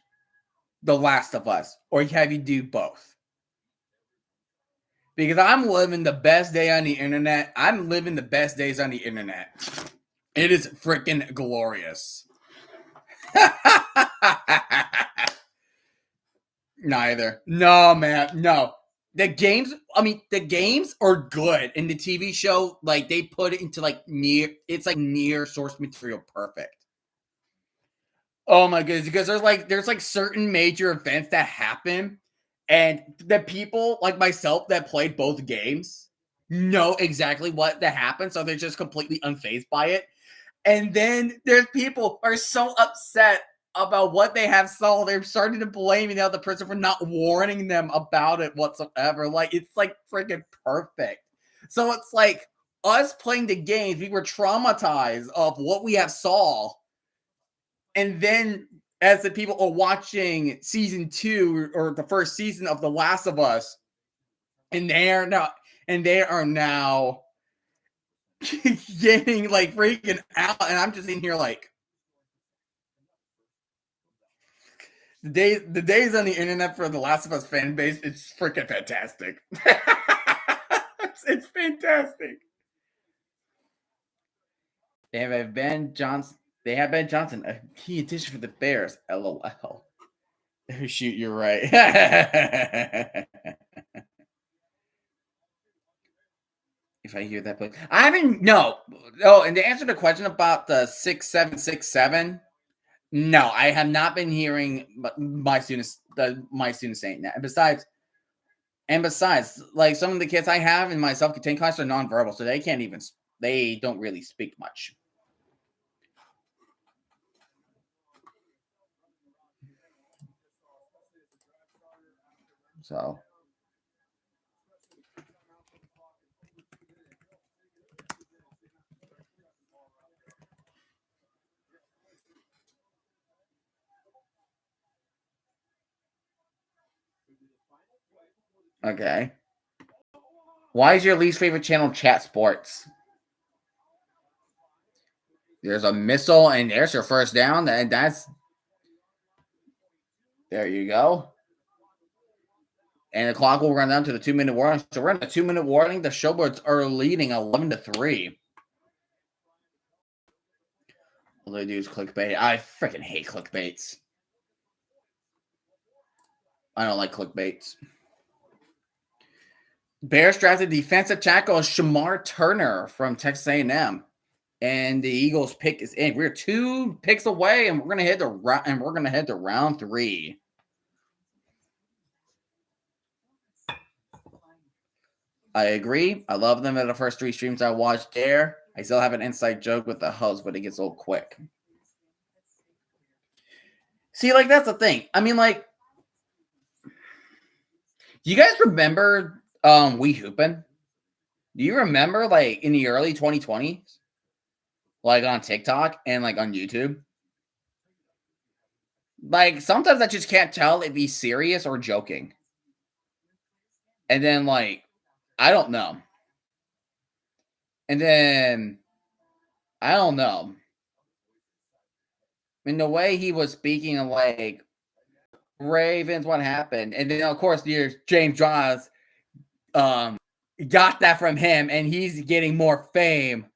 [SPEAKER 1] The Last of Us, or have you do both? Because I'm living the best day on the internet. I'm living the best days on the internet. It is freaking glorious. Neither. No, man. No. The games are good. And the TV show, like, they put it into near source material perfect. Oh my goodness, because there's certain major events that happen, and the people like myself that played both games know exactly what that happened, so they're just completely unfazed by it. And then there's people who are so upset about what they have saw, they're starting to blame the other person for not warning them about it whatsoever. Like, it's like freaking perfect. So it's like us playing the games, we were traumatized of what we have saw, and then as the people are watching season 2 or the first season of The Last of Us, and they are now getting like freaking out, and I'm just in here like the days on the internet for The Last of Us fan base, it's freaking fantastic. It's fantastic. They have Ben Johnson. They have Ben Johnson, a key addition for the Bears. LOL. Shoot, you're right. If I hear that play, I haven't. No. Oh, and to answer the question about the 6767, no, I have not been hearing my students saying that. And besides, like some of the kids I have in my self-contained class are nonverbal, so they don't really speak much. So okay. Why is your least favorite channel Chat Sports? There's a missile, and there's your first down. That's there you go. And the clock will run down to the 2-minute warning. So we're in a 2-minute warning. The Showboats are leading 11-3. All they do is clickbait. I freaking hate clickbaits. I don't like clickbaits. Bears drafted defensive tackle Shamar Turner from Texas A&M, and the Eagles pick is in. We're 2 picks away, and we're gonna head to round 3. I agree. I love them at the first 3 streams I watched there. I still have an inside joke with the host, but it gets old quick. See, like, that's the thing. I mean, like, do you guys remember We Hoopin'? Do you remember, like, in the early 2020s? Like, on TikTok and, like, on YouTube? Like, sometimes I just can't tell if he's serious or joking. And then, like, I don't know. And then, I don't know. In the way he was speaking of, like, Ravens, what happened? And then, of course, there's James Johns got that from him, and he's getting more fame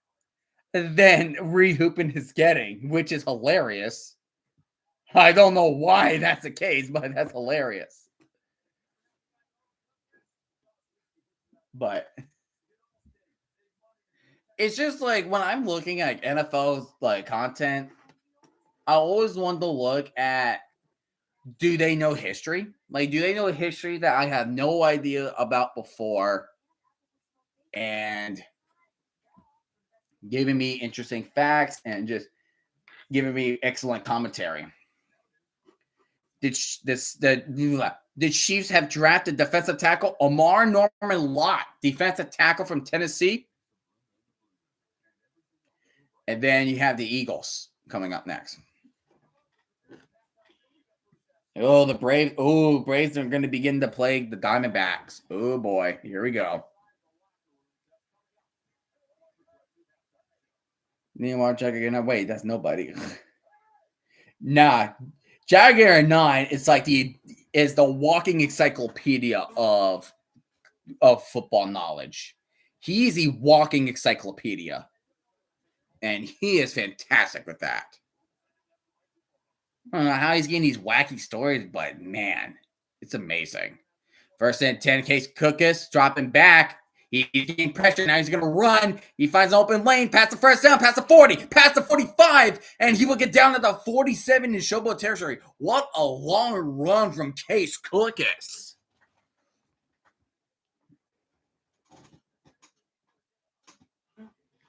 [SPEAKER 1] than Rehoopin is getting, which is hilarious. I don't know why that's the case, but that's hilarious. But it's just like when I'm looking at NFL's like content, I always want to look at, do they know history? Like, do they know history that I have no idea about before? And giving me interesting facts and just giving me excellent commentary. Did Chiefs have drafted defensive tackle Amar Norman Lott, defensive tackle from Tennessee? And then you have the Eagles coming up next. Oh, the Braves. Oh, Braves are going to begin to play the Diamondbacks. Oh, boy. Here we go. You want to check again? Wait, that's nobody. Nah. Jagger 9 is like the walking encyclopedia of football knowledge. He's a walking encyclopedia. And he is fantastic with that. I don't know how he's getting these wacky stories, but man, it's amazing. First and 10, Case Cookus dropping back. He's getting pressure. Now he's going to run. He finds an open lane. Past the first down. Past the 40. Past the 45. And he will get down to the 47 in Showboat territory. What a long run from Case Cookus.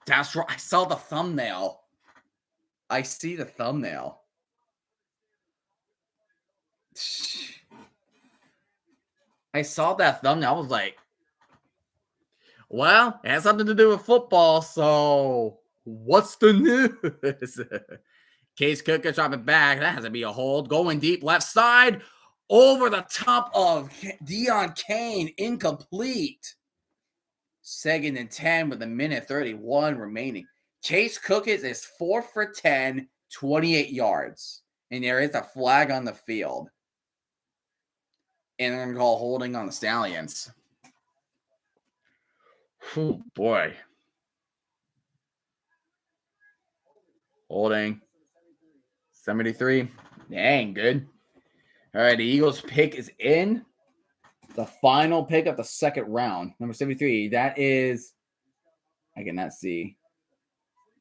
[SPEAKER 1] That's right. I saw the thumbnail. I see the thumbnail. I saw that thumbnail. I was like, well, it has something to do with football, so what's the news? Case Cooker dropping back. That has to be a hold. Going deep left side. Over the top of Deion Kane. Incomplete. 2nd and 10 with a minute 31 remaining. Case Cookers is 4 for 10, 28 yards. And there is a flag on the field. And they're going to call holding on the Stallions. Oh, boy. Holding. 73. Dang, good. All right, the Eagles pick is in. The final pick of the second round. Number 73. That is, I cannot see.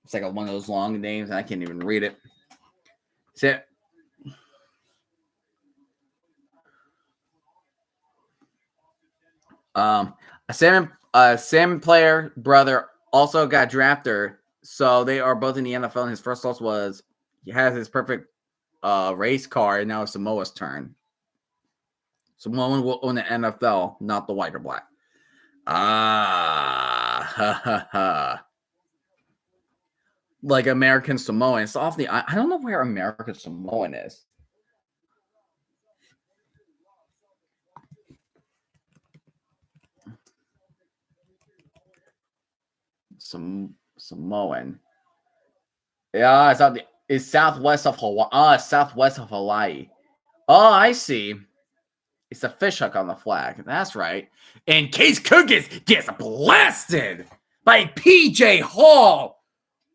[SPEAKER 1] It's like one of those long names. I can't even read it. So, a Salmon player brother also got drafted. So they are both in the NFL. And his first loss was he has his perfect race car, and now it's Samoa's turn. Samoan will own the NFL, not the white or black. Like American Samoan. It's off the. I don't know where American Samoan is. Samoan. Yeah, it's southwest of Hawaii. Southwest of Hawaii. Oh, I see. It's a fishhook on the flag. That's right. And Case Cookins gets blasted by PJ Hall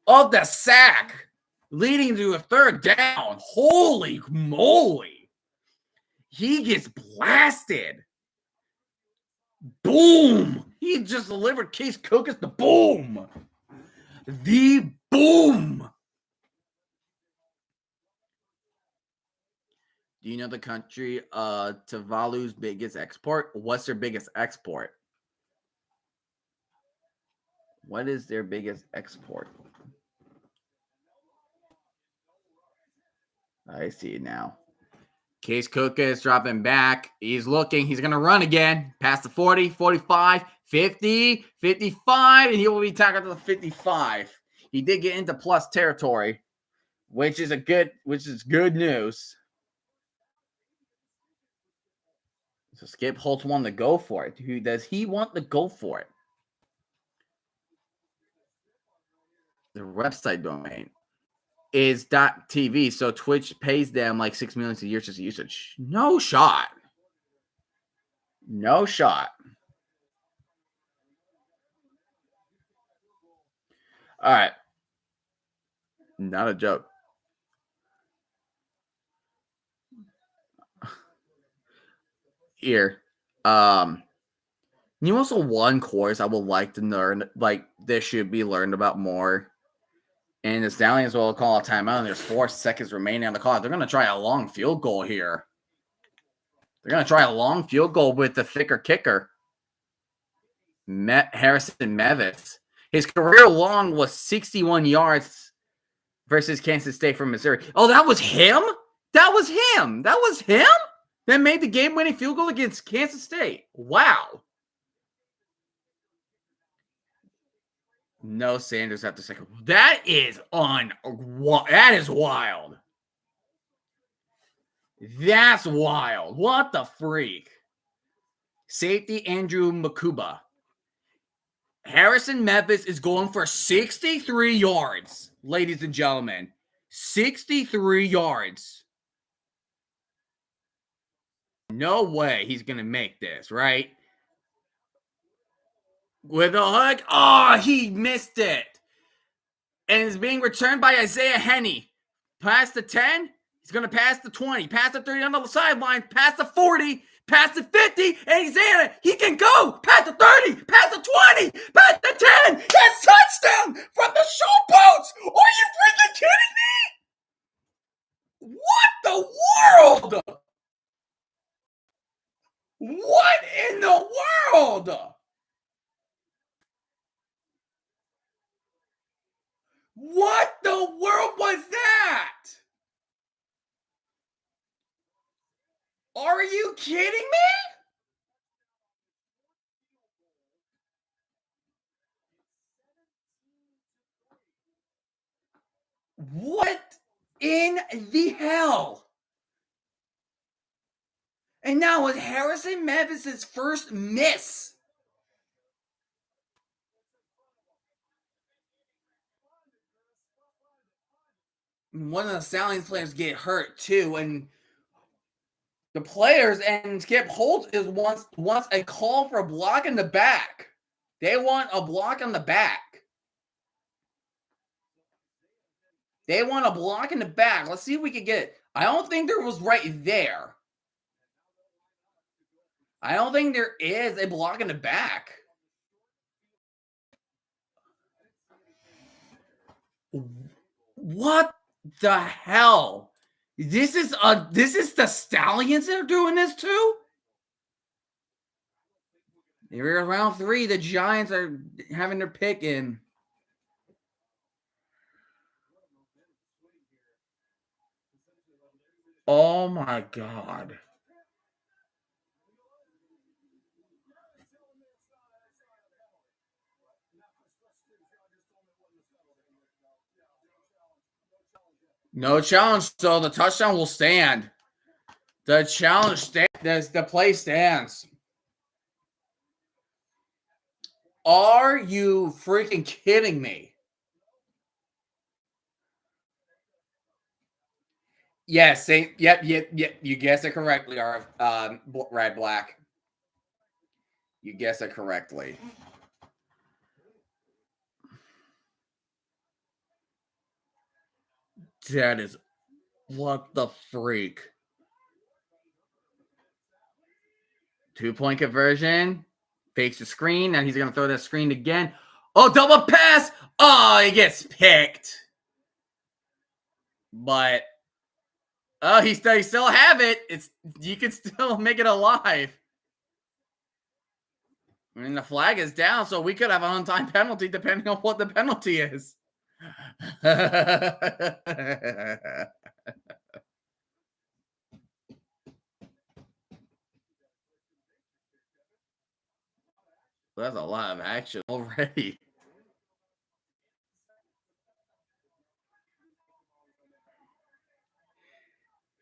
[SPEAKER 1] of the sack, leading to a third down. Holy moly. He gets blasted. Boom. He just delivered Case Cookins the boom. The boom. Do you know the country Tuvalu's biggest export? What's their biggest export? What is their biggest export? I see it now. Case Cook is dropping back. He's looking. He's going to run again. Past the 40, 45, 50, 55, and he will be tackled to the 55. He did get into plus territory, which is good news. So Skip Holtz wanted to go for it. Does he want to go for it? The website domain is .tv, so Twitch pays them like $6 million a year just usage. No shot. No shot. All right. Not a joke. Here. You also one course I would like to learn, like this should be learned about more. And the Stallions will call a timeout, and there's 4 seconds remaining on the clock. They're going to try a long field goal here. They're going to try a long field goal with the thicker kicker, Harrison Memphis. His career long was 61 yards versus Kansas State from Missouri. Oh, that was him? That was him. That was him that made the game-winning field goal against Kansas State. Wow. No Sanders after second. That is that is wild. That's wild. What the freak? Safety Andrew Makuba. Harrison Memphis is going for 63 yards, ladies and gentlemen. 63 yards. No way he's going to make this, right? With a hook. Oh, he missed it. And it's being returned by Isaiah Henney. Past the 10. He's going to pass the 20. Pass the 30 on the sideline. Pass the 40. Pass the 50. And he's in it. He can go. Pass the 30. Pass the 20. Pass the 10. That's touchdown from the Showboats. Are you freaking kidding me? What the world? What in the world? What the world was that? Are you kidding me? What in the hell? And now with Harrison Memphis' first miss. One of the Stallions players get hurt too, and the players and Skip Holtz is wants a call for a block in the back. They want a block on the back. They want a block in the back. Let's see if we can get it. I don't think there was right there. I don't think there is a block in the back. What the hell? This is the Stallions that are doing this too? Here round 3, the Giants are having their pick in. Oh my God. No challenge, so the touchdown will stand. The challenge stands. The play stands. Are you freaking kidding me? Yes, yep. You guessed it correctly, Red Black. You guessed it correctly. That is what the freak. 2-point conversion. Fakes the screen. Now he's going to throw that screen again. Oh, double pass. Oh, he gets picked. But he still have it. You can still make it alive. I mean, the flag is down, so we could have an on-time penalty depending on what the penalty is. That's a lot of action already.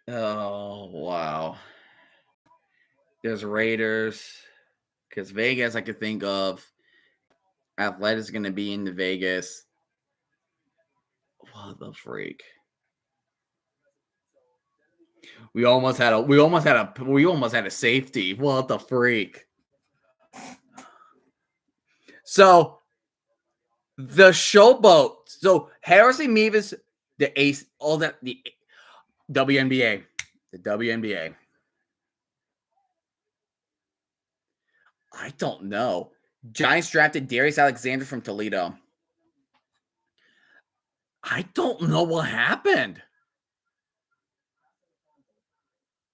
[SPEAKER 1] Oh, wow. There's Raiders. Because Vegas, I could think of. Athletics is going to be into Vegas. What the freak? We almost had a safety. What the freak? So the Showboat. So Harrison Memphis, the ace, all that the WNBA. The WNBA. I don't know. Giants drafted Darius Alexander from Toledo. I don't know what happened.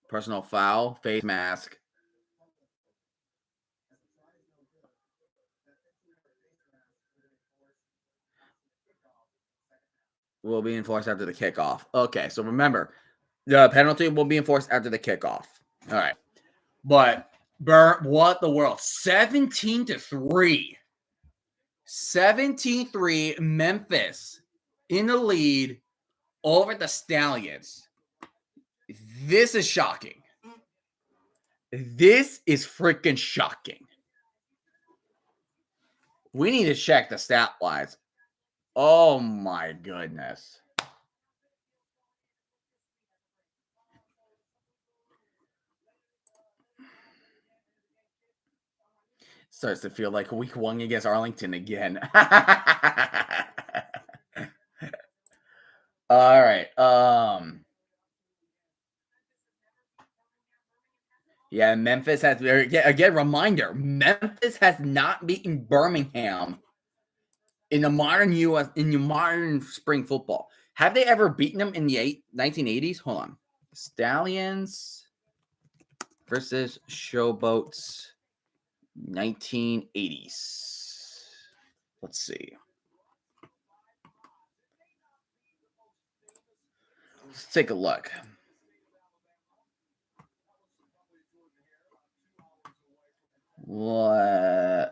[SPEAKER 1] Personal foul, face mask. Will be enforced after the kickoff. Okay, so remember, the penalty will be enforced after the kickoff. All right. But what the world? 17-3. 17-3 Memphis in the lead over the Stallions. This is shocking. This is freaking shocking. We need to check the stat wise. Oh my goodness. Starts to feel like week 1 against Arlington again. All right. Yeah, Memphis has again reminder. Memphis has not beaten Birmingham in the modern spring football. Have they ever beaten them in the 1980s? Hold on. Stallions versus Showboats 1980s. Let's see. Let's take a look.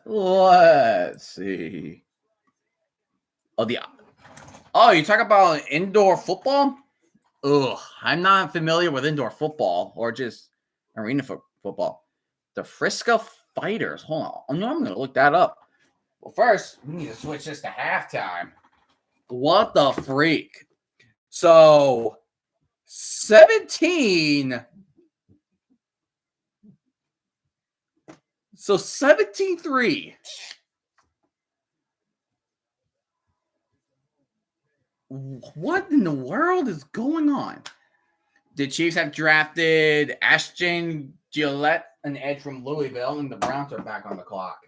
[SPEAKER 1] Let's see. Oh, you talk about indoor football? Ugh, I'm not familiar with indoor football or just arena football. The Frisco Fighters. Hold on. I'm going to look that up. Well, first, we need to switch this to halftime. What the freak? So, 17. So, 17-3. What in the world is going on? The Chiefs have drafted Ashton Gillette, an edge from Louisville, and the Browns are back on the clock.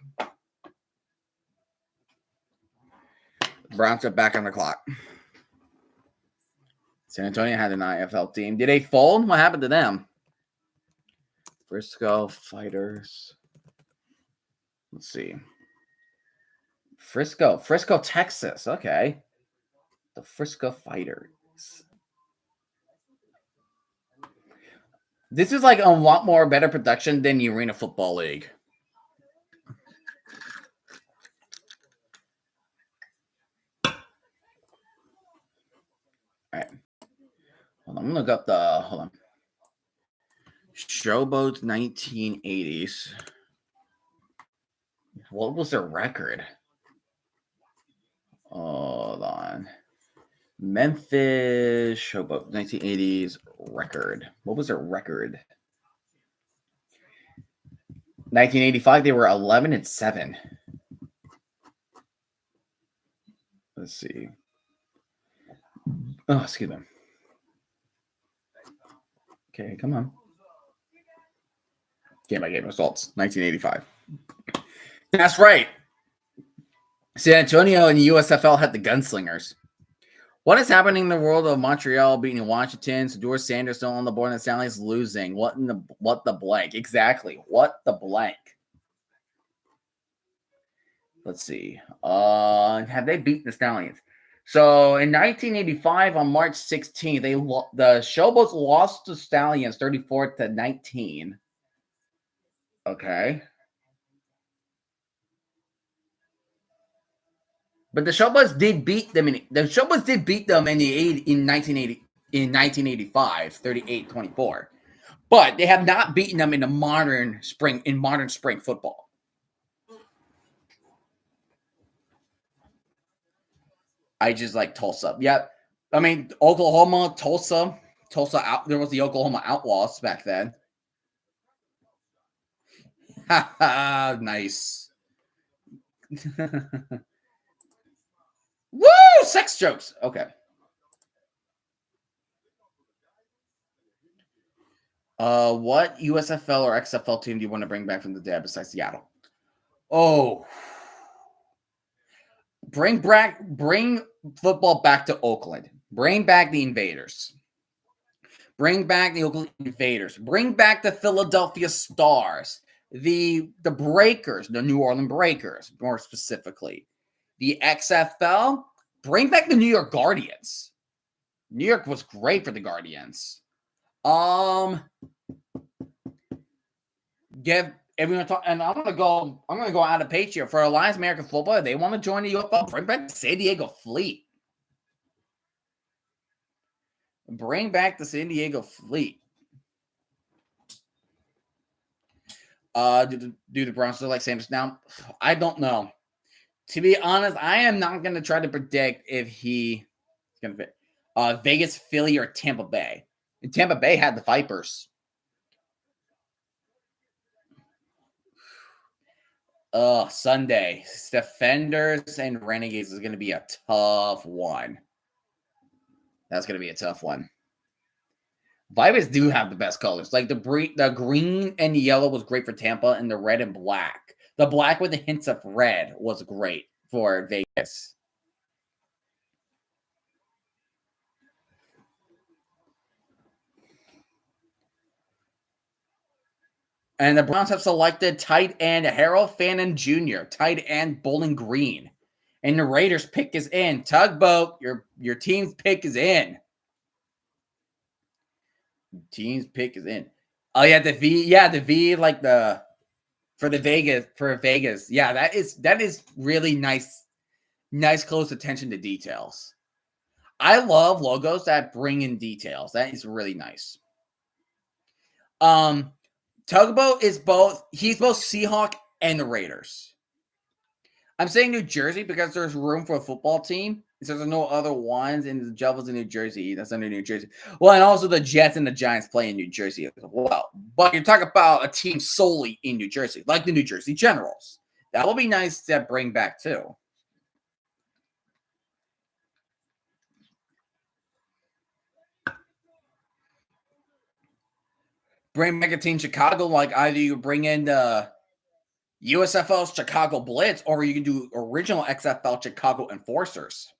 [SPEAKER 1] San Antonio had an IFL team. Did they fold? What happened to them? Frisco Fighters. Let's see. Frisco, Texas. Okay. The Frisco Fighters. This is like a lot more better production than the Arena Football League. All right. Hold on. I'm going to look up hold on. Showboats 1980s. What was their record? Hold on. Memphis Showboat 1980s record. What was their record? 1985, they were 11-7. Let's see. Oh, excuse me. Okay, come on. Game by game results. 1985. That's right. San Antonio and the USFL had the Gunslingers. What is happening in the world of Montreal beating Washington? Sador Sanders still on the board and the Stallions losing. What the blank? Exactly. What the blank? Let's see. Have they beaten the Stallions? So in 1985, on March 16th, the Showboats lost to Stallions 34-19. Okay. But the Showboats did beat them in 1985, 38-24. But they have not beaten them in the modern spring football. I just like Tulsa. Yep. I mean, Oklahoma, Tulsa out. There was the Oklahoma Outlaws back then. Nice. Woo! Sex jokes. Okay. What USFL or XFL team do you want to bring back from the dead besides Seattle? Oh, bring football back to Oakland. Bring back the Invaders. Bring back the Oakland Invaders. Bring back the Philadelphia Stars. The Breakers, the New Orleans Breakers, more specifically. The XFL, bring back the New York Guardians. New York was great for the Guardians. if we're gonna talk, and I'm gonna go out of page here for Alliance American Football. They want to join the UFL. Bring back the San Diego Fleet. Bring back the San Diego Fleet. Do the Browns still like Sanders now? I don't know. To be honest, I am not going to try to predict if he's going to fit. Vegas, Philly, or Tampa Bay. And Tampa Bay had the Vipers. Sunday. Defenders and Renegades is going to be a tough one. That's going to be a tough one. Vipers do have the best colors. Like the green and yellow was great for Tampa, and the red and black. The black with the hints of red was great for Vegas. And the Browns have selected tight end Harold Fannin Jr., tight end Bowling Green. And the Raiders pick is in. Tugboat, your team's pick is in. Team's pick is in. Oh yeah, the V like for Vegas. Yeah, that is really nice close attention to details. I love logos that bring in details. That is really nice. Tugboat is he's both Seahawk and the Raiders. I'm saying New Jersey because there's room for a football team. So there's no other ones, and the Devils in New Jersey. That's under New Jersey. Well, and also the Jets and the Giants play in New Jersey as well. But you're talking about a team solely in New Jersey, like the New Jersey Generals. That will be nice to bring back too. Bring back a team Chicago, like either you bring in the USFL's Chicago Blitz, or you can do original XFL Chicago Enforcers.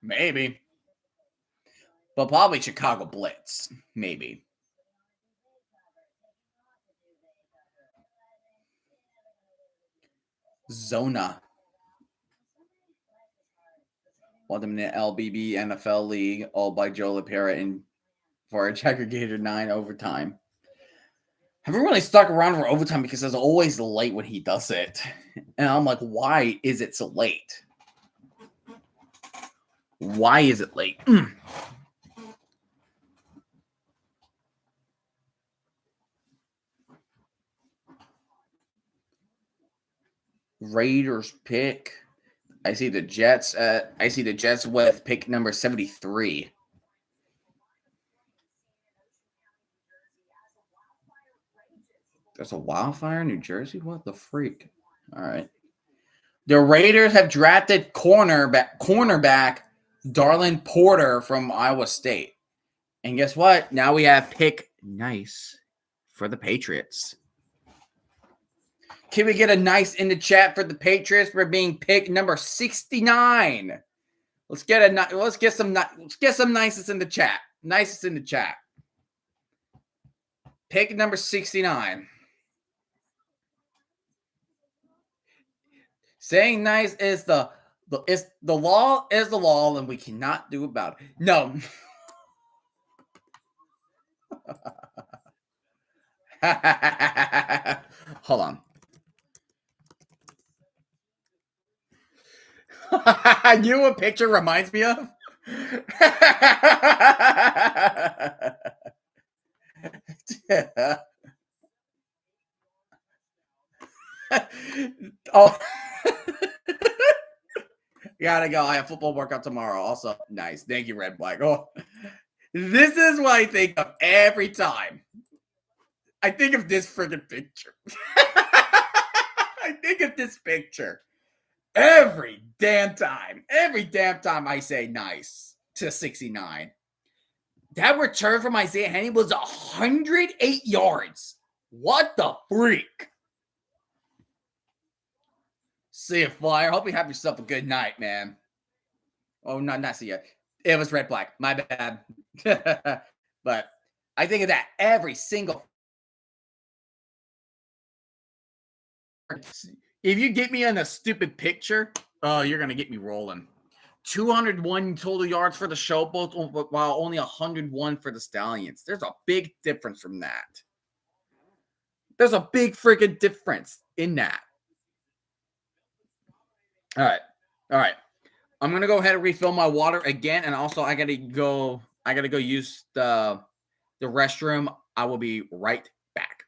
[SPEAKER 1] Maybe. But probably Chicago Blitz. Maybe. Zona. Welcome to LBB NFL League, all by Joe LaPera and for a Checker 9 overtime. Haven't really stuck around for overtime because it's always late when he does it. And I'm like, why is it so late? Why is it late? Raiders pick. I see the Jets. With pick number 73. There's a wildfire in New Jersey? What the freak? All right. The Raiders have drafted cornerback Darlin Porter from Iowa State. And guess what? Now we have pick nice for the Patriots. Can we get a nice in the chat for the Patriots for being pick number 69? Let's get some nicest in the chat. Nicest in the chat. Pick number 69. Saying nice is the law is the law, and we cannot do about it. No. Hold on. You know what picture reminds me of? Oh. Gotta go. I have football workout tomorrow. Also, nice. Thank you, Red Black. Oh, this is what I think of every time. I think of this freaking picture. I think of this picture every damn time. Every damn time I say nice to 69. That return from Isaiah Henry was 108 yards. What the freak? See you, Flyer. Hope you have yourself a good night, man. Oh, not see you. It was Red Black. My bad. But I think of that every single. If you get me in a stupid picture, oh, you're gonna get me rolling. 201 total yards for the Showboats, while only 101 for the Stallions. There's a big difference from that. There's a big freaking difference in that. All right. All right. I'm going to go ahead and refill my water again. And also I got to go use the restroom. I will be right back.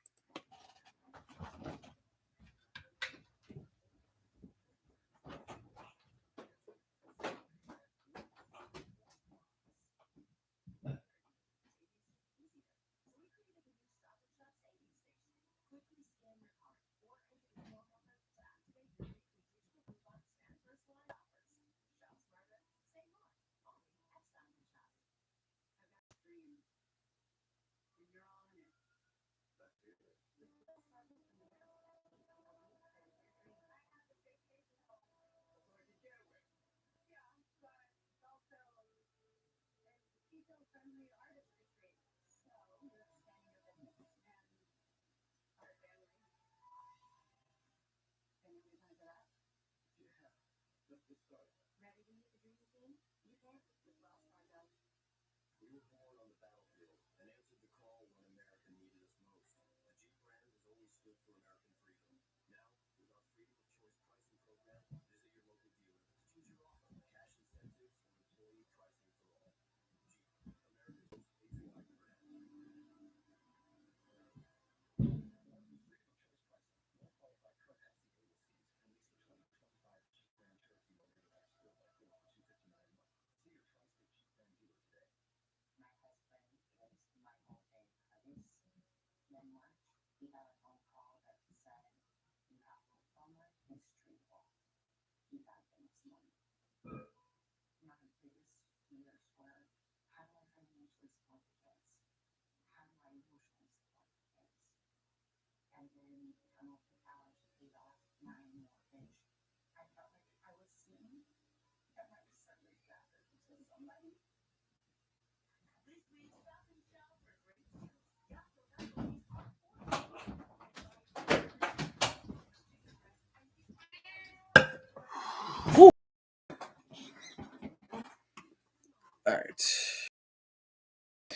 [SPEAKER 1] All right.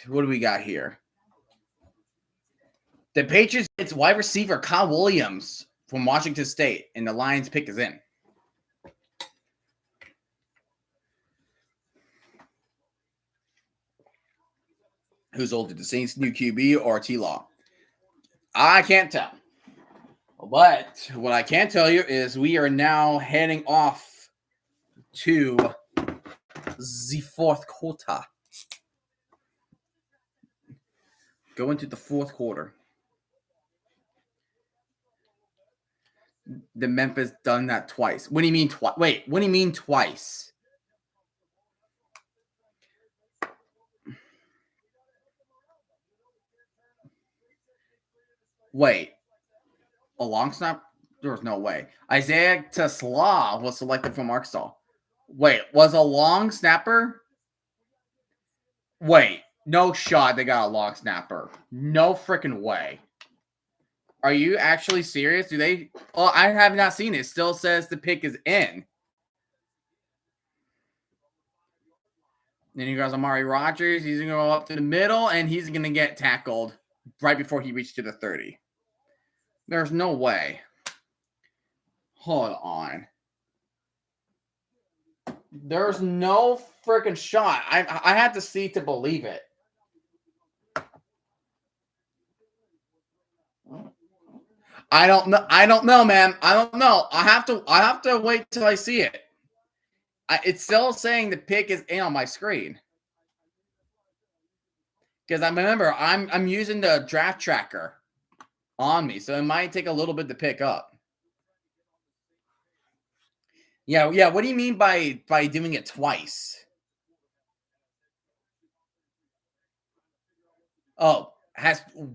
[SPEAKER 1] What do we got here? The Patriots, it's wide receiver Kyle Williams from Washington State, and the Lions pick is in. Who's older, the Saints' new QB or T-Law? I can't tell. But what I can tell you is we are now heading off to the fourth quarter. Go into the fourth quarter. The Memphis done that twice. What do you mean twice? Wait, what do you mean twice? Wait, a long snap? There was no way. Isaiah Tesla was selected from Arkansas. Wait, was a long snapper? Wait, no shot they got a long snapper. No freaking way. Are you actually serious? Do they? Oh, I have not seen it. It still says the pick is in. Then you guys Amari Rogers. He's going to go up to the middle, and he's going to get tackled right before he reached to the 30. There's no way. Hold on. There's no freaking shot. I had to see to believe it. I don't know. I don't know, man. I don't know. I have to wait till I see it. It's still saying the pick is in on my screen. Because I remember I'm using the draft tracker on me, so it might take a little bit to pick up. Yeah. What do you mean by doing it twice? Oh,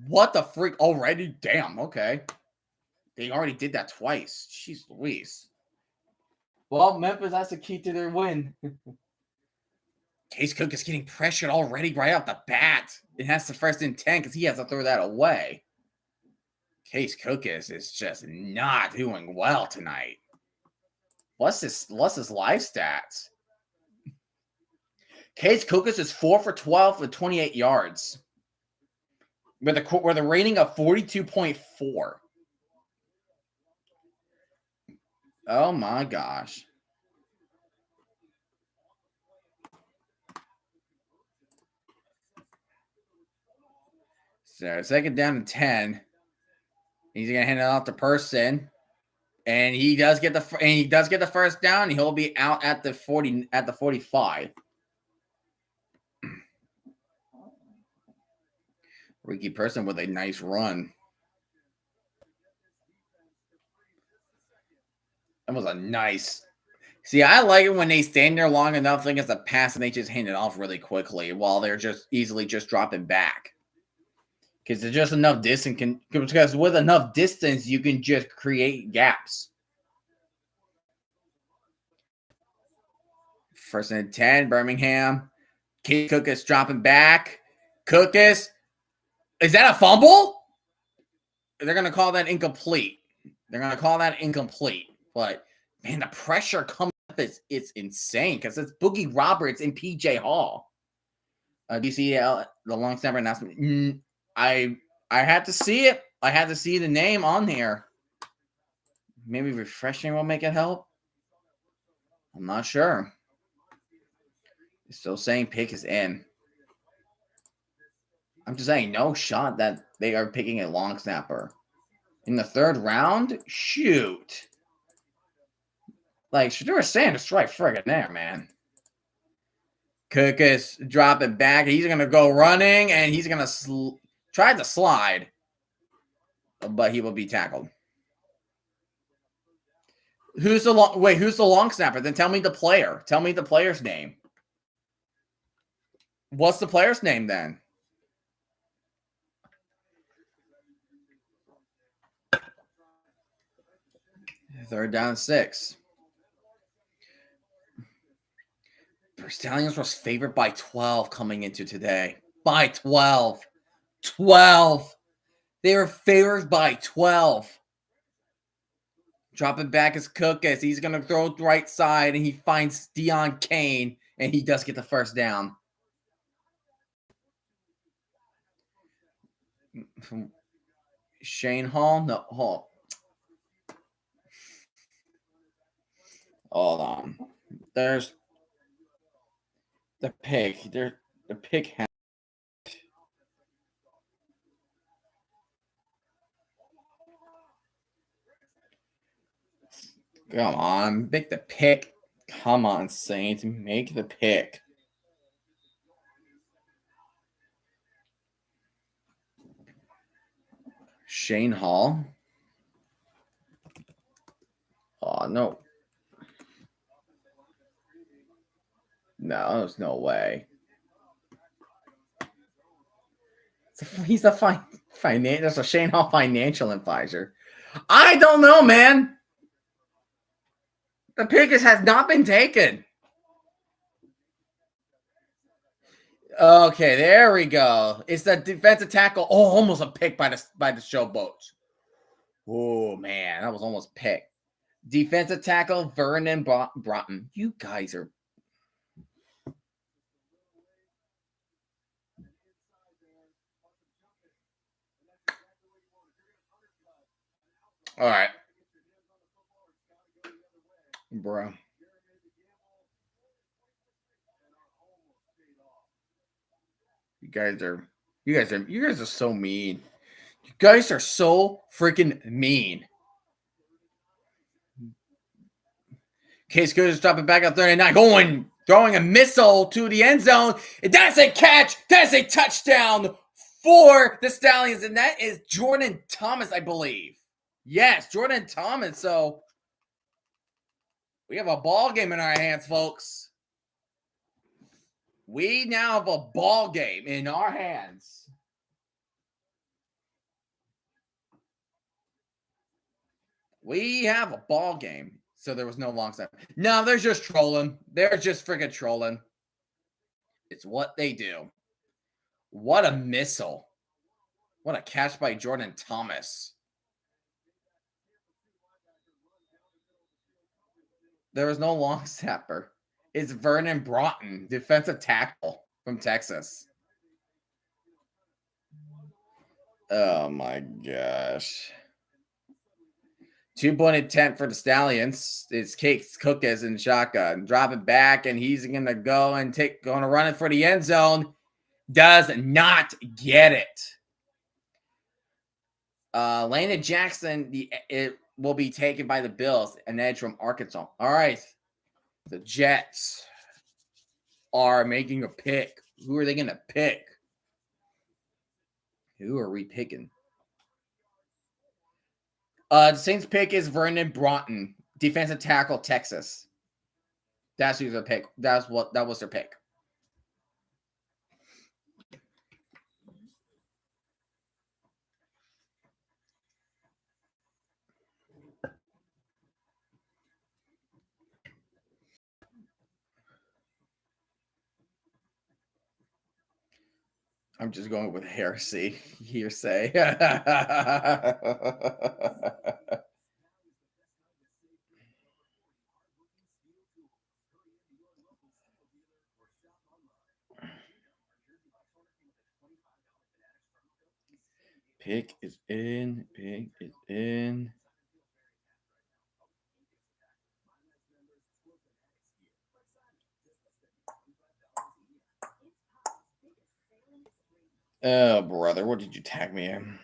[SPEAKER 1] what the freak already? Damn. Okay, they already did that twice. Jeez Louise. Well, Memphis has the key to their win. Case Cook is getting pressured already right off the bat. It has the first and 10 because he has to throw that away. Case Cook is just not doing well tonight. What's his live stats? Case Cook is 4 for 12 with 28 yards. with a rating of 42.4. Oh my gosh. So second down and 10. He's gonna hand it off to Person. And he does get the first down. He'll be out at the 45. Ricky Person with a nice run. That was a nice. See, I like it when they stand there long enough, think it's a pass, and they just hand it off really quickly while they're just easily just dropping back. Because there's just enough distance. Because with enough distance, you can just create gaps. First and 10, Birmingham. Cookus dropping back. Cookus. Is that a fumble? They're going to call that incomplete. But, man, the pressure coming up it's insane because it's Boogie Roberts and P.J. Hall. Do you see the long snapper announcement? I had to see it. I had to see the name on here. Maybe refreshing will make it help. I'm not sure. Still saying pick is in. I'm just saying no shot that they are picking a long snapper. In the third round? Shoot. Like, Shedeur Sanders right friggin' there, man. Cookus dropping back. He's going to go running, and he's going to try to slide. But he will be tackled. Who's the long snapper? Then tell me the player. Tell me the player's name. What's the player's name then? Third down 6. The Stallions was favored by 12 coming into today. By 12. 12. They were favored by 12. Dropping back is Cookus. He's going to throw the right side, and he finds Deion Kane, and he does get the first down. From Shane Hall? No, Hall. Hold on. There's the pick. The pick has. Come on, make the pick. Come on, Saints, make the pick. Shane Hall. Oh, no. No, there's no way. He's a that's a Shane Hall financial advisor. I don't know, man. The pick has not been taken. Okay, there we go. It's the defensive tackle. Oh, almost a pick by the Showboats. Oh, man, that was almost picked. Defensive tackle, Vernon Broughton. You guys are... All right. Bro. You guys are so mean. You guys are so freaking mean. Case Good is dropping back on 39, throwing a missile to the end zone. And that's a catch. That's a touchdown for the Stallions. And that is Jordan Thomas, I believe. Yes, Jordan Thomas. So we have a ball game in our hands, folks. We now have a ball game in our hands. We have a ball game. So there was no long snap. No, they're just trolling. They're just freaking trolling. It's what they do. What a missile. What a catch by Jordan Thomas. There was no long snapper. It's Vernon Broughton, defensive tackle from Texas. Oh my gosh. 2-point attempt for the Stallions. It's cakes, cookies, and shotgun. Drop it back, and he's gonna go and gonna run it for the end zone. Does not get it. Landon Jackson, it will be taken by the Bills, an edge from Arkansas. All right. The Jets are making a pick. Who are they going to pick? Who are we picking? The Saints pick is Vernon Broughton, defensive tackle, Texas. That's who's their pick. That was their pick. I'm just going with hearsay. Pick is in. Pick is in. Oh, brother, what did you tag me in?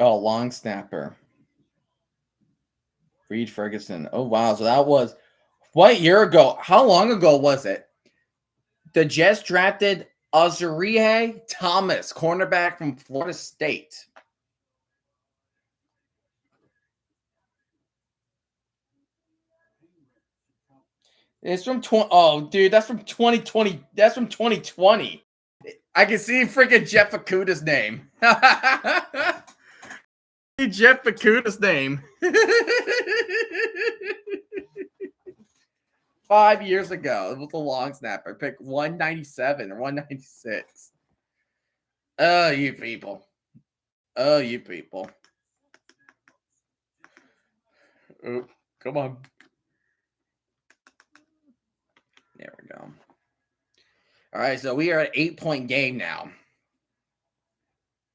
[SPEAKER 1] Oh, long snapper. Reed Ferguson. Oh, wow. So that was what year ago? How long ago was it? The Jets drafted Azariah Thomas, cornerback from Florida State. It's from 20. Oh, dude, that's from 2020. That's from 2020. I can see freaking Jeff Okuda's name. Jeff Okuda's name. 5 years ago, it was a long snapper. Pick 197 or 196. Oh, you people. Oh, you people. Oh, come on. There we go. All right, so we are at 8-point game now.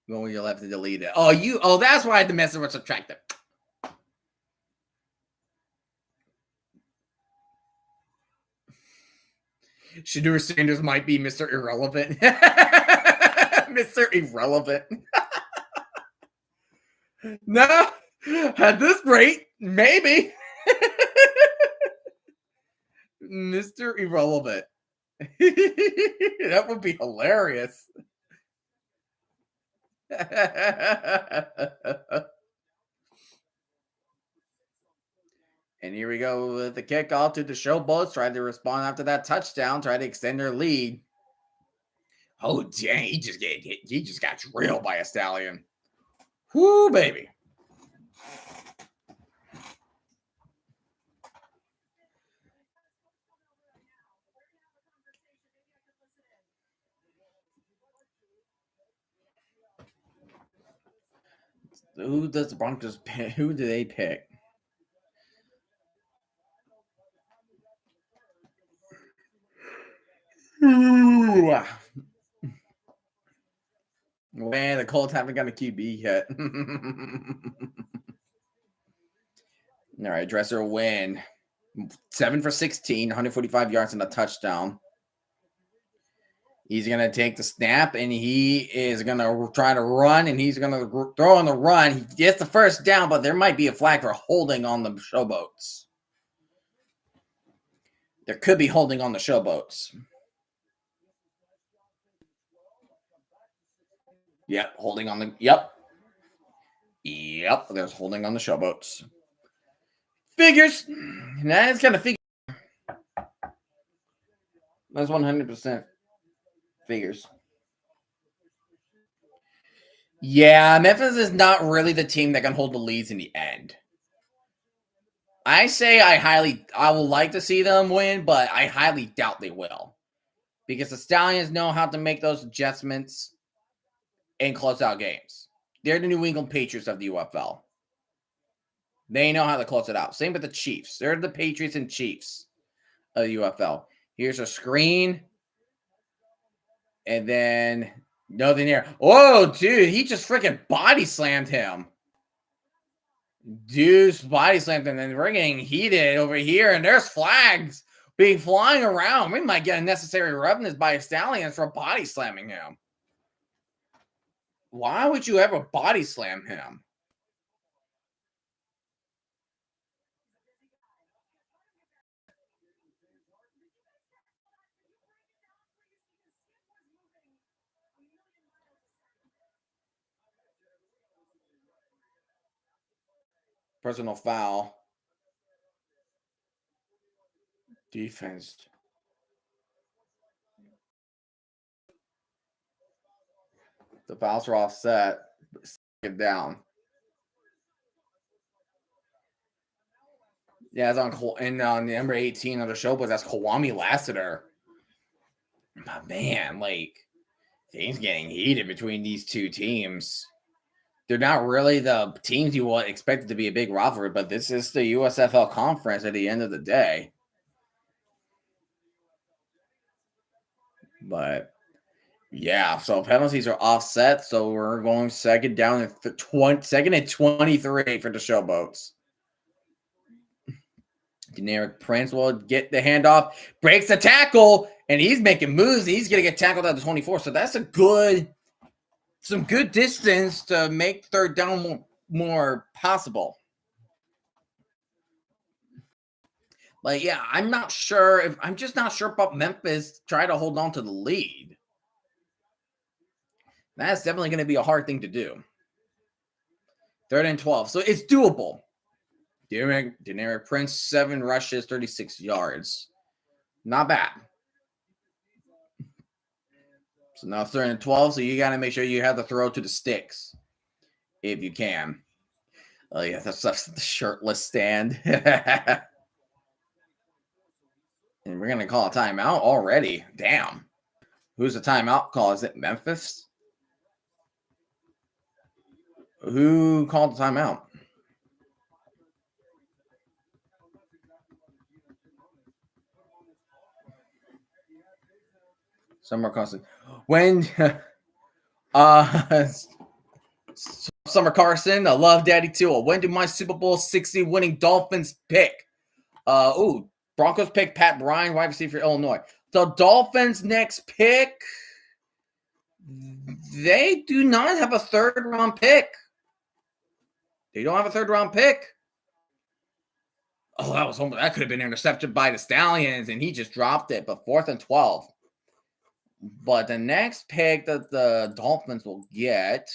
[SPEAKER 1] When you'll have to delete it. Oh, that's why the message was subtracted. Shadur Sanders might be Mr. Irrelevant. Mr. Irrelevant. No, at this rate, maybe. Mr. Irrelevant. That would be hilarious. And here we go with the kickoff to the Showboats. Tried to respond after that touchdown. Try to extend their lead. Oh, dang. He just got drilled by a Stallion. Whoo, baby. Who does the Broncos pick? Who do they pick? Ooh. Man, the Colts haven't got a QB yet. All right, Dresser win. 7 for 16, 145 yards and a touchdown. He's going to take the snap, and he is going to try to run, and he's going to throw on the run. He gets the first down, but there might be a flag for holding on the Showboats. There could be holding on the Showboats. Yep, holding on the... Yep, there's holding on the Showboats. Figures. That's kind of figure. That's 100% figures. Yeah, Memphis is not really the team that can hold the leads in the end. I say I would like to see them win, but I highly doubt they will. because the Stallions know how to make those adjustments and close out games. They're the New England Patriots of the UFL. They know how to close it out. Same with the Chiefs. They're the Patriots and Chiefs of the UFL. Here's a screen. And then nothing there. Oh, dude, he just freaking body slammed him. Dude's body slammed him. And we're getting heated over here. And there's flags being flying around. We might get unnecessary roughness by Stallions for body slamming him. Why would you ever body slam him? Personal foul. Defense. The fouls are offset. Get down. Yeah, it's on the number 18 on the show, but that's Kwame Lassiter. But man, like, things getting heated between these two teams. They're not really the teams you would expect it to be a big rivalry, but this is the USFL conference at the end of the day. But yeah, so penalties are offset. So we're going second down and second and 23 for the Showboats. Generic Prince will get the handoff, breaks the tackle, and he's making moves. He's going to get tackled at the 24. So that's some good distance to make third down more possible. Like, yeah, I'm just not sure about Memphis trying to hold on to the lead. That's definitely going to be a hard thing to do. 3rd and 12. So it's doable. Generic Prince, 7 rushes, 36 yards. Not bad. So now 3rd and 12. So you got to make sure you have the throw to the sticks if you can. Oh, yeah, that's the shirtless stand. And we're going to call a timeout already. Damn. Who's the timeout call? Is it Memphis? Who called the timeout? Summer Carson. When Summer Carson, I love Daddy too. When do my Super Bowl 60 winning Dolphins pick? Broncos pick Pat Bryant, wide receiver for Illinois. The Dolphins' next pick, they do not have a 3rd round pick. They don't have a 3rd round pick. Oh, that could have been intercepted by the Stallions, and he just dropped it. But 4th and 12. But the next pick that the Dolphins will get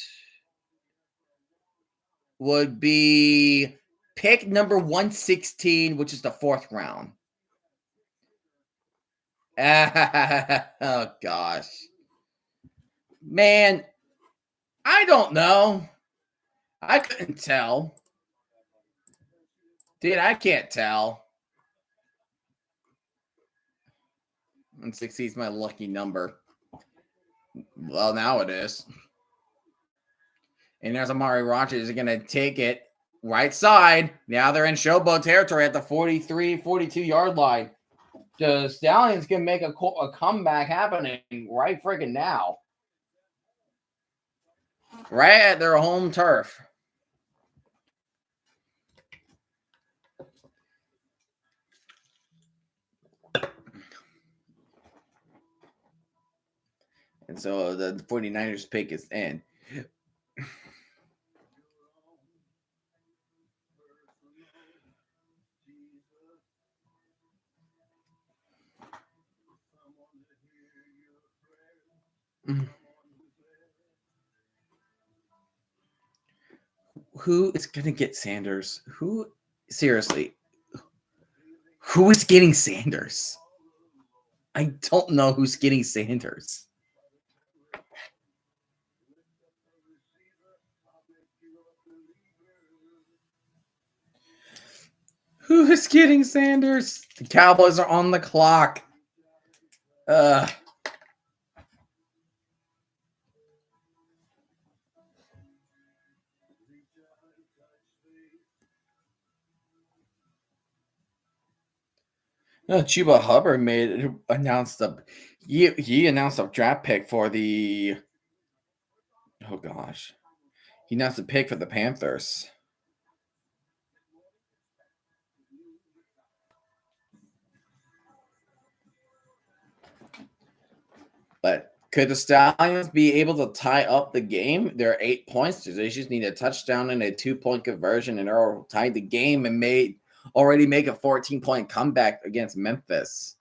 [SPEAKER 1] would be pick number 116, which is the 4th round. Oh, gosh. Man, I don't know. I couldn't tell. Dude, I can't tell. 160 is my lucky number. Well, now it is. And there's Amari Rogers is going to take it right side. Now they're in Showboat territory at the 43, 42-yard line. The Stallions can make a comeback happening right freaking now. Right at their home turf. And so the 49ers pick is in. Who is going to get Sanders? Seriously, who is getting Sanders? I don't know who's getting Sanders. Who is getting Sanders? The Cowboys are on the clock. No, Chuba Hubbard he announced a draft pick for the oh gosh. He announced a pick for the Panthers. But could the Stallions be able to tie up the game? They're 8 points. They just need a touchdown and a 2-point conversion, and they're tied the game and already make a 14-point comeback against Memphis.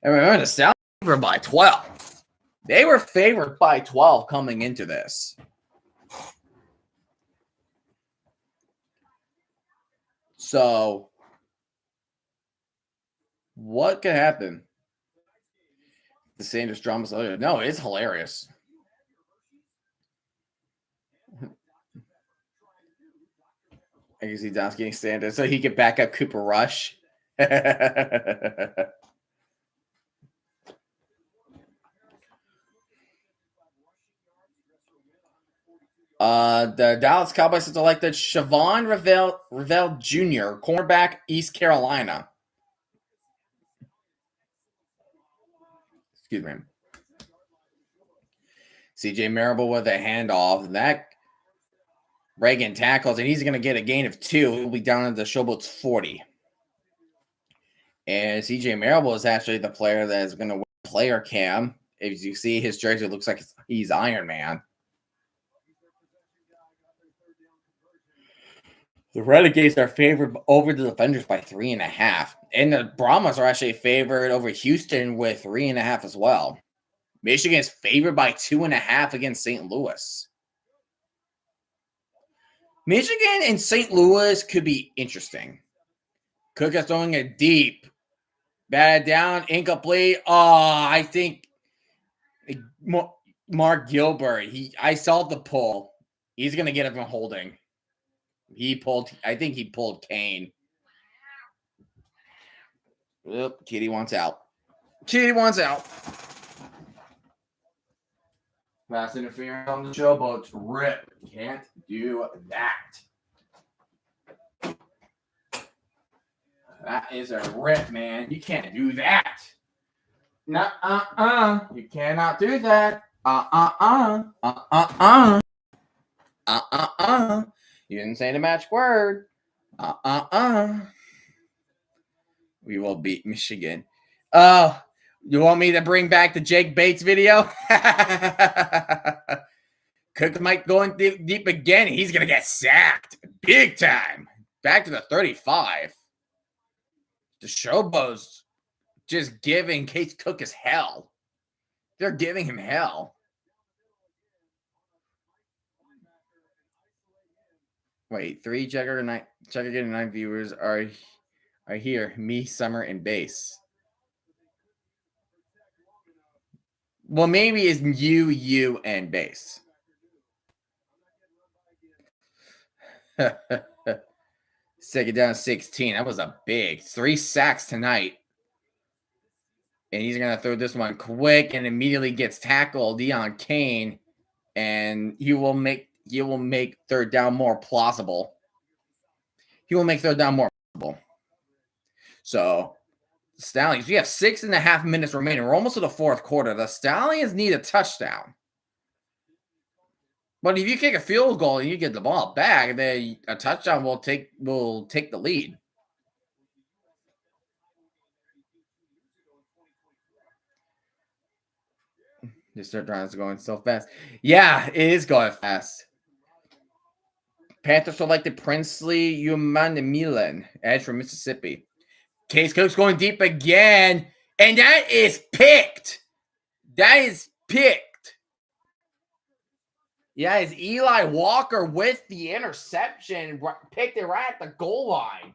[SPEAKER 1] And remember, the Stallions were by 12. They were favored by 12 coming into this. So, what could happen? The Sanders drama. No, it's hilarious. I can see Don's getting Sanders so he could back up Cooper Rush. The Dallas Cowboys have selected Shavon Revel Jr., cornerback, East Carolina. Excuse me. CJ Marable with a handoff. That Reagan tackles, and he's going to get a gain of 2. He'll be down at the Showboats 40. And CJ Marable is actually the player that is going to win player cam. As you see his jersey, it looks like he's Iron Man. The Renegades are favored over the Defenders by 3.5. And the Brahmas are actually favored over Houston with 3.5 as well. Michigan is favored by 2.5 against St. Louis. Michigan and St. Louis could be interesting. Cook is throwing it deep. Batted down, incomplete. I think Mark Gilbert, I saw the pull. He's going to get it from holding. I think he pulled Kane. Oop, Kitty wants out. Kitty wants out. Pass interference on the Showboats. Rip. Can't do that. That is a rip, man. You can't do that. You cannot do that. You didn't say the magic word. We will beat Michigan. You want me to bring back the Jake Bates video? Cook might go in deep again. He's going to get sacked big time. Back to the 35. The Showboats just giving Case Cook his hell. They're giving him hell. Wait, 3 Jugger 9 viewers are here. Me, Summer, and Base. Well, maybe it's you, and Base. Second down 16. That was a big 3 sacks tonight. And he's going to throw this one quick and immediately gets tackled. Deon Kane. And he will make third down more plausible. So, Stallions, we have 6.5 minutes remaining. We're almost to the fourth quarter. The Stallions need a touchdown. But if you kick a field goal and you get the ball back, then a touchdown will take the lead. This third round is going so fast. Yeah, it is going fast. Panthers selected Princely Umanamilan, edge from Mississippi. Case Cook's going deep again, and that is picked. Yeah, it's Eli Walker with the interception. Picked it right at the goal line.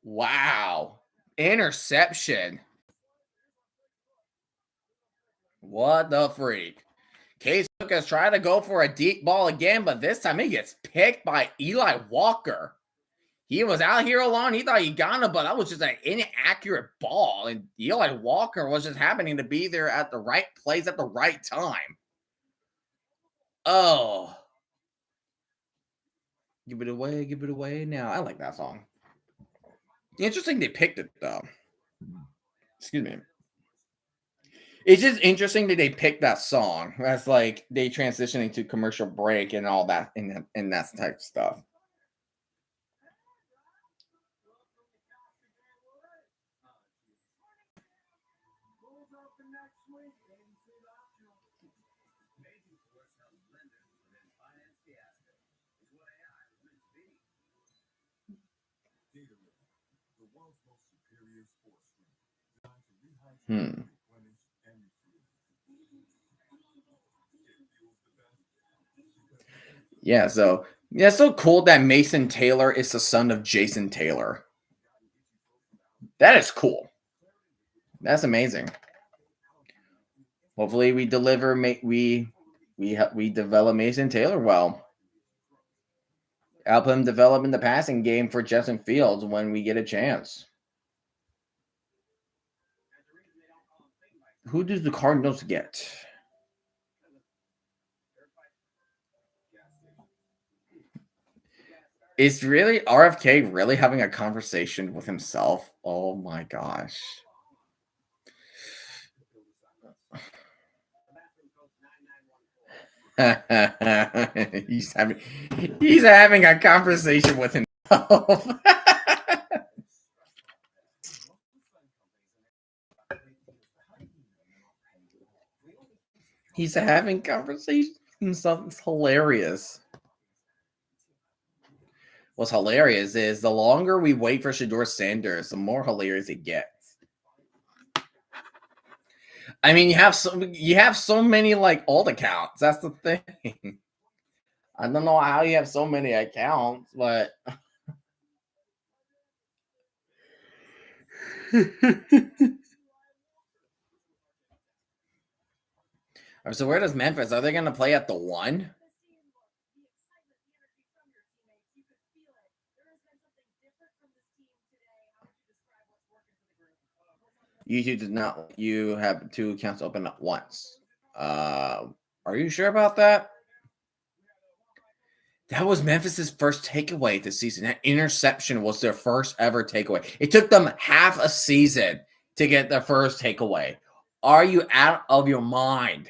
[SPEAKER 1] Wow. Interception. What the freak? Case Cook is trying to go for a deep ball again, but this time he gets picked by Eli Walker. He was out here alone. He thought he got him, but that was just an inaccurate ball. And Eli Walker was just happening to be there at the right place at the right time. Oh. Give it away now. I like that song. Interesting they picked it, though. Excuse me. It's just interesting that they picked that song. That's like they transitioning to commercial break and all that and that type of stuff. Yeah, so yeah, it's so cool that Mason Taylor is the son of Jason Taylor. That is cool. That's amazing. Hopefully, we deliver. We develop Mason Taylor well. Help him develop in the passing game for Justin Fields when we get a chance. Who does the Cardinals get? Is really RFK really having a conversation with himself? Oh my gosh. he's having a conversation with himself. He's having conversations with himself. It's hilarious. What's hilarious is the longer we wait for Shedeur Sanders, the more hilarious it gets. I mean, you have so many like alt accounts. That's the thing. I don't know how you have so many accounts, but so where does Memphis? Are they going to play at the 1? YouTube does not. You have 2 accounts open at once. Are you sure about that? That was Memphis's first takeaway this season. That interception was their first ever takeaway. It took them half a season to get their first takeaway. Are you out of your mind?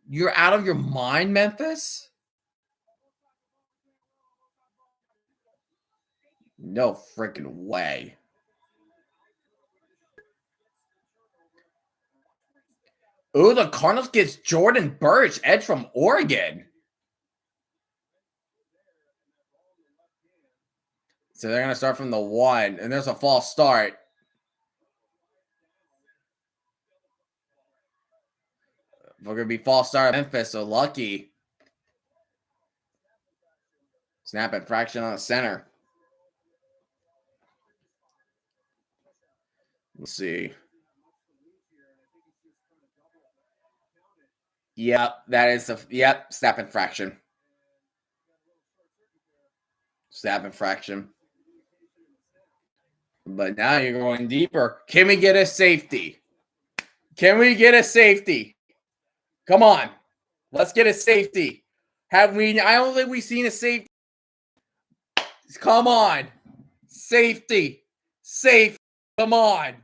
[SPEAKER 1] You're out of your mind, Memphis? No freaking way. Ooh, the Cardinals gets Jordan Burch, edge from Oregon. So they're going to start from the 1, and there's a false start. We're going to be false start at Memphis, so lucky. Snap and fraction on the center. Let's see. Yep, that is snap and fraction. Snap and fraction. But now you're going deeper. Can we get a safety? Can we get a safety? Come on. Let's get a safety. I don't think we've seen a safety. Come on. Safety. Safe. Come on.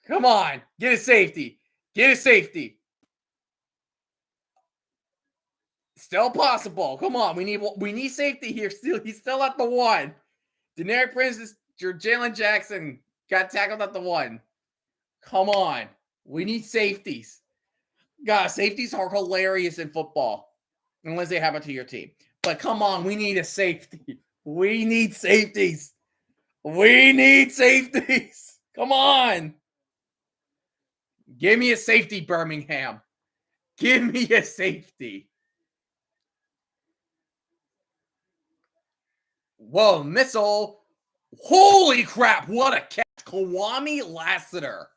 [SPEAKER 1] Come on. Get a safety. Get a safety. Still possible. Come on. We need safety here. He's still at the 1. Deneric Prince or Jalen Jackson got tackled at the 1. Come on. We need safeties. God, safeties are hilarious in football. Unless they happen to your team. But come on, we need a safety. We need safeties. We need safeties. Come on. Give me a safety, Birmingham. Give me a safety. Whoa, missile. Holy crap, what a catch. Kwame Lassiter.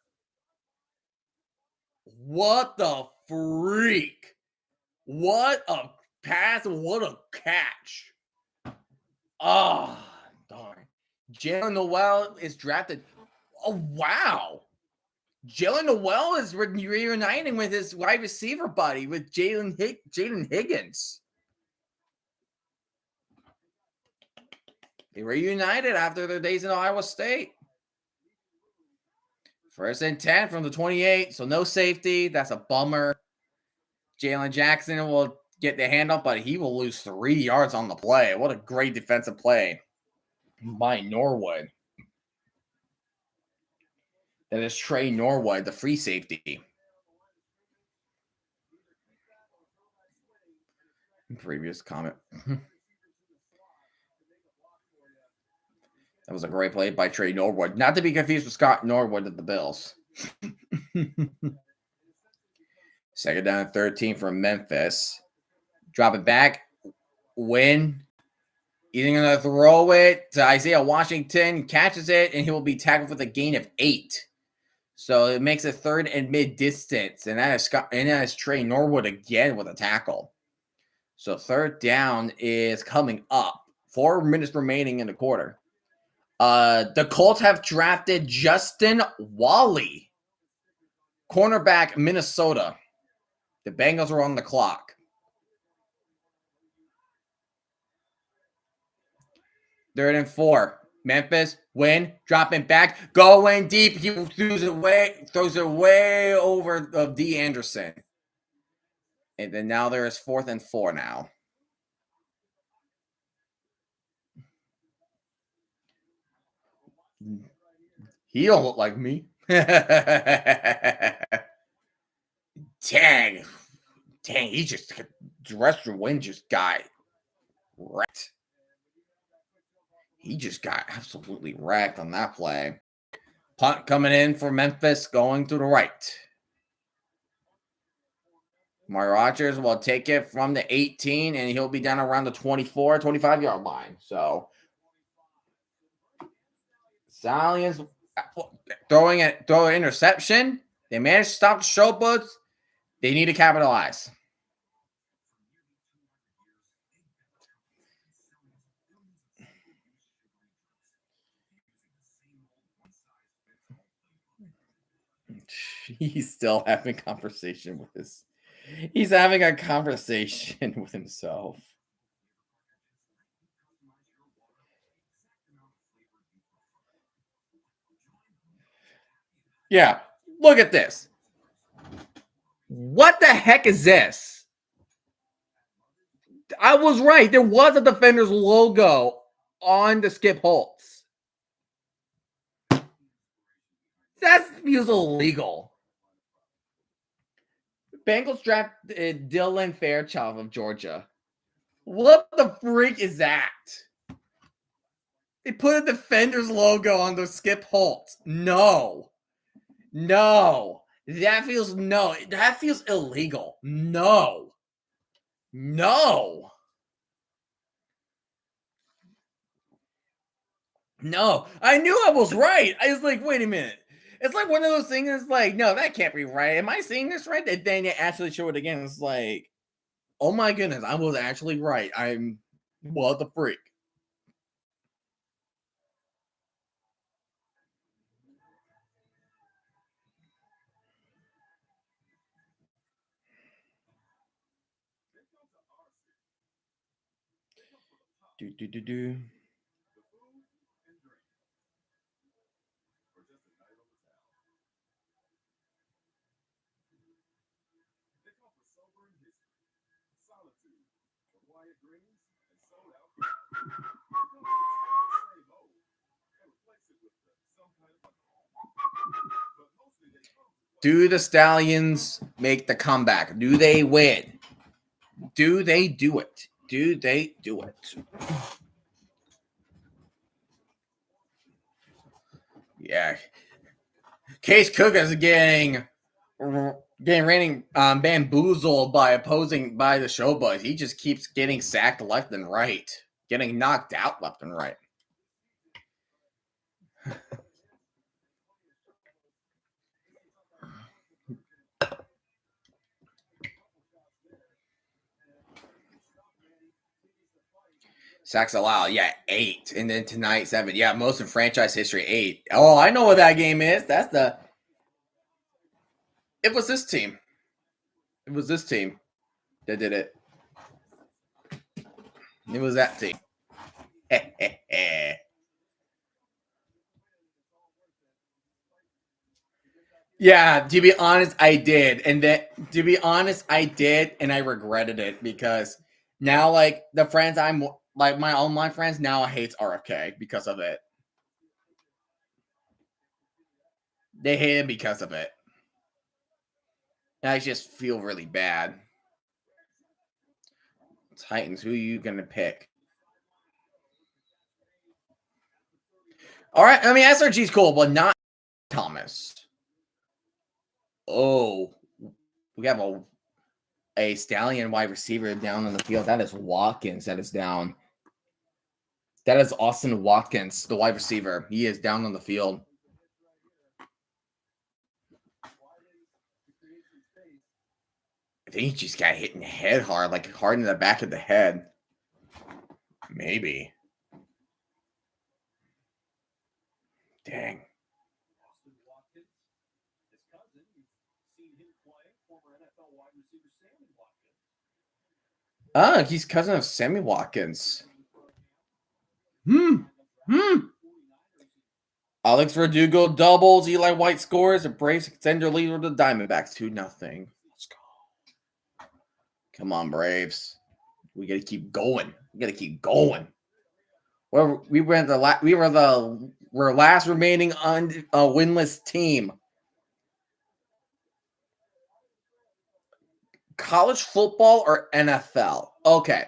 [SPEAKER 1] What the freak. What a pass. What a catch. Oh, darn. Jalen Noel is drafted. Oh, wow. Jalen Noel is reuniting with his wide receiver buddy, with Jaden Higgins. They reunited after their days in Iowa State. 1st and 10 from the 28, so no safety. That's a bummer. Jalen Jackson will get the handoff, but he will lose 3 yards on the play. What a great defensive play by Norwood. That is Trey Norwood, the free safety. Previous comment. That was a great play by Trey Norwood. Not to be confused with Scott Norwood of the Bills. 2nd down and 13 from Memphis. Drop it back. Win. He's going to throw it to Isaiah Washington. Catches it, and he will be tackled with a gain of 8. So it makes it 3rd and mid-distance. And that is Trey Norwood again with a tackle. So 3rd down is coming up. 4 minutes remaining in the quarter. The Colts have drafted Justin Wally, cornerback, Minnesota. The Bengals are on the clock. 3rd and 4. Memphis, win, dropping back, going deep. He throws it way over of D. Anderson. And then now there is 4th and 4 now. He don't look like me. Dang, he just dressed your wind just got wrecked. He just got absolutely wrecked on that play. Punt coming in for Memphis, going to the right. Amari Rodgers will take it from the 18, and he'll be down around the 24, 25-yard line. So, Stallions throwing an interception. They managed to stop the Showboats. They need to capitalize. He's still having a conversation with his. He's having a conversation with himself. Yeah, look at this. What the heck is this? I was right. There was a Defenders logo on the Skip Holtz. That feels illegal. Bengals drafted Dylan Fairchild of Georgia. What the freak is that? They put a Defenders logo on the Skip Holtz. No. That feels illegal. No. I knew I was right. I was like, wait a minute. It's like one of those things that's like, no, that can't be right. Am I seeing this right? And then they actually show it again. It's like, oh my goodness, I was actually right. What the freak? Do. Do the Stallions make the comeback? Do they win? Do they do it? Yeah. Case Cook is getting bamboozled by the Showboats. He just keeps getting sacked left and right, getting knocked out left and right. Sacks allowed, 8. And then tonight, 7. Yeah, most in franchise history, 8. Oh, I know what that game is. It was this team. It was this team that did it. It was that team. Yeah, to be honest, I did. And that to be honest, I did, and I regretted it because now like the friends I'm like my online friends now hates RFK because of it. They hate him because of it. And I just feel really bad. Titans, who are you gonna pick? All right, I mean SRG's cool, but not Thomas. Oh, we have a Stallion wide receiver down on the field. That is Watkins. That is down. That is Austin Watkins, the wide receiver. He is down on the field. I think he just got hit in the head hard, like hard in the back of the head. Maybe. Dang. Oh, he's cousin of Sammy Watkins. Alex Verdugo doubles. Eli White scores. A Braves extend their lead with the Diamondbacks 2-0. Let's go. Come on, Braves. We gotta keep going. Well, we're last remaining winless team. College football or NFL? Okay.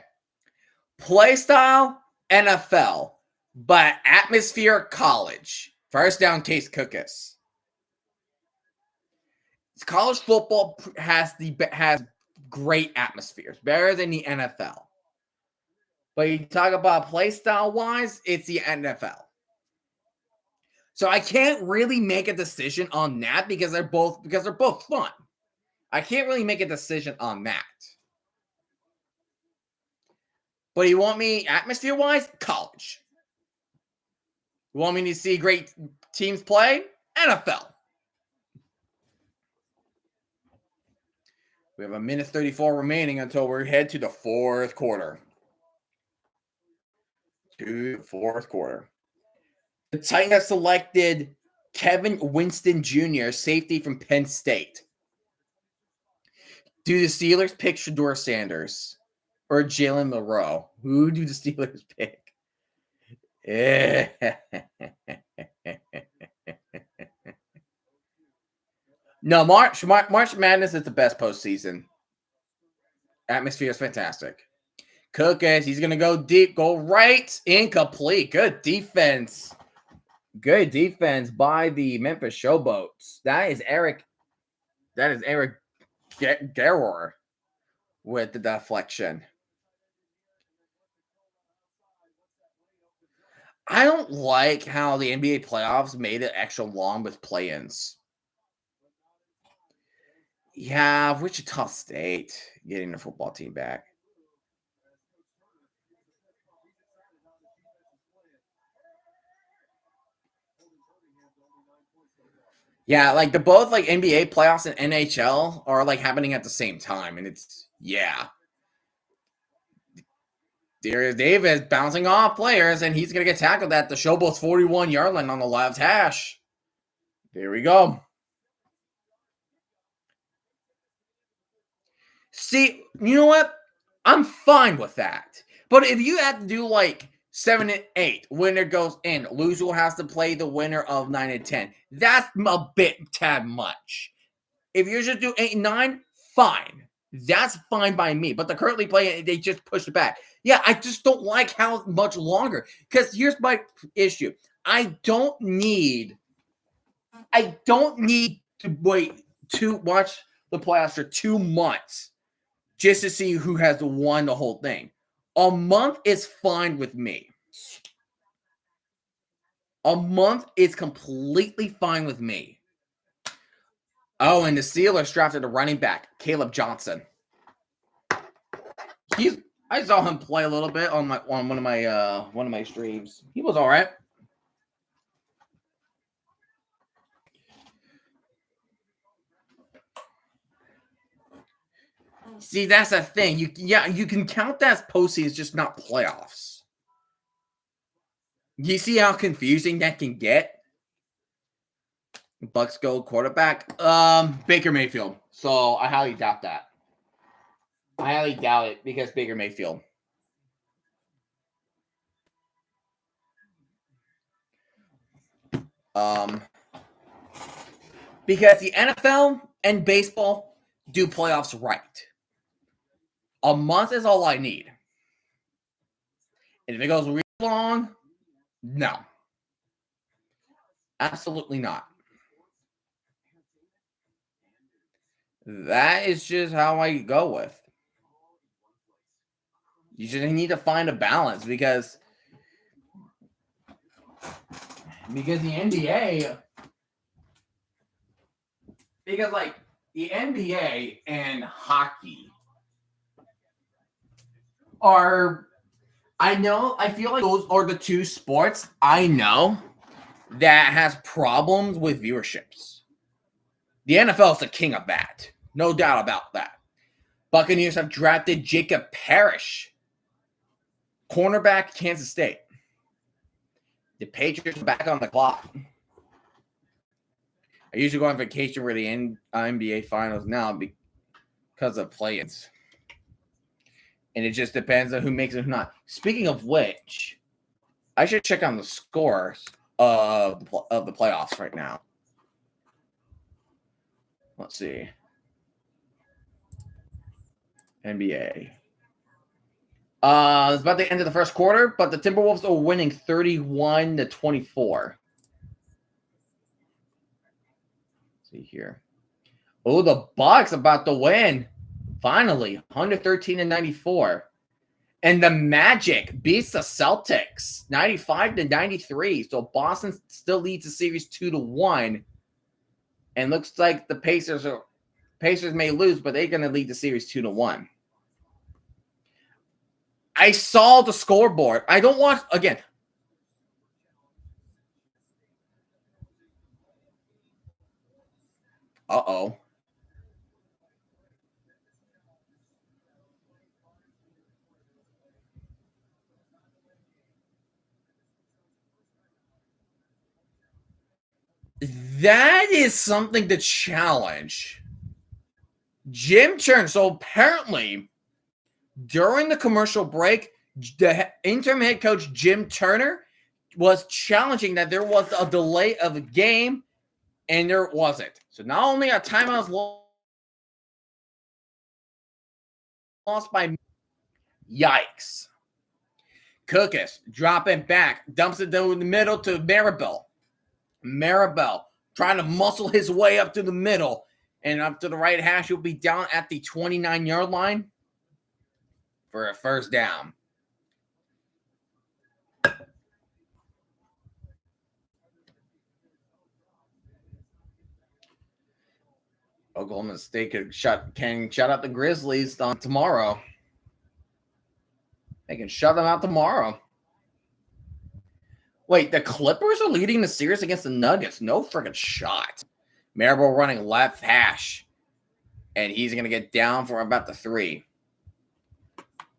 [SPEAKER 1] Play style, NFL, but atmosphere, college. First down, Case Cookus. College football has great atmospheres, better than the NFL. But you talk about play style wise, it's the NFL. So I can't really make a decision on that because they're both fun. I can't really make a decision on that. But you want me atmosphere wise, college. You want me to see great teams play? NFL. We have 1:34 remaining until we head to the fourth quarter. The Titans have selected Kevin Winston Jr., safety from Penn State. Do the Steelers pick Shedeur Sanders or Jalen Milroe? Who do the Steelers pick? No, March Madness is the best postseason. Atmosphere is fantastic. Cookus, he's going to go deep, go right, incomplete. Good defense. Good defense by the Memphis Showboats. That is Eric Garror with the deflection. I don't like how the NBA playoffs made it extra long with play-ins. Yeah, Wichita State getting the football team back. Yeah, like both like NBA playoffs and NHL are like happening at the same time, and it's Darius Davis bouncing off players, and he's gonna get tackled at the Showboats 41-yard line on the left hash. There we go. See, you know what? I'm fine with that. But if you have to do like 7 and 8, winner goes in, loser has to play the winner of 9 and 10. That's a tad much. If you just do 8 and 9, fine. That's fine by me. But they're currently playing, they just pushed it back. Yeah, I just don't like how much longer. Because here's my issue. I don't need to wait to watch the playoffs for 2 months just to see who has won the whole thing. A month is fine with me. A month is completely fine with me. Oh, and the Steelers drafted a running back, Caleb Johnson. I saw him play a little bit on one of my streams. He was all right. See, that's the thing. You can count that as postseason, just not playoffs. You see how confusing that can get? Bucks go quarterback. Baker Mayfield. So I highly doubt that. I highly doubt it because Baker Mayfield. Because the NFL and baseball do playoffs right. A month is all I need. And if it goes really long, no. Absolutely not. That is just how I go with. You just need to find a balance because the NBA, because like the NBA and hockey are, I feel like those are the two sports I know that has problems with viewerships. The NFL is the king of that. No doubt about that. Buccaneers have drafted Jacob Parrish, cornerback, Kansas State. The Patriots are back on the clock. I usually go on vacation for the NBA Finals now because of play-ins. And it just depends on who makes it or not. Speaking of which, I should check on the scores of the playoffs right now. Let's see. NBA. It's about the end of the first quarter, but the Timberwolves are winning 31-24. Let's see here. Oh, the Bucks about to win. Finally, 113-94. And the Magic beats the Celtics 95-93. So Boston still leads the series 2-1. And looks like the Pacers may lose, but they're going to lead the series 2-1. I saw the scoreboard. I don't want again. Uh-oh. That is something to challenge. Jim Turner. So apparently, during the commercial break, the interim head coach Jim Turner was challenging that there was a delay of a game, and there wasn't. So not only are timeouts lost by yikes. Cookus dropping back, dumps it down the middle to Maribel. Maribel trying to muscle his way up to the middle and up to the right hash. He'll be down at the 29-yard line for a first down. Oklahoma State can shut out the Grizzlies on tomorrow. They can shut them out tomorrow. Wait, the Clippers are leading the series against the Nuggets. No freaking shot. Maribel running left hash. And he's going to get down for about the 3.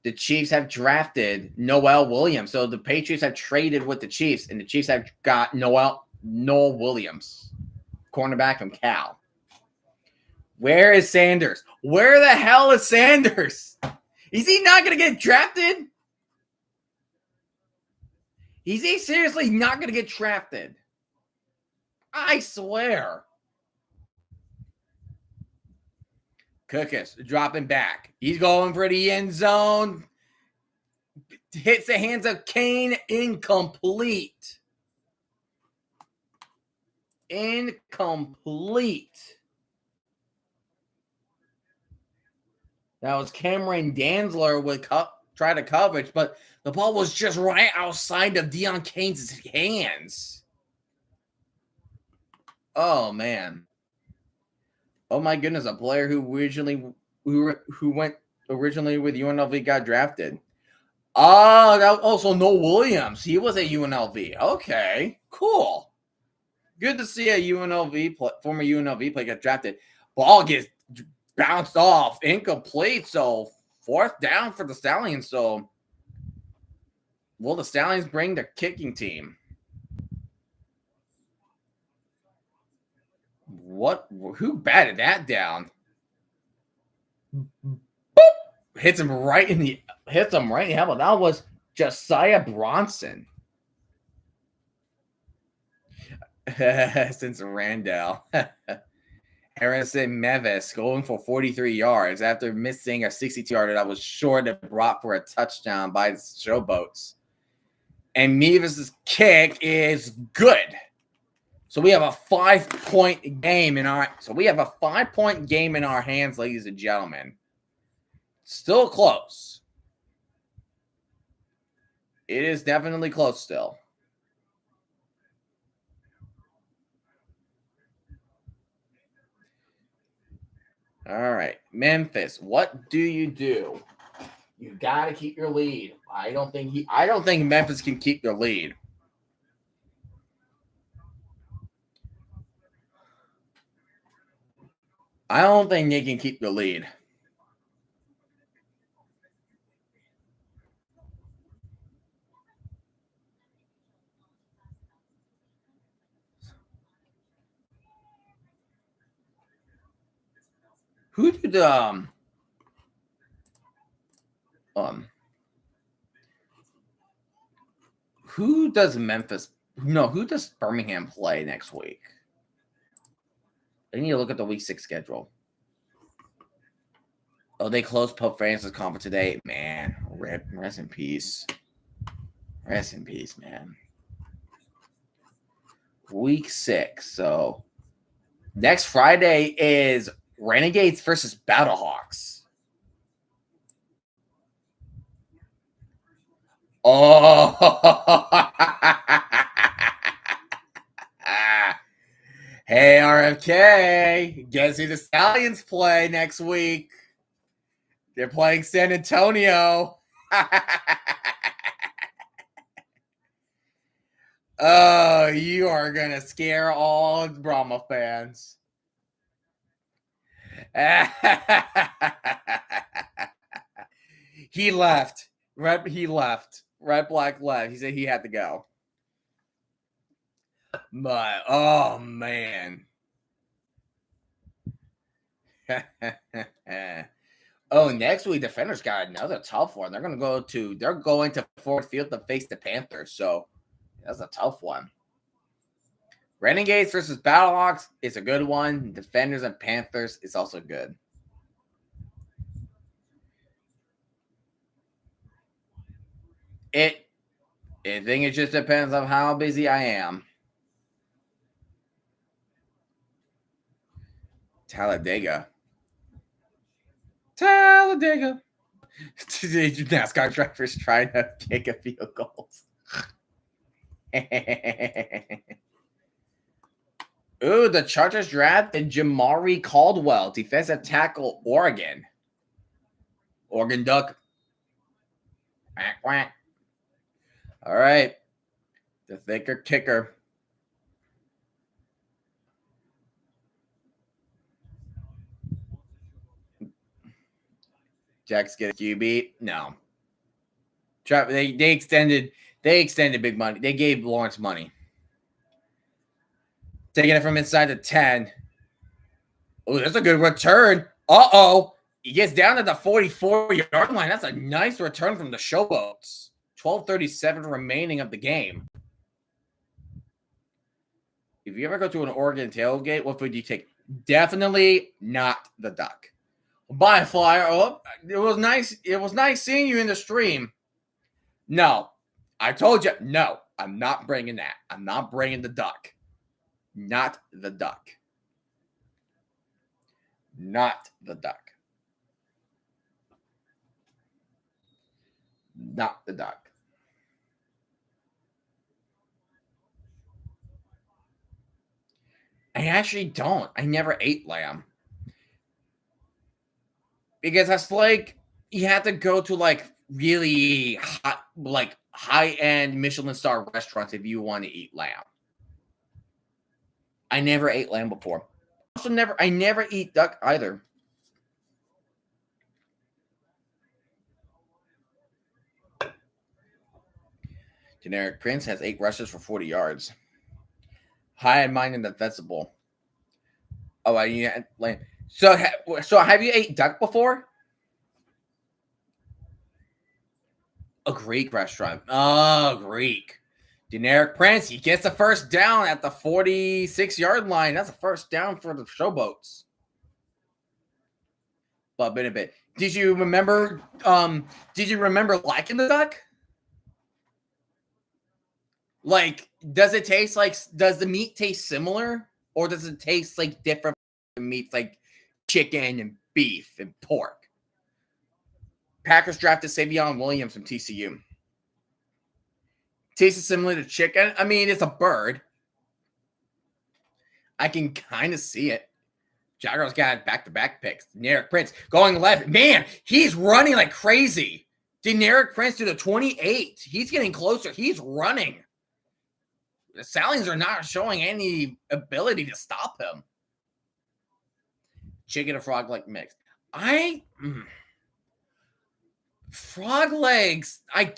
[SPEAKER 1] The Chiefs have drafted Noel Williams. So the Patriots have traded with the Chiefs, and the Chiefs have got Noel Williams, cornerback from Cal. Where is Sanders? Where the hell is Sanders? Is he not going to get drafted? Is he seriously not going to get drafted? I swear. Cookus dropping back. He's going for the end zone. Hits the hands of Kane. Incomplete. That was Cameron Dantzler with try to coverage, but the ball was just right outside of Deion Keynes' hands. Oh man. Oh my goodness, a player who went originally with UNLV got drafted. Oh, that was also Noel Williams. He was at UNLV. Okay, cool. Good to see a former UNLV player get drafted. Ball gets bounced off, incomplete. So 4th down for the Stallions. So will the Stallions bring their kicking team? What? Who batted that down? Boop! Hits him right in the helmet. That was Josiah Bronson. Since Randall. Harrison Memphis going for 43 yards after missing a 62-yarder that was short and brought for a touchdown by the Showboats. And Memphis' kick is good. So we have a 5-point game in our hands, ladies and gentlemen. Still close. It is definitely close still. All right, Memphis, what do? You got to keep your lead. I don't think Memphis can keep their lead. I don't think they can keep the lead. Who did who does Memphis? No, who does Birmingham play next week? I need to look at the week 6 schedule. Oh, they closed Pope Francis Conference today. Man, rest in peace. Rest in peace, man. Week 6. So next Friday is Renegades versus Battlehawks. Oh, hey, RFK. Guess who the Stallions play next week? They're playing San Antonio. Oh, you are going to scare all Brahma fans. He left. He left. Red Black left. He said he had to go. But, oh, man. Oh, next week, Defenders got another tough one. They're going to Ford Field to face the Panthers. So, that's a tough one. Renegades versus Battlehawks is a good one. Defenders and Panthers is also good. I think it just depends on how busy I am. Talladega. NASCAR drivers trying to kick a field goals. Ooh, the Chargers drafted Jamari Caldwell, defensive tackle, Oregon. Oregon Duck. Quack, quack. All right. The thicker kicker. Jack's get a QB? No. They extended big money. They gave Lawrence money. Taking it from inside the 10. Oh, that's a good return. Uh-oh. He gets down to the 44-yard line. That's a nice return from the Showboats. 12:37 remaining of the game. If you ever go to an Oregon tailgate, what food do you take? Definitely not the duck. Bye, Flyer. Oh, it was nice. It was nice seeing you in the stream. No, I told you. No, I'm not bringing that. I'm not bringing the duck. Not the duck. Not the duck. Not the duck. I actually don't. I never ate lamb. Because that's like, you have to go to like really hot, like high-end Michelin star restaurants if you want to eat lamb. I never ate lamb before. I never eat duck either. Generic Prince has 8 rushes for 40 yards. High and mine in the festival. Oh, yeah. Like, so have you ate duck before? A Greek restaurant. Oh, Greek. Generic Prince. He gets the first down at the 46-yard line. That's a first down for the Showboats. But been a bit. Did you remember? Did you remember liking the duck? Like, does it taste like? Does the meat taste similar, or does it taste like different meats, like chicken and beef and pork? Packers drafted Savion Williams from TCU. Tastes similar to chicken. I mean, it's a bird. I can kind of see it. Jaguars got back-to-back picks. Deneric Prince going left. Man, he's running like crazy. Deneric Prince to the 28. He's getting closer. He's running. The Stallions are not showing any ability to stop him. Chicken and frog leg mix. Frog legs. I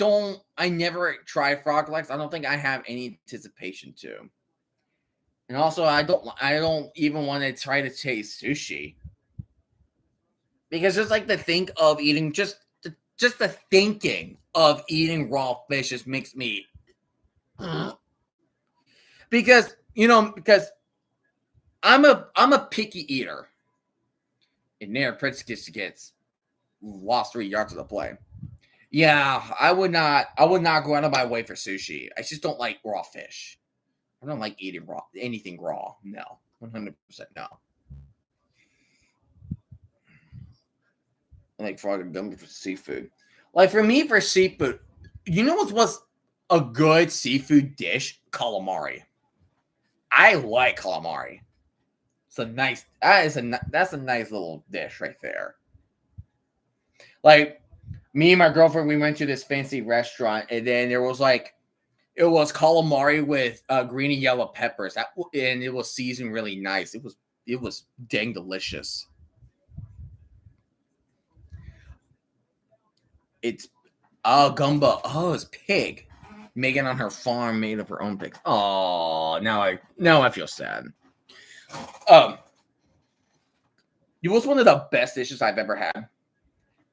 [SPEAKER 1] never try frog legs. I don't think I have any anticipation to. And also, I don't even want to try to taste sushi. Because just like the think of eating, just the thinking of eating raw fish just makes me. Because I'm a picky eater. And Nair Prince gets lost 3 yards of the play. Yeah, I would not go out of my way for sushi. I just don't like raw fish. I don't like eating anything raw. No, 100% no. I like frog and gummy for seafood. Like for me, for seafood, you know what was a good seafood dish? Calamari. I like calamari. It's a nice. That's a nice little dish right there. Like me and my girlfriend, we went to this fancy restaurant, and then there was it was calamari with green and yellow peppers. And it was seasoned really nice. It was dang delicious. It's gumbo. Oh, it's pig. Megan on her farm made of her own pigs. Oh, now I feel sad. It was one of the best dishes I've ever had.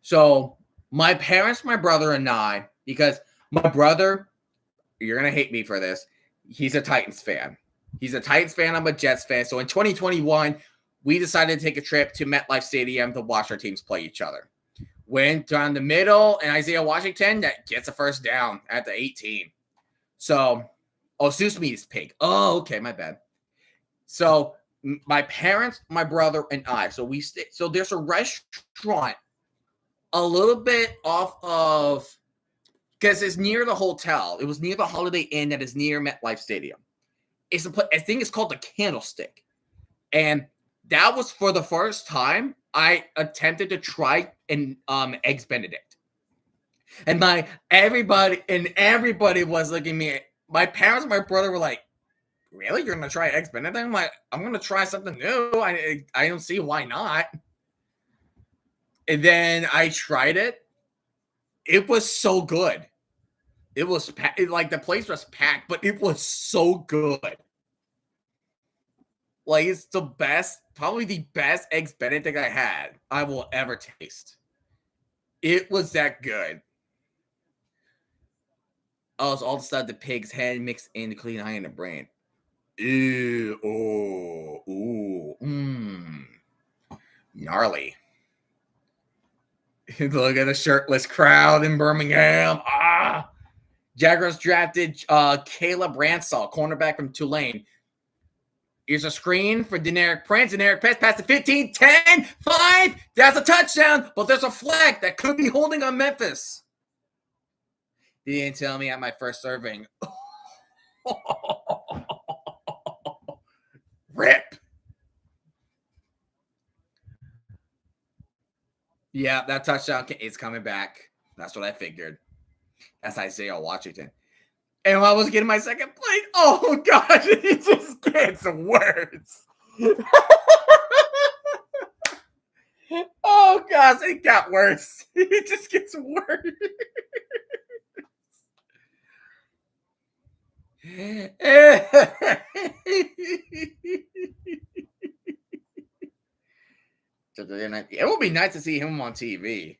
[SPEAKER 1] So my parents, my brother, and I, because my brother, you're gonna hate me for this. He's a Titans fan. He's a Titans fan. I'm a Jets fan. So in 2021, we decided to take a trip to MetLife Stadium to watch our teams play each other. Went down the middle, and Isaiah Washington that gets a first down at the 18. So, excuse me, is pig. Oh, okay, my bad. So my parents, my brother, and I. So so there's a restaurant a little bit off of, because it's near the hotel. It was near the Holiday Inn that is near MetLife Stadium. I think it's called the Candlestick, and that was for the first time I attempted to try an eggs Benedict, and everybody was looking at me. My parents, and my brother were like, "Really, you're gonna try eggs Benedict?" I'm like, "I'm gonna try something new. I don't see why not." And then I tried it. It was so good. It was like the place was packed, but it was so good. Like it's the best, probably the best eggs Benedict I will ever taste. It was that good. Oh, it's all the stuff the pig's head mixed in the clean eye and the brain. Ew, oh, ooh, gnarly. Look at the shirtless crowd in Birmingham. Jaguars drafted Caleb Ransall, cornerback from Tulane. Here's a screen for Deneric Prince. Deneric Prince passed the 15, 10, 5. That's a touchdown, but there's a flag that could be holding on Memphis. They didn't tell me at my first serving. Rip. Yeah, that touchdown is coming back. That's what I figured. That's Isaiah Washington. And when I was getting my second plate, oh gosh, it just gets worse. Oh gosh, it got worse. It just gets worse. It would be nice to see him on TV.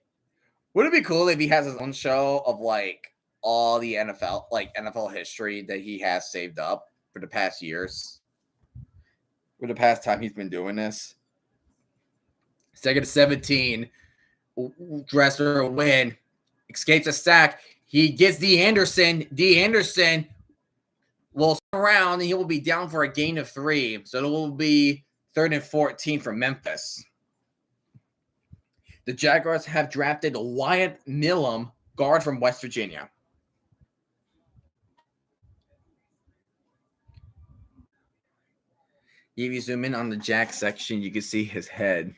[SPEAKER 1] Would it be cool if he has his own show of like all the NFL history that he has saved up for the past years? For the past time he's been doing this. Second to 17, Dresser will win, escapes a sack. He gets D. Anderson. D. Anderson will turn around and he will be down for a gain of 3. So it will be 3rd and 14 for Memphis. The Jaguars have drafted Wyatt Millam, guard from West Virginia. If you zoom in on the Jack section, you can see his head.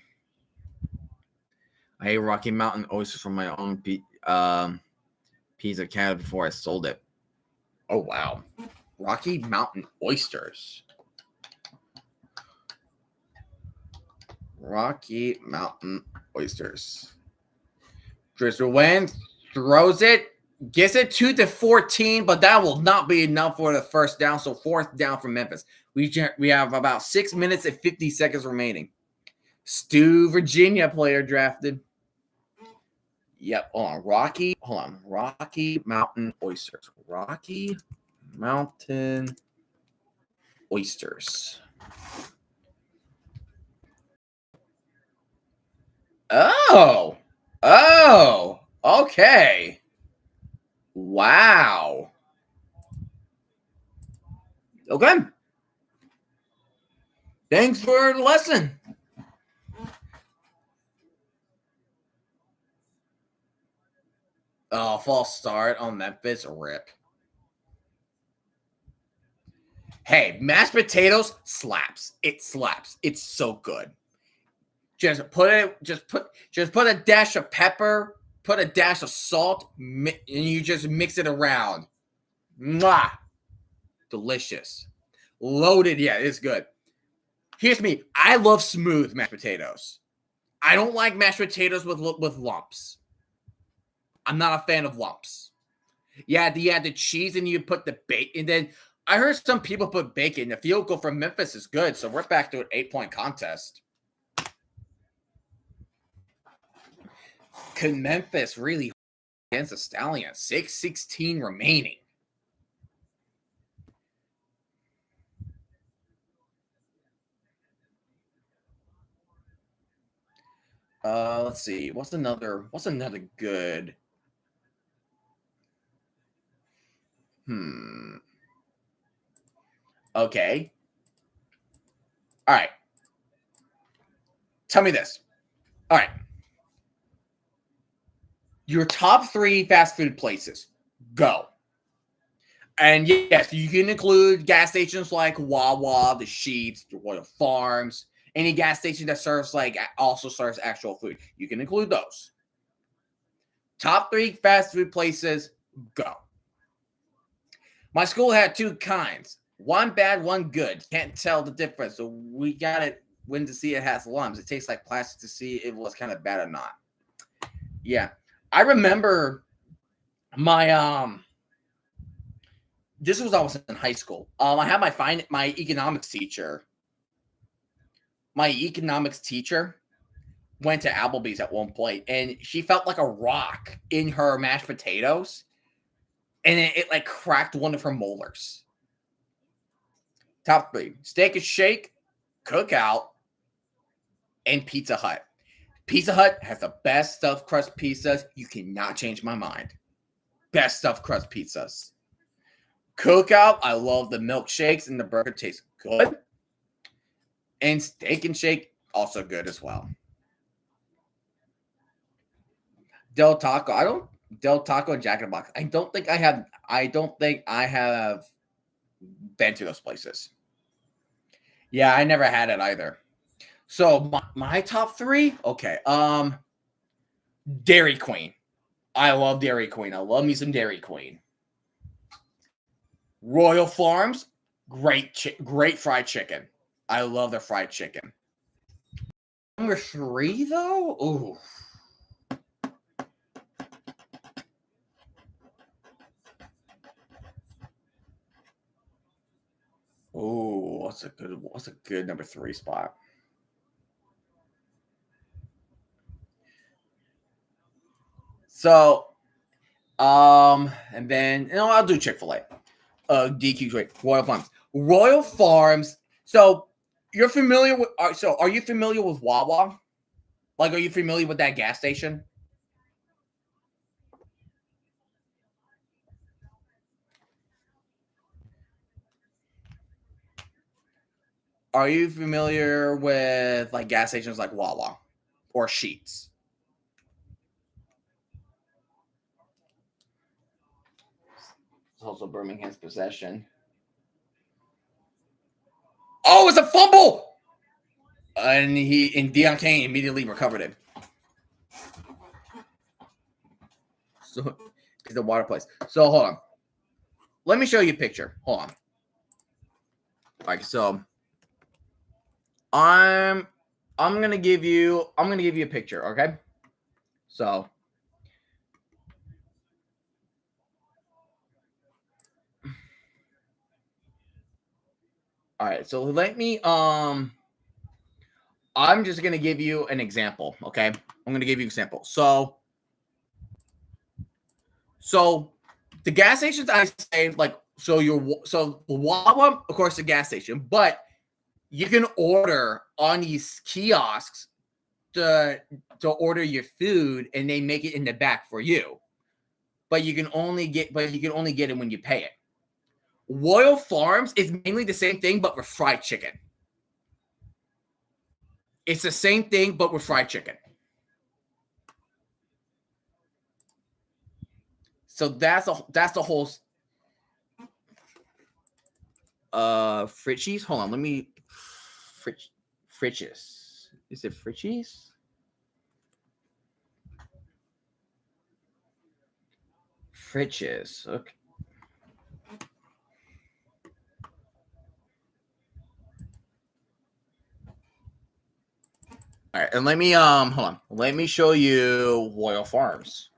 [SPEAKER 1] I ate Rocky Mountain oysters from my own pizza can before I sold it. Oh, wow. Rocky Mountain oysters. Rocky Mountain oysters. Driscoll wins, throws it, gets it 2 to 14, but that will not be enough for the first down. So 4th down for Memphis. We have about 6 minutes and 50 seconds remaining. Stu, Virginia player drafted. Yep. Hold on. Rocky Mountain oysters. Rocky Mountain oysters. Oh. Okay. Wow. Okay. Thanks for the lesson. Oh, false start on Memphis. Rip. Hey, mashed potatoes slaps. It slaps. It's so good. Just put a dash of pepper, put a dash of salt, and you just mix it around. Mwah! Delicious. Loaded. Yeah, it's good. Here's me. I love smooth mashed potatoes. I don't like mashed potatoes with lumps. I'm not a fan of lumps. Yeah, you add the cheese and you put the bacon. And then I heard some people put bacon. The field goal from Memphis is good, so we're back to an 8-point contest. Could Memphis really against the Stallions? 6:16 remaining. Let's see. What's another good? Okay. All right. Tell me this. All right. Your top 3 fast food places. Go. And yes, you can include gas stations like Wawa, the Sheetz, the Royal Farms, any gas station that also serves actual food. You can include those. Top 3 fast food places, go. My school had 2 kinds. One bad, one good. Can't tell the difference. So we got it when to see it has lumps. It tastes like plastic to see if it was kind of bad or not. Yeah. I remember my this was I was in high school. I had my economics teacher. My economics teacher went to Applebee's at one point, and she felt like a rock in her mashed potatoes, and it like cracked one of her molars. Top 3: Steak and Shake, Cookout, and Pizza Hut. Pizza Hut has the best stuffed crust pizzas. You cannot change my mind. Best stuffed crust pizzas. Cookout, I love the milkshakes and the burger tastes good. And Steak and Shake, also good as well. Del Taco and Jack in the Box. I don't think I have been to those places. Yeah, I never had it either. So my top 3, okay. Dairy Queen. I love Dairy Queen. I love me some Dairy Queen. Royal Farms, great fried chicken. I love their fried chicken. Number 3, though? Ooh. Ooh, what's a good number 3 spot? So, and then I'll do Chick-fil-A. DQ great. Royal Farms. Royal Farms. So you're familiar with? Are you familiar with Wawa? Like, are you familiar with that gas station? Are you familiar with like gas stations like Wawa or Sheetz? It's also Birmingham's possession. Oh, it's a fumble! And Deion Kane immediately recovered it. So, because the water place. So hold on. Let me show you a picture. Hold on. All right, so I'm gonna give you a picture, okay? So all right, so let me I'm just gonna give you an example, okay? I'm gonna give you an example. So the gas stations I say, like, so Wawa, of course, the gas station, but you can order on these kiosks to order your food, and they make it in the back for you. But you can only get it when you pay it. Royal Farms is mainly the same thing, but with fried chicken. It's the same thing, but with fried chicken. So that's the whole. Fritchies. Hold on, let me. Fritches. Is it Fritchies? Fritches. Okay. All right, and let me hold on. Let me show you Royal Farms.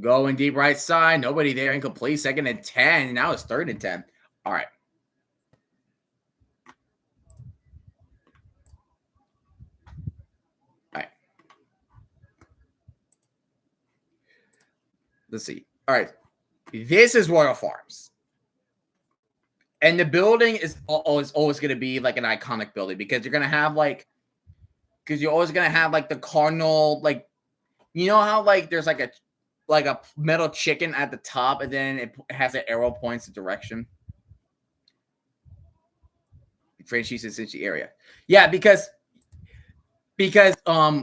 [SPEAKER 1] Going deep right side, nobody there, incomplete. 2nd and 10. Now it's 3rd and 10. All right. All right. Let's see. All right. This is Royal Farms. And the building is always going to be like an iconic building because you're going to have you're always going to have like the Cardinal, like, you know how like there's like a metal chicken at the top and then it has an arrow points the direction. Franchise is in the area. Yeah, because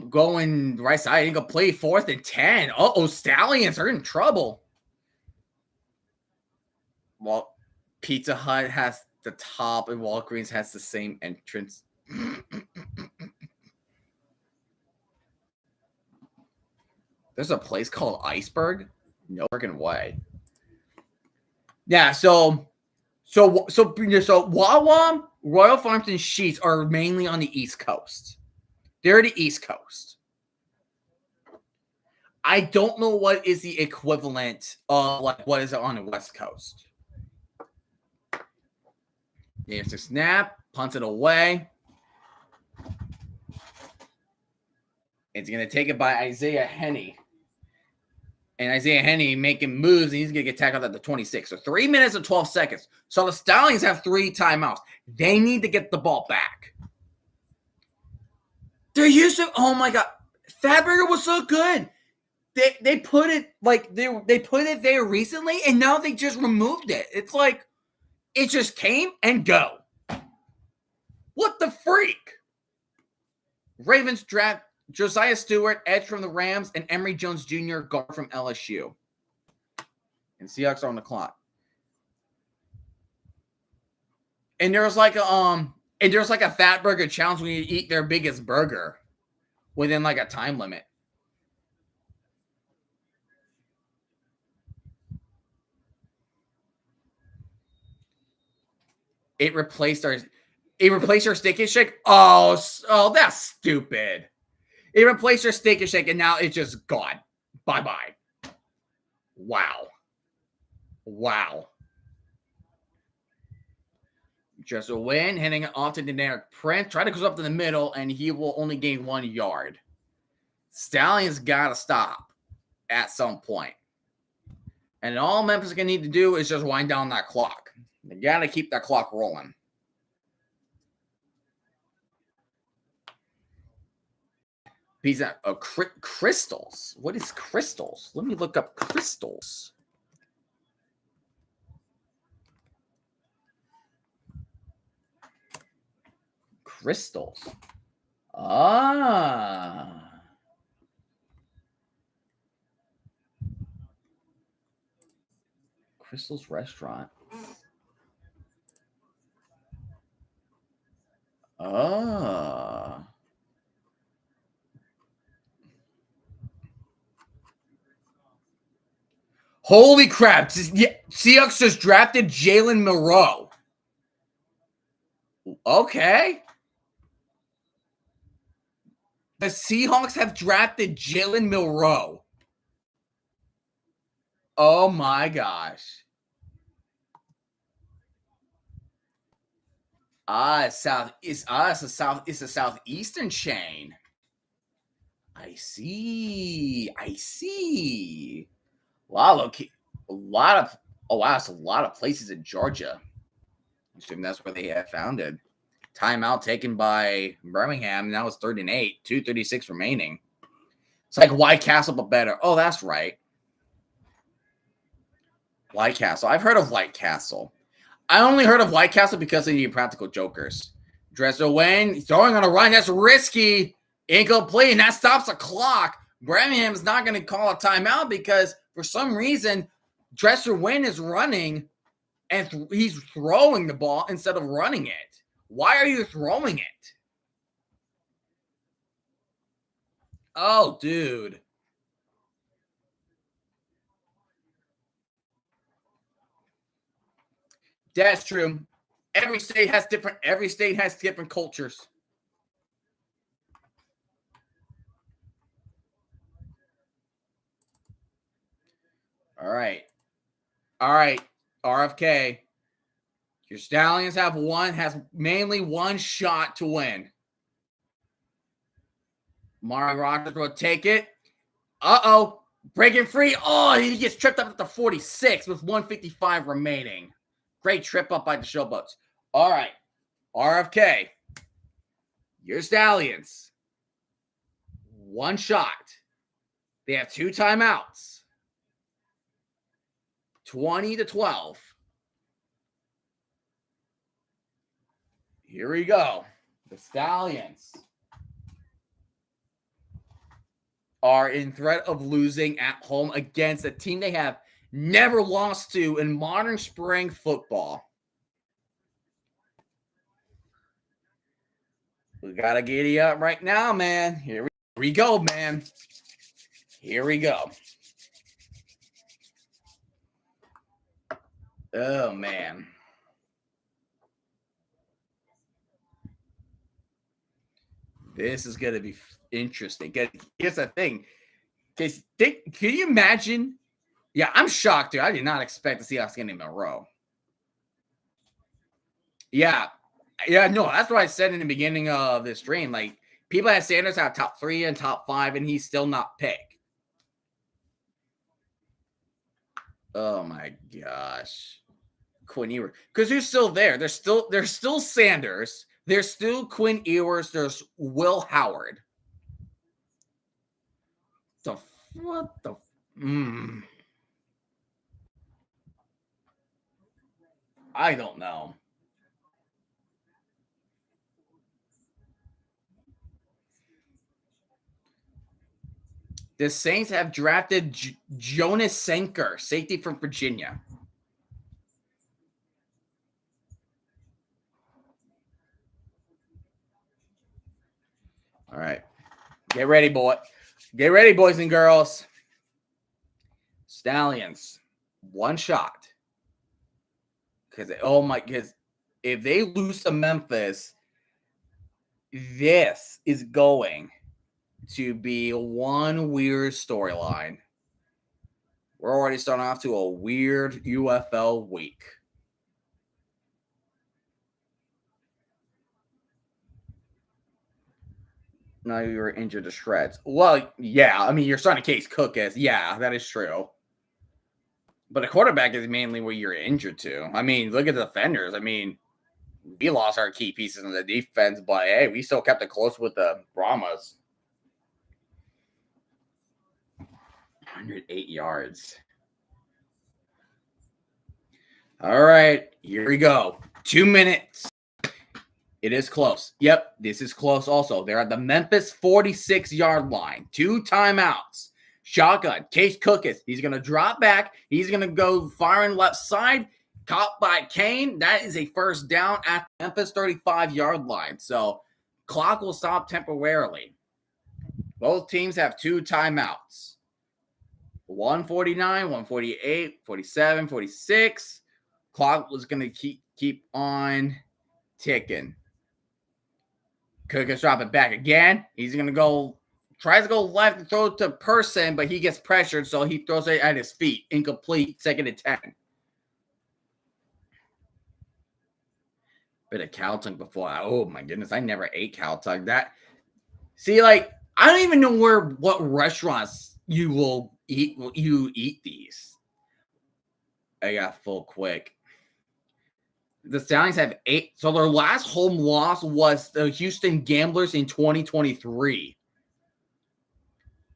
[SPEAKER 1] going right side, you can play 4th and 10. Stallions are in trouble. Well, Pizza Hut has the top and Walgreens has the same entrance. There's a place called Iceberg? No freaking way. Yeah, so Wawa, Royal Farms, and Sheetz are mainly on the East Coast. They're the East Coast. I don't know what is the equivalent of like what is it on the West Coast. There's a snap, punts it away. It's going to take it by Isaiah Henney. And Isaiah Henney making moves, and he's going to get tackled at the 26. So 3 minutes and 12 seconds. So the Stallions have 3 timeouts. They need to get the ball back. They're used to, oh my God. Fatburger was so good. They put it like they put it there recently, and now they just removed it. It's like it just came and go. What the freak? Ravens draft Josiah Stewart, edge from the Rams, and Emory Jones Jr., guard from LSU. And Seahawks are on the clock. And there's like a Fatburger challenge when you eat their biggest burger within like a time limit. It replaced our Steak and Shake. Oh, that's stupid. It replaced our Steak and Shake, and now it's just gone. Bye-bye. Wow. Just a win, handing it off to generic Prince. Try to go up to the middle, and he will only gain 1 yard. Stallions got to stop at some point. And all Memphis is going to need to do is just wind down that clock. They got to keep that clock rolling. He's at crystals. What is crystals? Let me look up crystals. Crystals. Crystals Restaurant. Holy crap. Seahawks just drafted Jalen Milroe. Okay. The Seahawks have drafted Jalen Milroe. Oh my gosh. It's a southeastern chain. I see. Wow, it's a lot of places in Georgia. I assume that's where they have founded. Timeout taken by Birmingham. Now it's 3rd and 8. 2:36 remaining. It's like White Castle, but better. Oh, that's right. White Castle. I've heard of White Castle. I only heard of White Castle because of the Impractical Jokers. Dresser Wayne throwing on a run. That's risky. Incomplete. And that stops the clock. Birmingham's not going to call a timeout because for some reason, Dresser Wayne is running and he's throwing the ball instead of running it. Why are you throwing it? Oh, dude. That's true. Every state has different cultures. All right. RFK. Your Stallions has mainly one shot to win. Mari Rogers will take it. Breaking free. Oh, he gets tripped up at the 46 with 1:55 remaining. Great trip up by the Showboats. All right. RFK. Your Stallions. One shot. They have 2 timeouts. 20-12. Here we go. The Stallions are in threat of losing at home against a team they have never lost to in modern spring football. We got to giddy up right now, man. Here we go, man. Here we go. Oh, man. This is going to be interesting. Here's the thing. Can you imagine? Yeah, I'm shocked, dude. I did not expect to see us getting in a row. Yeah, no, that's what I said in the beginning of this stream. Like, people had Sanders out top 3 and top 5, and he's still not picked. Oh my gosh. Quinn Ewers. Because who's still there? There's still Sanders. There's still Quinn Ewers. There's Will Howard. I don't know. The Saints have drafted Jonas Sanker, safety from Virginia. All right. Get ready, boy. Get ready, boys and girls. Stallions, one shot. Because if they lose to Memphis, this is going to be one weird storyline. We're already starting off to a weird UFL week. Now you were injured to shreds. Well, yeah. I mean, your son Case Cook is. Yeah, that is true. But a quarterback is mainly where you're injured to. I mean, look at the defenders. I mean, we lost our key pieces in the defense, but hey, we still kept it close with the Brahmas. 108 yards. All right, here we go. 2 minutes. It is close. Yep, this is close also. They're at the Memphis 46-yard line. 2 timeouts. Shotgun. Case Cookis. He's going to drop back. He's going to go firing left side. Caught by Kane. That is a first down at the Memphis 35-yard line. So clock will stop temporarily. Both teams have 2 timeouts. 149, 148, 47, 46. Clock was going to keep on ticking. Cookis drop it back again. He's going to go, tries to go left and throw it to Person, but he gets pressured, so he throws it at his feet. Incomplete, 2nd and 10. Bit of cow tongue before. Oh my goodness, I never ate cow tongue. See, like, I don't even know what restaurants you eat these. I got full quick. The Stallions have 8. So their last home loss was the Houston Gamblers in 2023.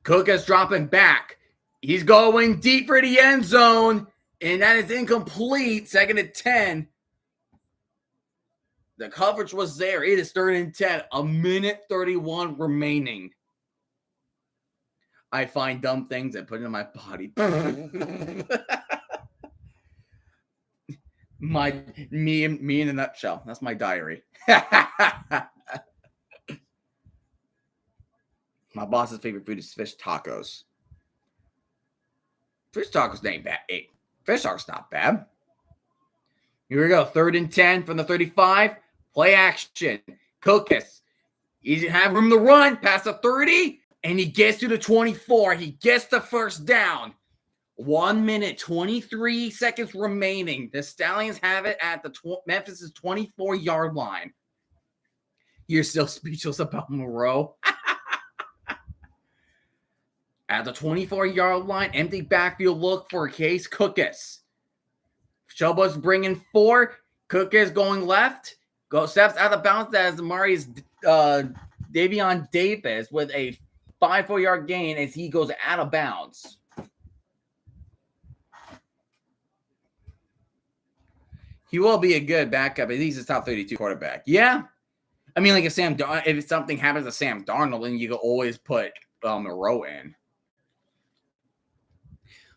[SPEAKER 1] Cook is dropping back. He's going deep for the end zone, and that is incomplete. 2nd and 10. The coverage was there. It is 3rd and 10. 1:31 remaining. I find dumb things and put it in my body. Me in a nutshell. That's my diary. My boss's favorite food is fish tacos. Fish tacos ain't bad. Hey, fish tacos not bad. Here we go. 3rd and 10 from the 35. Play action. Cookis. He doesn't have room to run past the 30, and he gets to the 24. He gets the first down. 1 minute, 23 seconds remaining. The Stallions have it at the Memphis' 24-yard line. You're still speechless about Moreau. At the 24-yard line, empty backfield look for Case Cookis. Showboats bringing 4. Cookis going left. Steps out of bounds as Amari's Davion Davis with a 5-4-yard gain as he goes out of bounds. He will be a good backup. He's a top 32 quarterback. Yeah. I mean, like if something happens to Sam Darnold, then you can always put Moreau in.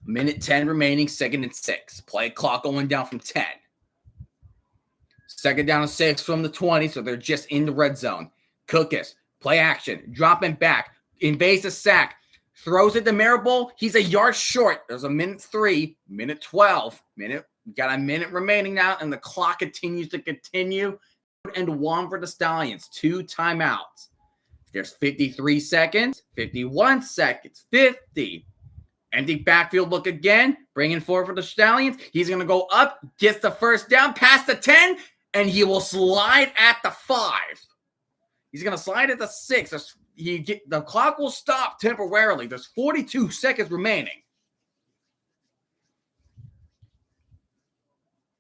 [SPEAKER 1] 1:10 remaining, 2nd and 6. Play clock going down from 10. 2nd down and 6 from the 20, so they're just in the red zone. Cookis, play action, dropping back, invades the sack, throws it to Marable. He's a yard short. There's 1:03, 1:12, got a minute remaining now, and the clock continues to continue. 3rd and 1 for the Stallions. 2 timeouts. There's 53 seconds, 51 seconds, 50. Empty backfield look again. Bringing 4 for the Stallions. He's going to go up, gets the first down, past the 10, and he will slide at the 5. He's going to slide at the 6. The clock will stop temporarily. There's 42 seconds remaining.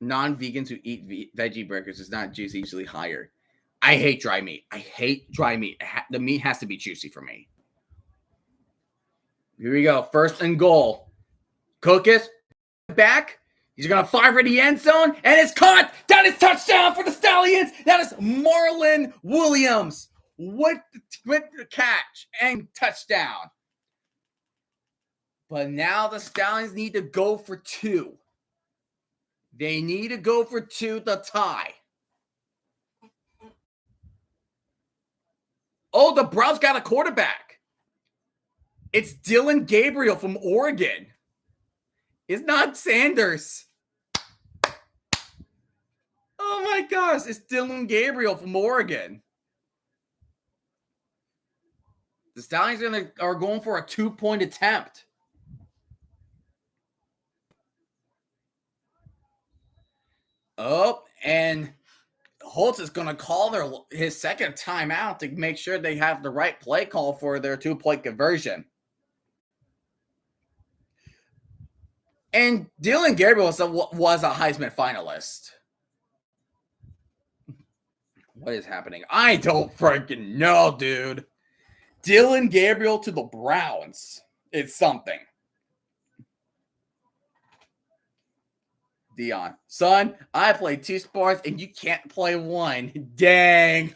[SPEAKER 1] Non-vegans who eat veggie burgers is not juicy, usually higher. I hate dry meat. The meat has to be juicy for me. Here we go. 1st and goal. Cookis back. He's going to fire for the end zone, and it's caught. That is touchdown for the Stallions. That is Marlon Williams with the catch and touchdown. But now the Stallions need to go for 2. They need to go for 2 to tie. Oh, the Browns got a quarterback. It's Dylan Gabriel from Oregon. It's not Sanders. Oh my gosh, it's Dylan Gabriel from Oregon. The Stallions are going for a 2-point attempt. Oh, and Colts is going to call his second timeout to make sure they have the right play call for their 2-point conversion. And Dillon Gabriel was a Heisman finalist. What is happening? I don't freaking know, dude. Dillon Gabriel to the Browns. It's something. Dion, son, I play 2 sports and you can't play 1. Dang.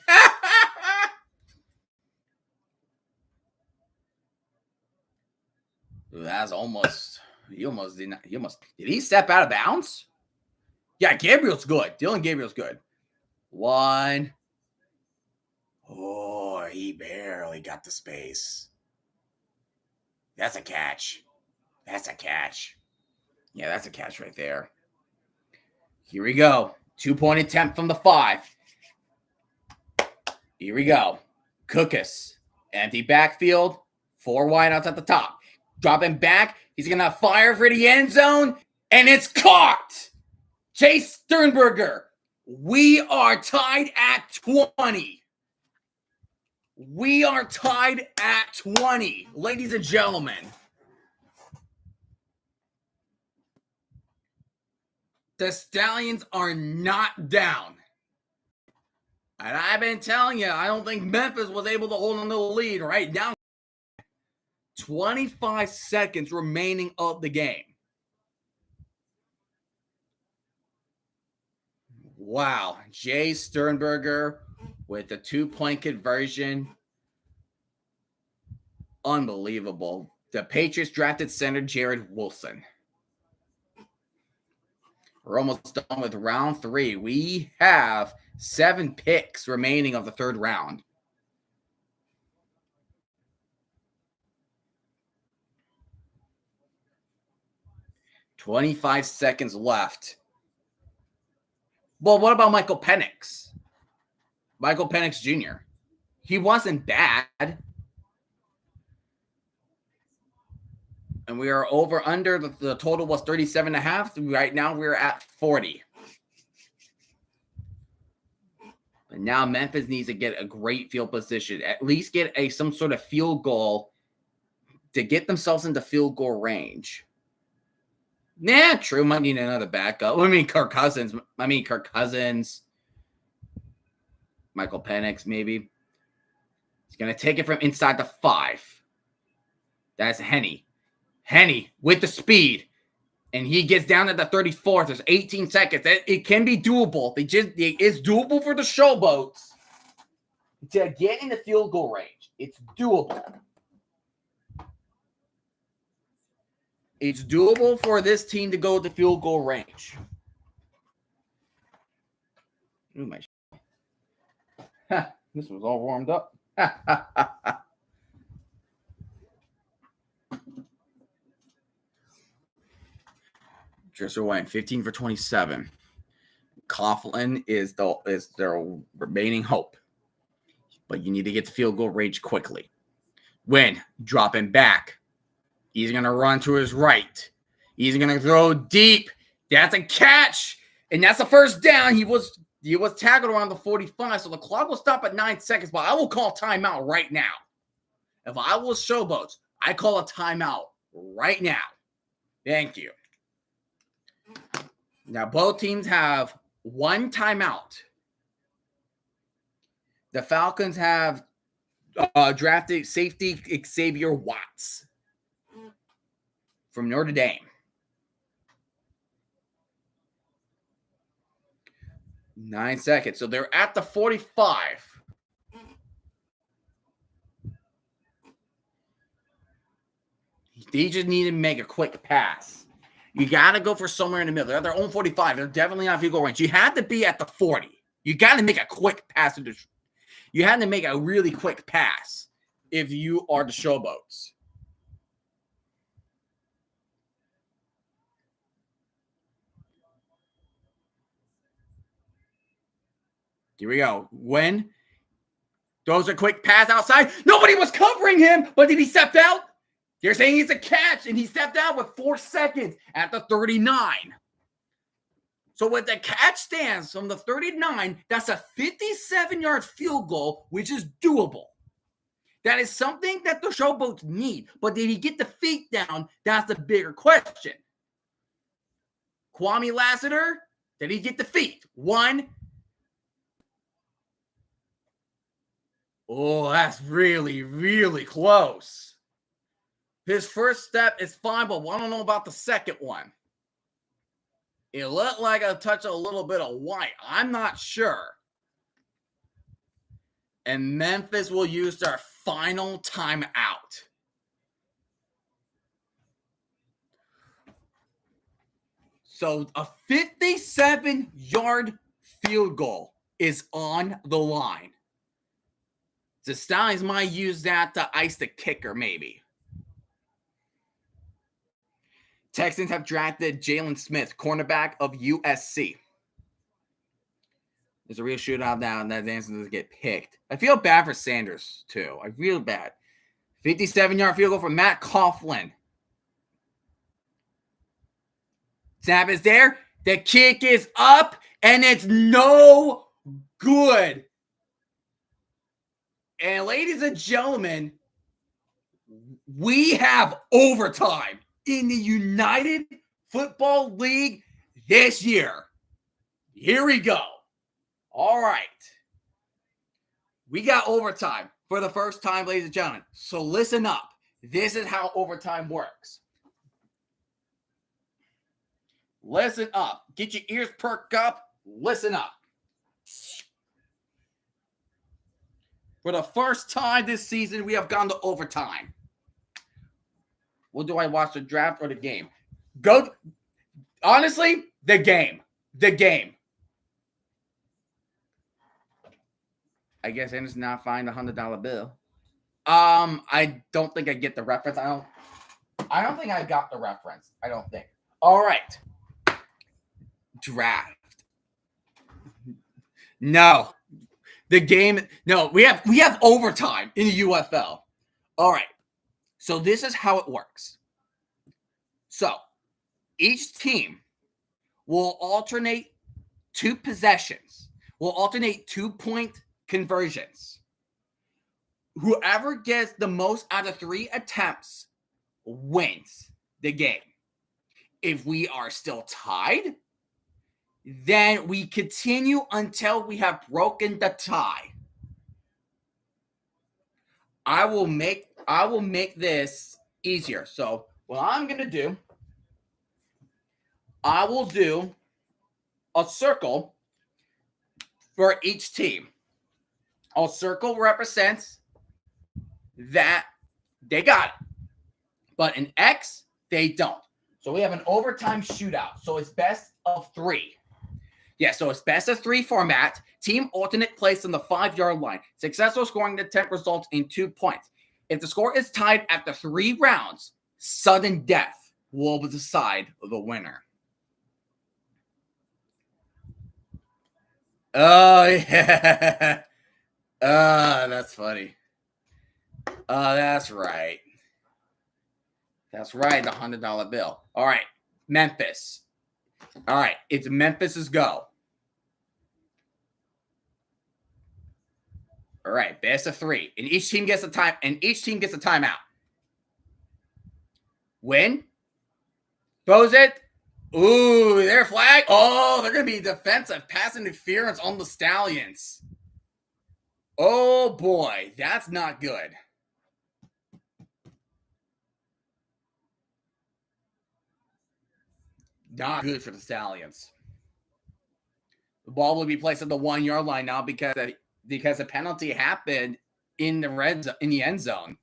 [SPEAKER 1] That's almost. Did he step out of bounds? Yeah, Gabriel's good. Dillon Gabriel's good. 1. Oh, he barely got the space. That's a catch. That's a catch. Yeah, that's a catch right there. Here we go. 2-point attempt from the 5. Here we go. Cookus. Empty backfield. 4 wideouts at the top. Dropping back. He's going to fire for the end zone. And it's caught. Chase Sternberger. We are tied at 20. We are tied at 20. Ladies and gentlemen. The Stallions are not down. And I've been telling you, I don't think Memphis was able to hold on to the lead right now. 25 seconds remaining of the game. Wow. Jay Sternberger with the 2-point conversion. Unbelievable. The Patriots drafted center Jared Wilson. We're almost done with round 3. We have 7 picks remaining of the 3rd round. $25 seconds left. Well, what about Michael Penix? Michael Penix Jr. He wasn't bad. And we are under. The total was 37.5. Right now we're at 40. But now Memphis needs to get a great field position. At least get some sort of field goal to get themselves into field goal range. Nah, true. Might need another backup. Kirk Cousins. Michael Penix, maybe. He's going to take it from inside the 5. That's Henny. Henny with the speed. And he gets down at the 34th. There's 18 seconds. It can be doable. It's doable for the Showboats to get in the field goal range. It's doable. It's doable for this team to go to field goal range. Ooh, this was all warmed up. Dresser went 15 for 27. Coughlin is their remaining hope. But you need to get to field goal range quickly. When dropping back, he's going to run to his right. He's going to throw deep. That's a catch. And that's a first down. He was tackled around the 45, so the clock will stop at 9 seconds, but I will call timeout right now. If I was Showboats, I call a timeout right now. Thank you. Now, both teams have 1 timeout. The Falcons have drafted safety Xavier Watts from Notre Dame. 9 seconds. So they're at the 45. They just need to make a quick pass. You got to go for somewhere in the middle. They're at their own 45. They're definitely not field goal range. You had to be at the 40. You got to make a quick pass. You had to make a really quick pass if you are the Showboats. Here we go. When throws a quick pass outside. Nobody was covering him, but did he step out? They're saying he's a catch, and he stepped out with 4 seconds at the 39. So with the catch stands from the 39, that's a 57-yard field goal, which is doable. That is something that the Showboats need. But did he get the feet down? That's the bigger question. Kwame Lassiter, did he get the feet? 1. Oh, that's really, really close. His first step is fine, but I don't know about the second one. It looked like a touch a little bit of white. I'm not sure. And Memphis will use their final timeout. So a 57-yard field goal is on the line. The Stallions might use that to ice the kicker, maybe. Texans have drafted Jalen Smith, cornerback of USC. There's a real shootout now, and that answer doesn't get picked. I feel bad for Sanders, too. I feel bad. 57-yard field goal from Matt Coughlin. Snap is there. The kick is up, and it's no good. And ladies and gentlemen, we have overtime in the United Football League this year. Here we go. All right. We got overtime for the first time, ladies and gentlemen. So listen up. This is how overtime works. Listen up. Get your ears perked up. Listen up. For the first time this season, we have gone to overtime. Well, do I watch the draft or the game? Honestly, the game. The game. I guess Anderson not find the $100 bill. I don't think I get the reference. I don't think I got the reference. I don't think. All right. Draft. No. The game. No, we have overtime in the UFL. All right. So this is how it works. So each team will alternate 2 possessions. Will alternate 2-point conversions. Whoever gets the most out of 3 attempts wins the game. If we are still tied, then we continue until we have broken the tie. I will make this easier. So what I'm going to do, I will do a circle for each team. A circle represents that they got it. But an X, they don't. So we have an overtime shootout. So it's best of 3. Yeah, so it's best of 3 format. Team alternate place on the 5-yard line. Successful scoring attempt results in 2 points. If the score is tied after 3 rounds, sudden death will decide the winner. Oh, yeah. That's funny. That's right. That's right, the $100 bill. All right, Memphis. All right, it's Memphis's go. All right, best of 3. And each team gets a timeout. Win. Throws it. Ooh, their flag. Oh, they're going to be defensive pass interference on the Stallions. Oh, boy. That's not good. Not good for the Stallions. The ball will be placed at the 1-yard line now because a penalty happened in the end zone.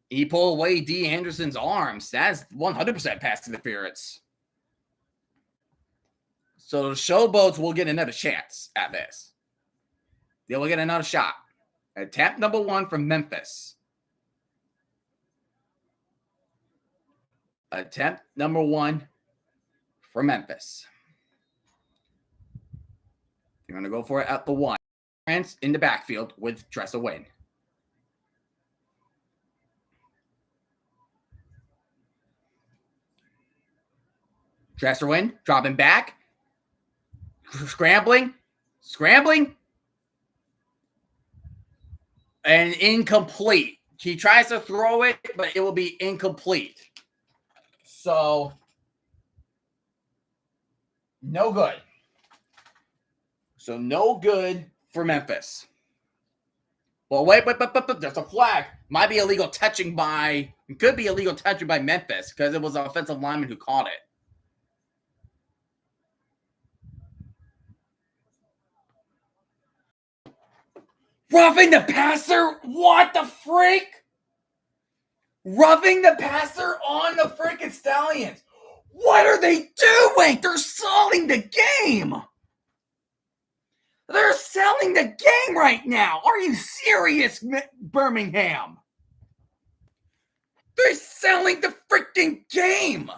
[SPEAKER 1] He pulled away D. Anderson's arms. That's 100% pass interference. So the Showboats will get another chance at this. They will get another shot. Attempt number 1 from Memphis. Attempt number 1 for Memphis. They're going to go for it at the 1. In the backfield with Tressa Wynn. Tressa Wynn dropping back. Scrambling, and incomplete. He tries to throw it, but it will be incomplete. So, no good. So, no good for Memphis. Well, wait, but there's a flag. Might be illegal touching by, it could be illegal touching by Memphis because it was an offensive lineman who caught it. Roughing the passer? What the freak? Roughing the passer on the freaking Stallions. What are they doing? They're selling the game. They're selling the game right now. Are you serious, Birmingham? They're selling the freaking game.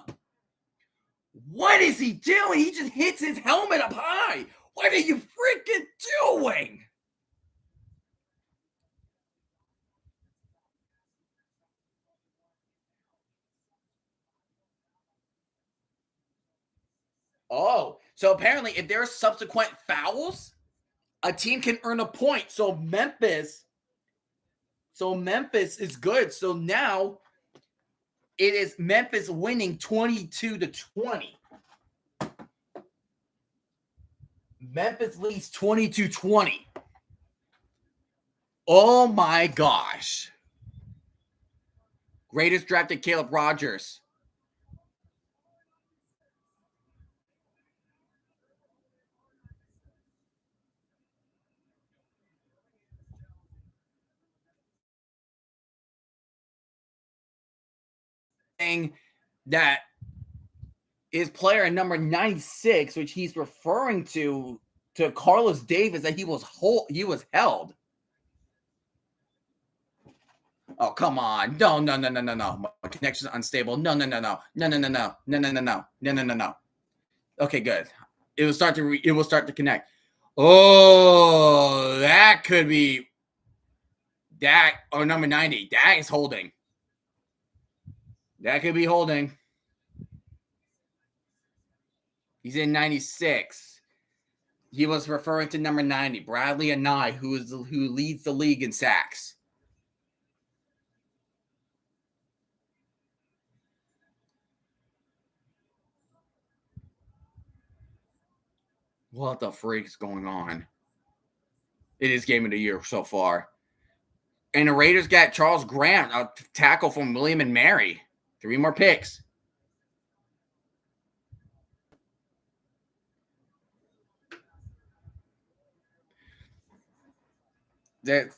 [SPEAKER 1] What is he doing? He just hits his helmet up high. What are you freaking doing? Oh, so apparently if there are subsequent fouls, a team can earn a point. So Memphis is good. So now it is Memphis winning 22-20. Memphis leads 22-20. Oh my gosh. Greatest drafted Caleb Rogers. That is player number 96, which he's referring to Carlos Davis, that he was held. Oh, come on. No. My connection's unstable. No. Okay, good. It will start to connect. Oh, that could be that or number 90. That is holding. That could be holding. He's in 96. He was referring to number 90, Bradley Anai, who leads the league in sacks. What the freak is going on? It is game of the year so far. And the Raiders got Charles Grant, a tackle from William and Mary. 3 more picks. So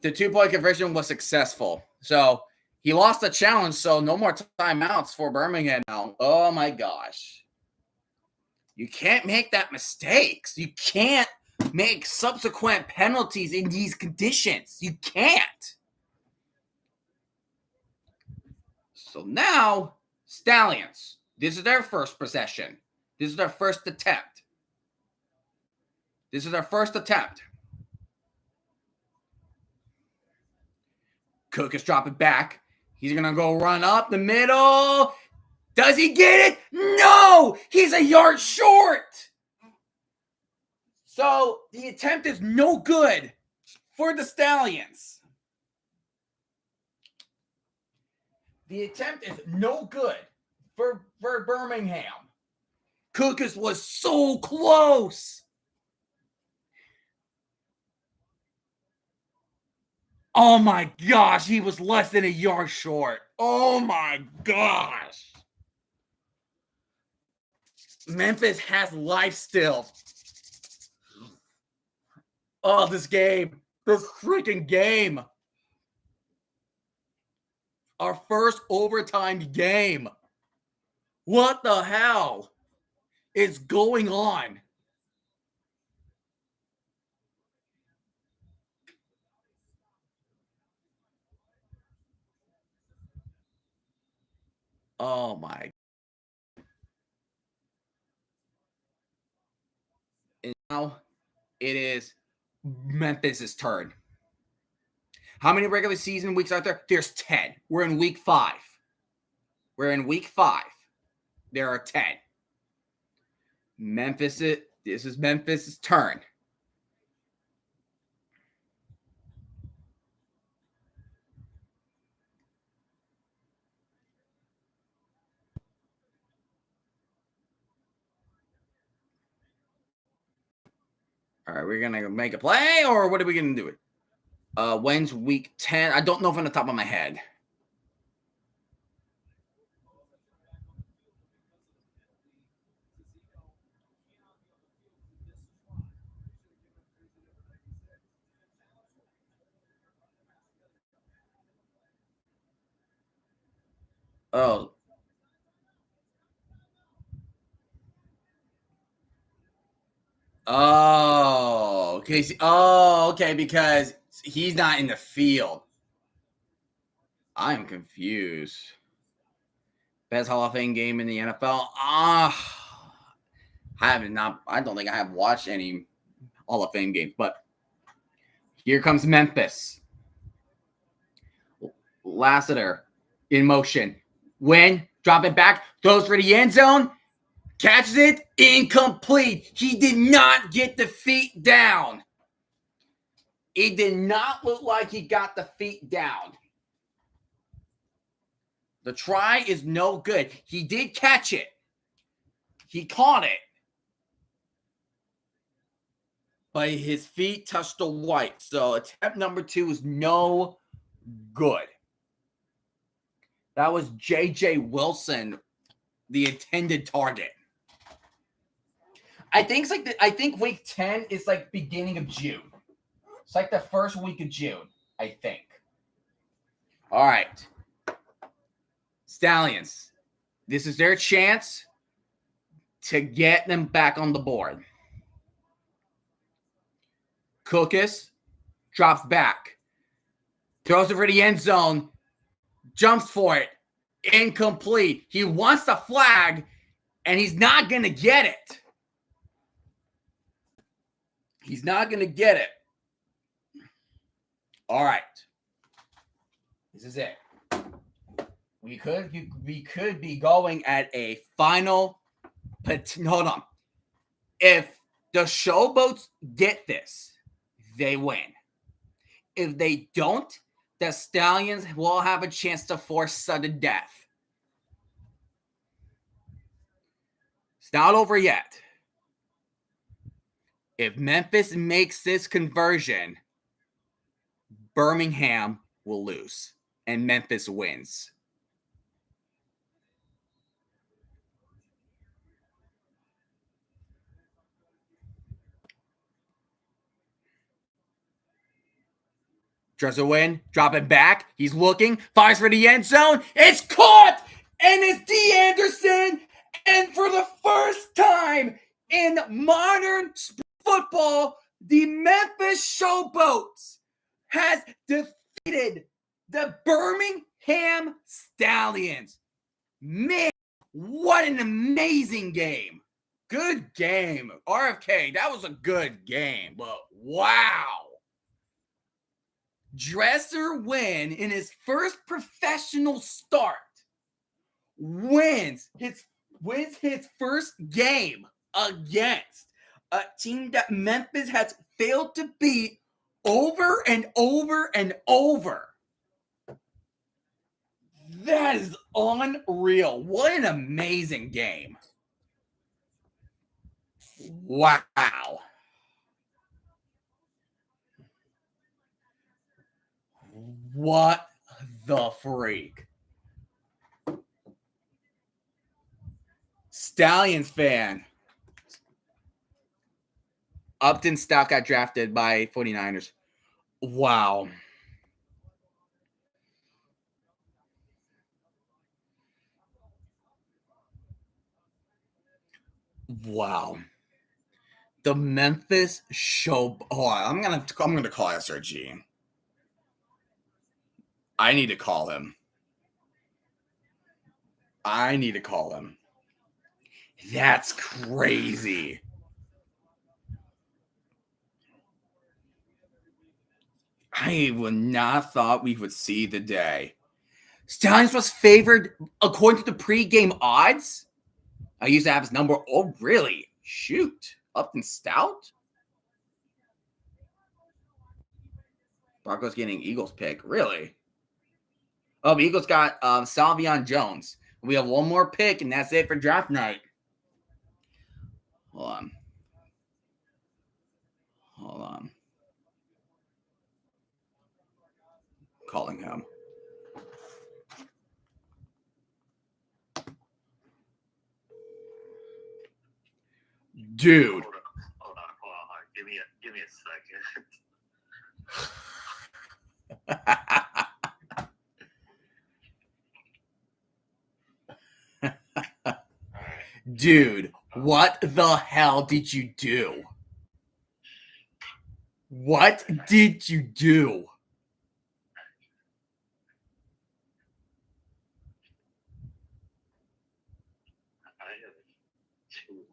[SPEAKER 1] the 2-point conversion was successful. So he lost the challenge. So no more timeouts for Birmingham now. Oh my gosh. You can't make that mistakes. You can't make subsequent penalties in these conditions. You can't. So now, Stallions. This is their first possession. This is their first attempt. Cook is dropping back. He's going to go run up the middle. Does he get it? No! He's a yard short. So the attempt is no good for the Stallions. The attempt is no good for Birmingham. Cook was so close. Oh my gosh, he was less than a yard short. Oh my gosh. Memphis has life still. Oh, this freaking game. Our first overtime game. What the hell is going on? Oh my. And now it is Memphis' turn. How many regular season weeks are there? There's 10. We're in week 5. There are 10. This is Memphis' turn. All right, we're gonna make a play, or what are we gonna do? When's week 10? I don't know from the top of my head. Oh. Oh, okay. Oh, okay, because he's not in the field. I am confused. Best Hall of Fame game in the NFL? I don't think I have watched any Hall of Fame games, but here comes Memphis. Lassiter in motion. Drop it back, throws for the end zone, catches it, incomplete. He did not get the feet down. It did not look like he got the feet down. The try is no good. He did catch it. He caught it. But his feet touched the white. So attempt number 2 is no good. That was J.J. Wilson, the intended target. I think week 10 is like beginning of June. It's like the first week of June, I think. All right. Stallions. This is their chance to get them back on the board. Cookus drops back. Throws it for the end zone. Jumps for it. Incomplete. He wants the flag, and he's not going to get it. He's not going to get it. All right. This is it. We could be going at a final. Hold on. If the Showboats get this, they win. If they don't, the Stallions will have a chance to force sudden death. It's not over yet. If Memphis makes this conversion, Birmingham will lose and Memphis wins. Tries to win, drop it back. He's looking, fires for the end zone. It's caught, and it's D. Anderson. And for the first time in modern football, the Memphis Showboats has defeated the Birmingham Stallions. Man, what an amazing game. Good game. RFK, that was a good game, but wow. Dresser Wynn, in his first professional start, wins his first game against a team that Memphis has failed to beat over and over and over. That is unreal. What an amazing game. Wow. What the freak? Stallions fan. Upton Stout got drafted by 49ers. Wow. Wow. The Memphis show. Oh, I'm gonna call SRG. I need to call him. That's crazy. I would not thought we would see the day. Stallions was favored according to the pregame odds. I used to have his number. Oh, really? Shoot. Upton Stout? Broncos getting Eagles pick. Really? Oh, the Eagles got Salvion Jones. We have one more pick, and that's it for draft night. Hold on. Calling him. Dude.
[SPEAKER 2] Hold on. Give me a second.
[SPEAKER 1] Dude, what the hell did you do? What did you do?
[SPEAKER 2] I am too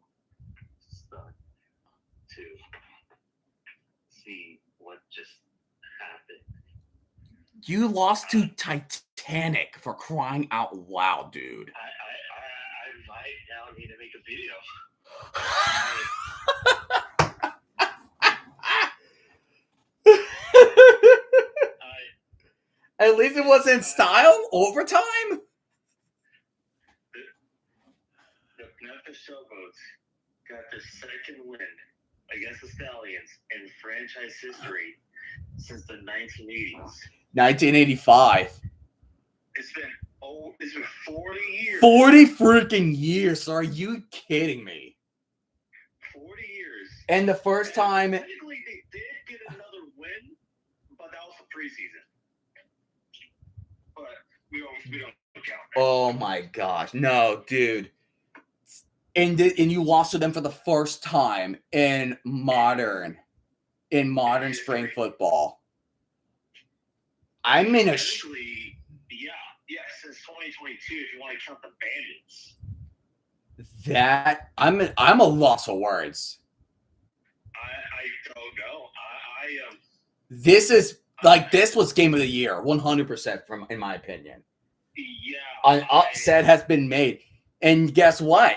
[SPEAKER 2] stuck to see what just happened.
[SPEAKER 1] You lost to Titanic, for crying out loud, dude.
[SPEAKER 2] I might now need to make a video.
[SPEAKER 1] At least it was in style. Overtime.
[SPEAKER 2] The Memphis Showboats got their second win against the Stallions in franchise history since the 1980s.
[SPEAKER 1] 1985.
[SPEAKER 2] It's been 40 years.
[SPEAKER 1] 40 freaking years. Are you kidding me?
[SPEAKER 2] 40 years.
[SPEAKER 1] And the first time.
[SPEAKER 2] Technically, they did get another win, but that was the preseason. But we don't count that.
[SPEAKER 1] Oh my gosh. No, dude. And you lost to them for the first time in modern spring football. I'm in a
[SPEAKER 2] since 2022 if you want to count the Bandits.
[SPEAKER 1] That I'm a loss of words.
[SPEAKER 2] I don't know.
[SPEAKER 1] This was game of the year, 100% in my opinion.
[SPEAKER 2] Yeah.
[SPEAKER 1] An upset has been made, and guess what?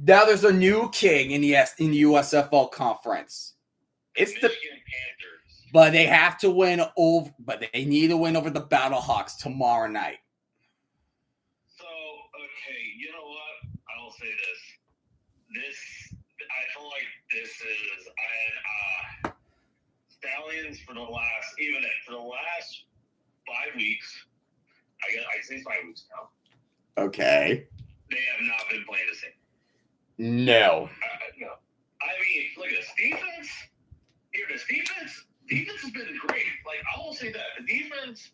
[SPEAKER 1] Now there's a new king in the USFL conference. It's the
[SPEAKER 2] Panthers.
[SPEAKER 1] But they have to win over. But they need to win over the Battlehawks tomorrow night.
[SPEAKER 2] So okay, you know what? I will say this. I feel like this is Stallions for the last 5 weeks. I say 5 weeks now.
[SPEAKER 1] Okay.
[SPEAKER 2] They have not been playing the same.
[SPEAKER 1] No.
[SPEAKER 2] No. I mean, look at this defense. Defense has been great. Like, I will say that the defense,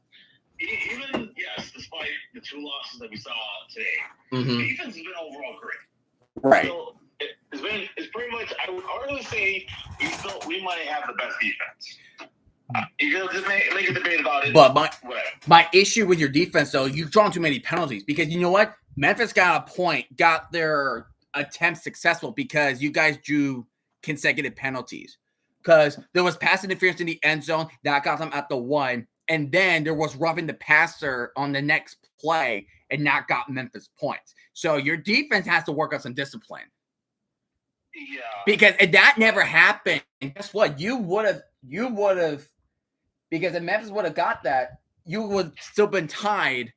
[SPEAKER 2] even despite the 2 losses that we saw today, defense has been overall great.
[SPEAKER 1] Right.
[SPEAKER 2] So it's pretty much. I would argue say we might have the best defense. You can just make a debate about it.
[SPEAKER 1] But my issue with your defense, though, you've drawn too many penalties because you know what? Memphis got their attempts successful because you guys drew consecutive penalties. Because there was pass interference in the end zone that got them at the 1, and then there was roughing the passer on the next play, and that got Memphis points. So your defense has to work on some discipline.
[SPEAKER 2] Yeah.
[SPEAKER 1] Because if that never happened, guess what? You would have. Because if Memphis would have got that, you would still been tied.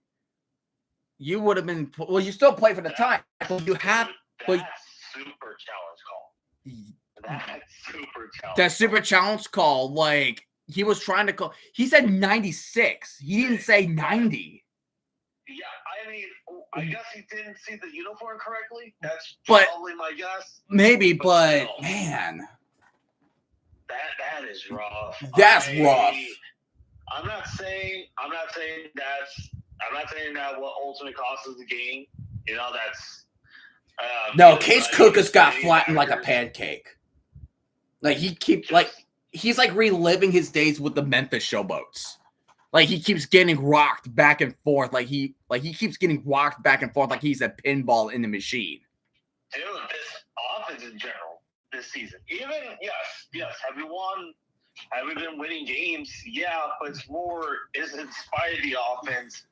[SPEAKER 1] You would have been. Well, you still play for the tie. But you have.
[SPEAKER 2] That's super challenge call.
[SPEAKER 1] That super challenge call, like he was trying to call. He said 96. He didn't say 90.
[SPEAKER 2] Yeah, I mean, I guess he didn't see the uniform correctly. That's probably my guess.
[SPEAKER 1] Maybe, but man,
[SPEAKER 2] that is rough.
[SPEAKER 1] That's rough.
[SPEAKER 2] I'm not saying that what ultimately costs us the game. You know, that's.
[SPEAKER 1] No, Case Cook has got flattened like a pancake. Like he's like reliving his days with the Memphis Showboats. Like he keeps getting rocked back and forth. Like he keeps getting rocked back and forth like he's a pinball in the machine.
[SPEAKER 2] Dude, this offense in general this season. Even yes. Have we won? Have we been winning games? Yeah, but it's in spite of the offense.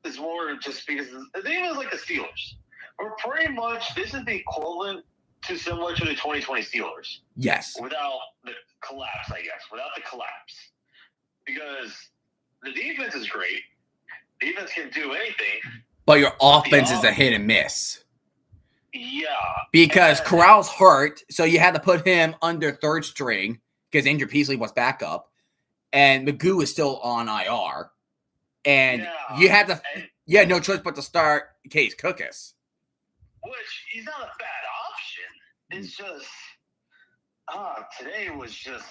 [SPEAKER 2] It's more just because the game is like the Steelers. We're pretty much, this is the equivalent to similar to the 2020 Steelers.
[SPEAKER 1] Yes.
[SPEAKER 2] Without the collapse, I guess. Without the collapse. Because the defense is great. Defense can do anything.
[SPEAKER 1] But your offense is a hit and miss.
[SPEAKER 2] Yeah.
[SPEAKER 1] Because Corral's hurt, so you had to put him under third string because Andrew Peasley was backup. And Magoo is still on IR. And you had no choice but to start Case Cookus.
[SPEAKER 2] Which, he's not a bad option. It's just, today was just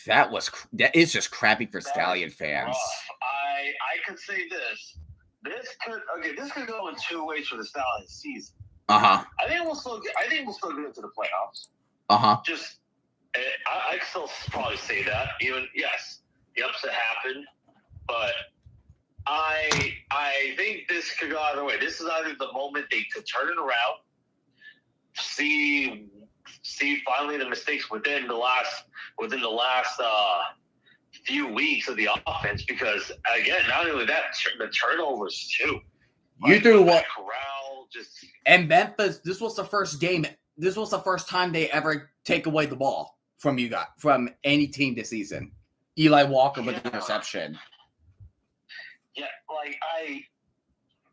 [SPEAKER 1] that is just crappy for Stallion fans.
[SPEAKER 2] Rough. I could say this. This could go in two ways for the Stallions season.
[SPEAKER 1] I
[SPEAKER 2] think we'll still get into the playoffs. Just, I can still probably say that. Even, yes, the upset happened, but I think this could go either way. This is either the moment they could turn it around, see finally the mistakes within the last few weeks of the offense. Because again, not only that, the turnovers too.
[SPEAKER 1] You threw what?
[SPEAKER 2] Corral just
[SPEAKER 1] and Memphis. This was the first game. This was the first time they ever take away the ball from you guys, from any team this season. Eli Walker with the interception.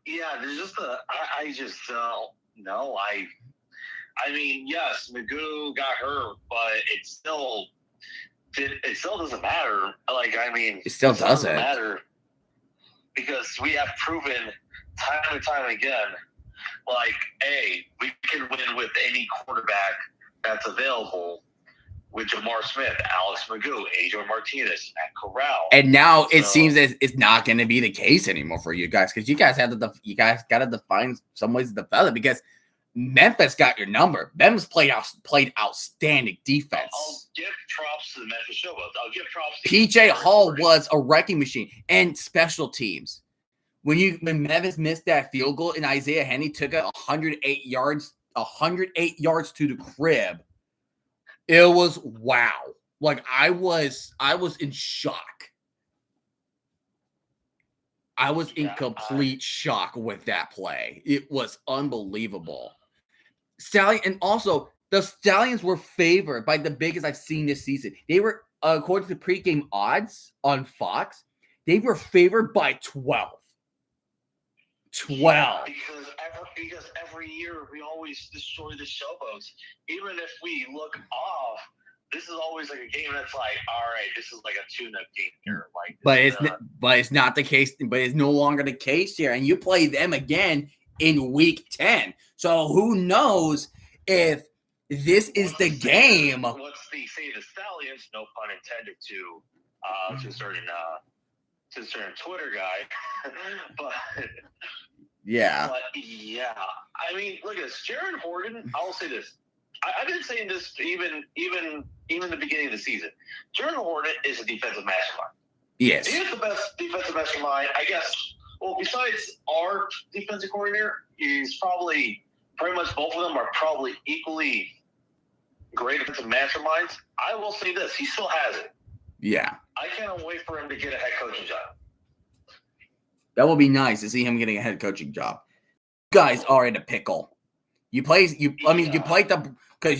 [SPEAKER 2] Yeah, there's just I just don't know. I mean, yes, Magoo got hurt, but it still doesn't matter.
[SPEAKER 1] It still doesn't
[SPEAKER 2] matter because we have proven time and time again, we can win with any quarterback that's available. With Jamar Smith, Alex Magoo, Adrian Martinez, Matt Corral,
[SPEAKER 1] and now it seems as it's not going to be the case anymore for you guys because you guys got to define some ways to develop because Memphis got your number. Memphis played outstanding defense.
[SPEAKER 2] I'll give props to the Memphis Showboats. I'll give props to
[SPEAKER 1] PJ Hall was a wrecking machine and special teams. When Memphis missed that field goal and Isaiah Henry took it 108 yards to the crib. It was wow. I was in shock. I was in complete shock with that play. It was unbelievable. And also the Stallions were favored by the biggest I've seen this season. They were, according to pregame odds on Fox, they were favored by 12. 12.
[SPEAKER 2] Because every year we always destroy the Showboats. Even if we look off, this is always a game that's all right, this is a tune-up game here.
[SPEAKER 1] But it's not the case. But it's no longer the case here. And you play them again in week 10. So who knows if this is the game?
[SPEAKER 2] What's the Stallions? No pun intended to a certain Twitter guy, but.
[SPEAKER 1] Yeah.
[SPEAKER 2] But I mean, look at this. Jaron Horton, I'll say this. I've been saying this even the beginning of the season. Jaron Horton is a defensive mastermind.
[SPEAKER 1] Yes.
[SPEAKER 2] He is the best defensive mastermind, I guess. Well, besides our defensive coordinator, he's pretty much both of them are probably equally great defensive masterminds. I will say this. He still has it.
[SPEAKER 1] Yeah.
[SPEAKER 2] I can't wait for him to get a head coaching job.
[SPEAKER 1] That would be nice to see him getting a head coaching job. You guys are in a pickle. Because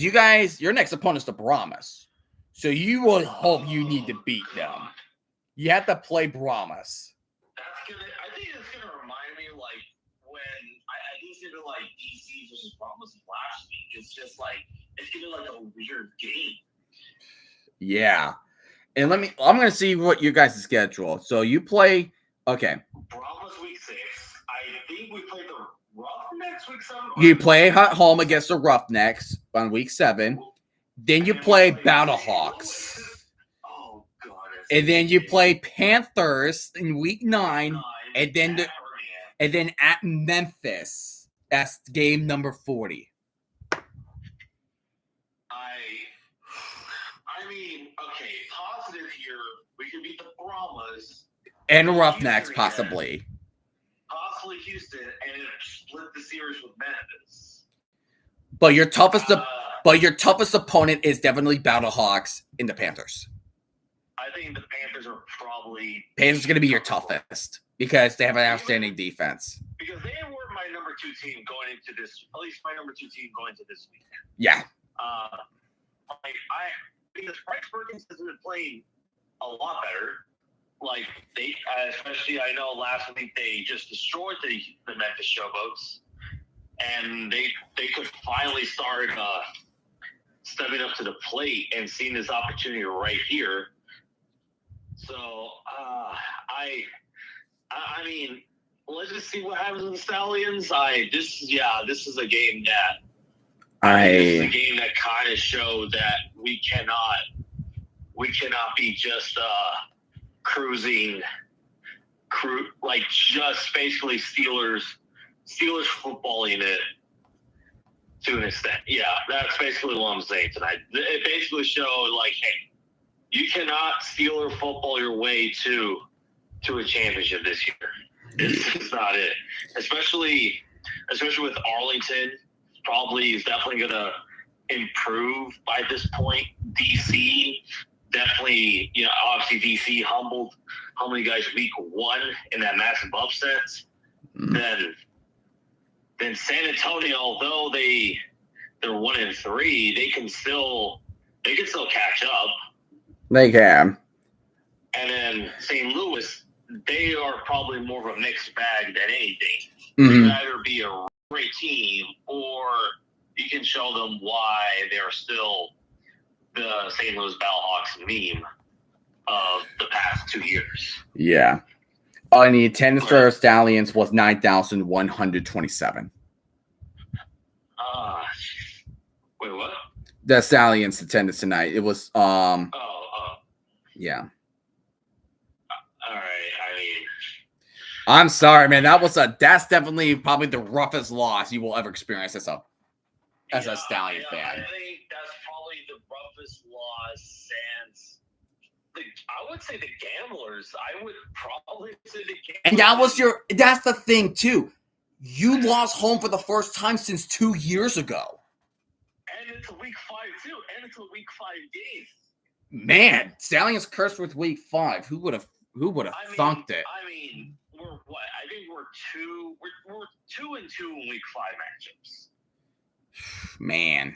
[SPEAKER 1] you guys, your next opponent is the Brahmas. So you will hope you need to beat them. You have to play Brahmas.
[SPEAKER 2] I think it's gonna remind me when I think it's gonna be DC versus Brahmas last week. It's just it's gonna be a weird game.
[SPEAKER 1] Yeah. And I'm gonna see what your guys' schedule. So you play. Okay.
[SPEAKER 2] Brahmas week 6. I think we play the Roughnecks week 7.
[SPEAKER 1] You play at home against the Roughnecks on week 7. Then you play Battlehawks.
[SPEAKER 2] Oh God.
[SPEAKER 1] And then you play Panthers in week 9. And then at Memphis. That's game number 40.
[SPEAKER 2] I mean, okay, positive here. We can beat the Brahmas.
[SPEAKER 1] And Roughnecks, possibly.
[SPEAKER 2] Possibly Houston, and then split the series with Memphis.
[SPEAKER 1] But your toughest opponent is definitely Battlehawks in the Panthers.
[SPEAKER 2] I think the Panthers are probably
[SPEAKER 1] Panthers going to be your toughest because they have an outstanding defense.
[SPEAKER 2] Because they were my two team going into this. At least my number 2 team going into this week.
[SPEAKER 1] Yeah.
[SPEAKER 2] Because Bryce Perkins has been playing a lot better. Like they, especially I know last week they just destroyed the Memphis Showboats, and they could finally start stepping up to the plate and seeing this opportunity right here. So I mean, let's just see what happens with the Stallions. This is a game that this is a game that kind of showed that we cannot be just cruising, like just basically Steelers footballing it to an extent. Yeah, that's basically what I'm saying tonight. It basically showed like, hey, you cannot Steeler football your way to a championship this year. This is not it. Especially with Arlington, probably is definitely going to improve by this point. DC definitely, obviously DC humbled you guys week 1 in that massive upset. Then San Antonio, although they're 1-3, they can still catch up.
[SPEAKER 1] They can.
[SPEAKER 2] And then St. Louis, they are probably more of a mixed bag than anything.
[SPEAKER 1] Mm-hmm.
[SPEAKER 2] You can either be a great team, or you can show them why they're still the St. Louis Battlehawks meme of the past 2 years.
[SPEAKER 1] Yeah. And the attendance for Stallions was 9,127.
[SPEAKER 2] Wait, what?
[SPEAKER 1] The Stallions attendance tonight. It was yeah.
[SPEAKER 2] All right. I mean,
[SPEAKER 1] I'm sorry, man. That's definitely probably the roughest loss you will ever experience as a Stallion fan.
[SPEAKER 2] I think that's probably the roughest loss since I would say the Gamblers. I would probably say the Gamblers.
[SPEAKER 1] And that's the thing too. You lost home for the first time since 2 years ago.
[SPEAKER 2] And it's a week 5 too. And it's a week 5 game.
[SPEAKER 1] Man, Stallions cursed with week 5. Who would have thunked it?
[SPEAKER 2] I mean, we're what? I think we're 2-2 in week 5 matchups.
[SPEAKER 1] Man,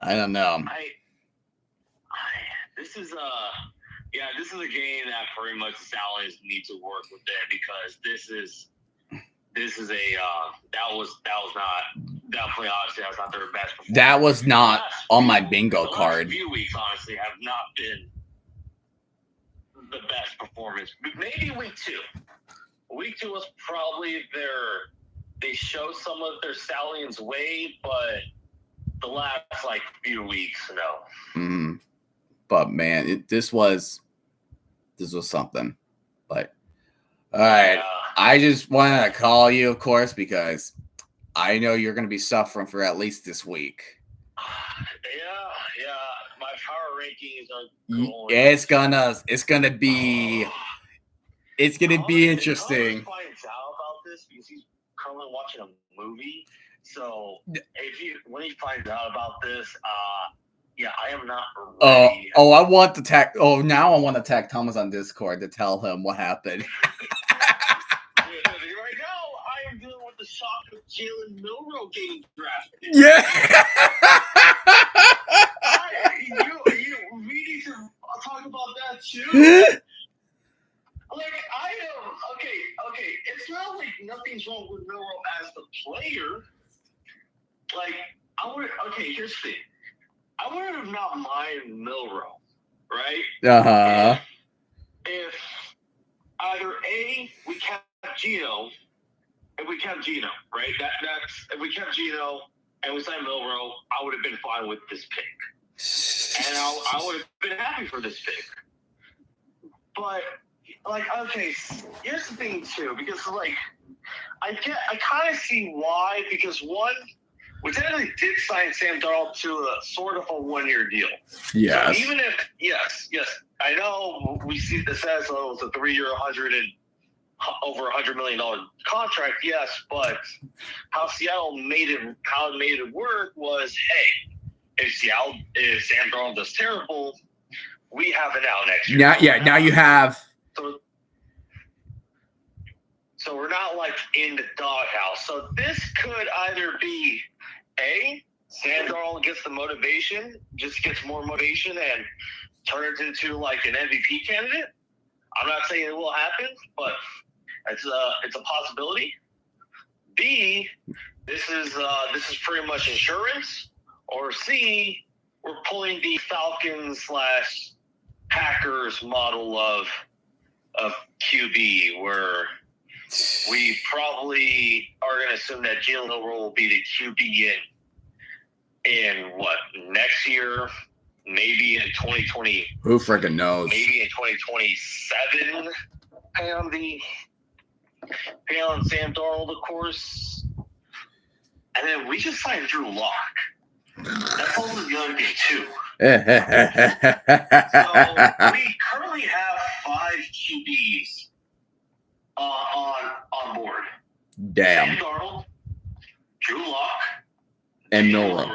[SPEAKER 1] I don't know.
[SPEAKER 2] This is a game that pretty much the Stallions need to work with there, because this is a that was not definitely, honestly, that's not their best performance.
[SPEAKER 1] That was not on my bingo card.
[SPEAKER 2] The last few weeks, honestly, have not been the best performance. Maybe week 2. Week 2 was probably they showed some of their Stallions way, but the last few weeks, no.
[SPEAKER 1] Mm-hmm. But man, this was something. But all right, I just wanted to call you, of course, because I know you're going to be suffering for at least this week.
[SPEAKER 2] Yeah. My power rankings are going.
[SPEAKER 1] It's gonna be interesting.
[SPEAKER 2] Colin finds out about this because he's currently watching a movie. So when he finds out about this, I am not ready.
[SPEAKER 1] I want to tag. Oh, now I want to tag Thomas on Discord to tell him what happened.
[SPEAKER 2] Right now, I am dealing with the shock of Jalen Milroe getting drafted.
[SPEAKER 1] Yeah.
[SPEAKER 2] We need to talk about that too. Okay. It's not like nothing's wrong with Milroe as the player. Here's the thing. I would have not minded Milroe, right?
[SPEAKER 1] Uh-huh.
[SPEAKER 2] If either A, we kept Gino, right? If we kept Gino and we signed Milroe, I would have been fine with this pick. And I would have been happy for this pick. But, here's the thing, too, because, I kind of see why, because, one, we technically did sign Sam Darnold to a sort of a 1-year deal.
[SPEAKER 1] Yes.
[SPEAKER 2] So even if, yes, I know we see this as it's a 3-year, over $100 million contract, yes, but how Seattle made it work was, hey, if Sam Darnold does terrible, we have it out next year.
[SPEAKER 1] Now you have.
[SPEAKER 2] So we're not like in the doghouse. So this could either be Sam Darnold gets the motivation, just gets more motivation and turns into like an MVP candidate. I'm not saying it will happen, but it's a possibility. B, this is pretty much insurance. Or C, we're pulling the Falcons / Packers model of QB, where we probably are going to assume that Jalen Milroe will be the QB in what, next year, maybe in 2020.
[SPEAKER 1] Who freaking knows?
[SPEAKER 2] Maybe in 2027. Depending on Sam Darnold, of course. And then we just signed Drew Lock. That's also the other thing too. So we currently have 5 QBs on board.
[SPEAKER 1] Damn.
[SPEAKER 2] Sam Darnold, Drew Lock,
[SPEAKER 1] and Milroe.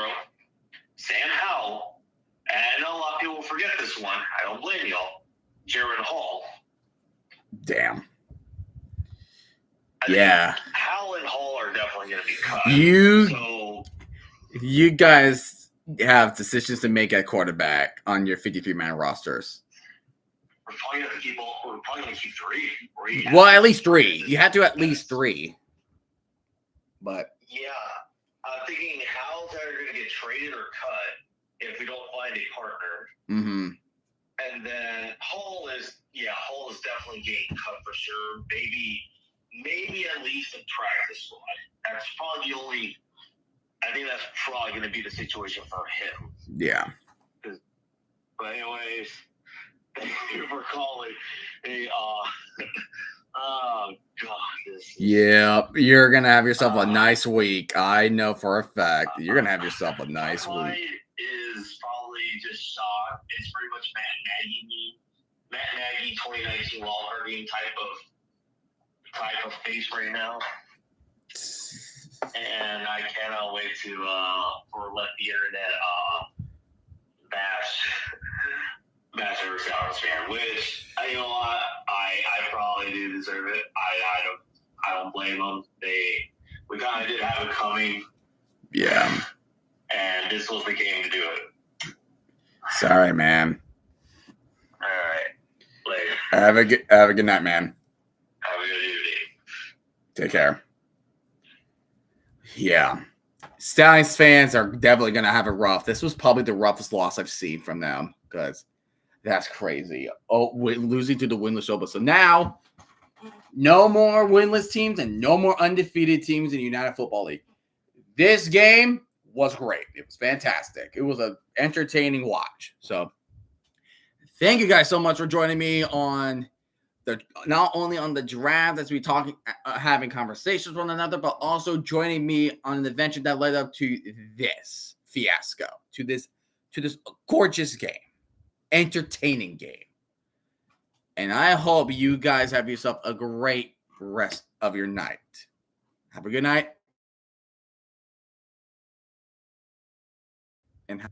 [SPEAKER 2] Sam Howell, and I know a lot of people will forget this one. I don't blame y'all. Jaron Hall.
[SPEAKER 1] Damn. Yeah.
[SPEAKER 2] Howell and Hall are definitely going to be cut.
[SPEAKER 1] You guys have decisions to make at quarterback on your 53-man rosters.
[SPEAKER 2] We're probably going to keep 3.
[SPEAKER 1] Well, at least 3. You had to at least 3. But
[SPEAKER 2] yeah, I'm thinking Howell's either going to get traded or cut if we don't find a partner.
[SPEAKER 1] Mm-hmm.
[SPEAKER 2] And then Hall is definitely getting cut for sure. Maybe at least a practice squad. That's probably the only. I think that's probably going to be the situation for him.
[SPEAKER 1] Yeah.
[SPEAKER 2] But anyways, thank you for calling. Hey, oh God,
[SPEAKER 1] yeah, you're gonna have yourself a nice week. I know for a fact you're gonna have yourself a nice week.
[SPEAKER 2] Is probably just shocked. It's pretty much Matt Nagy 2019 Wild Card game type of face right now. And I cannot wait to let the internet bash every Stallions fan, which I probably do deserve it. I don't blame them. We kind of did have it coming.
[SPEAKER 1] Yeah.
[SPEAKER 2] And this was the game to do it.
[SPEAKER 1] Sorry, man.
[SPEAKER 2] All right. Later.
[SPEAKER 1] Have a good night, man.
[SPEAKER 2] Have a good evening.
[SPEAKER 1] Take care. Yeah. Stallions fans are definitely going to have it rough. This was probably the roughest loss I've seen from them because that's crazy. Oh, losing to the winless Showboats. So now, no more winless teams and no more undefeated teams in the United Football League. This game was great. It was fantastic. It was an entertaining watch. So thank you guys so much for joining me on not only on the draft as we talking, having conversations with one another, but also joining me on an adventure that led up to this fiasco, to this gorgeous game, entertaining game. And I hope you guys have yourself a great rest of your night. Have a good night. And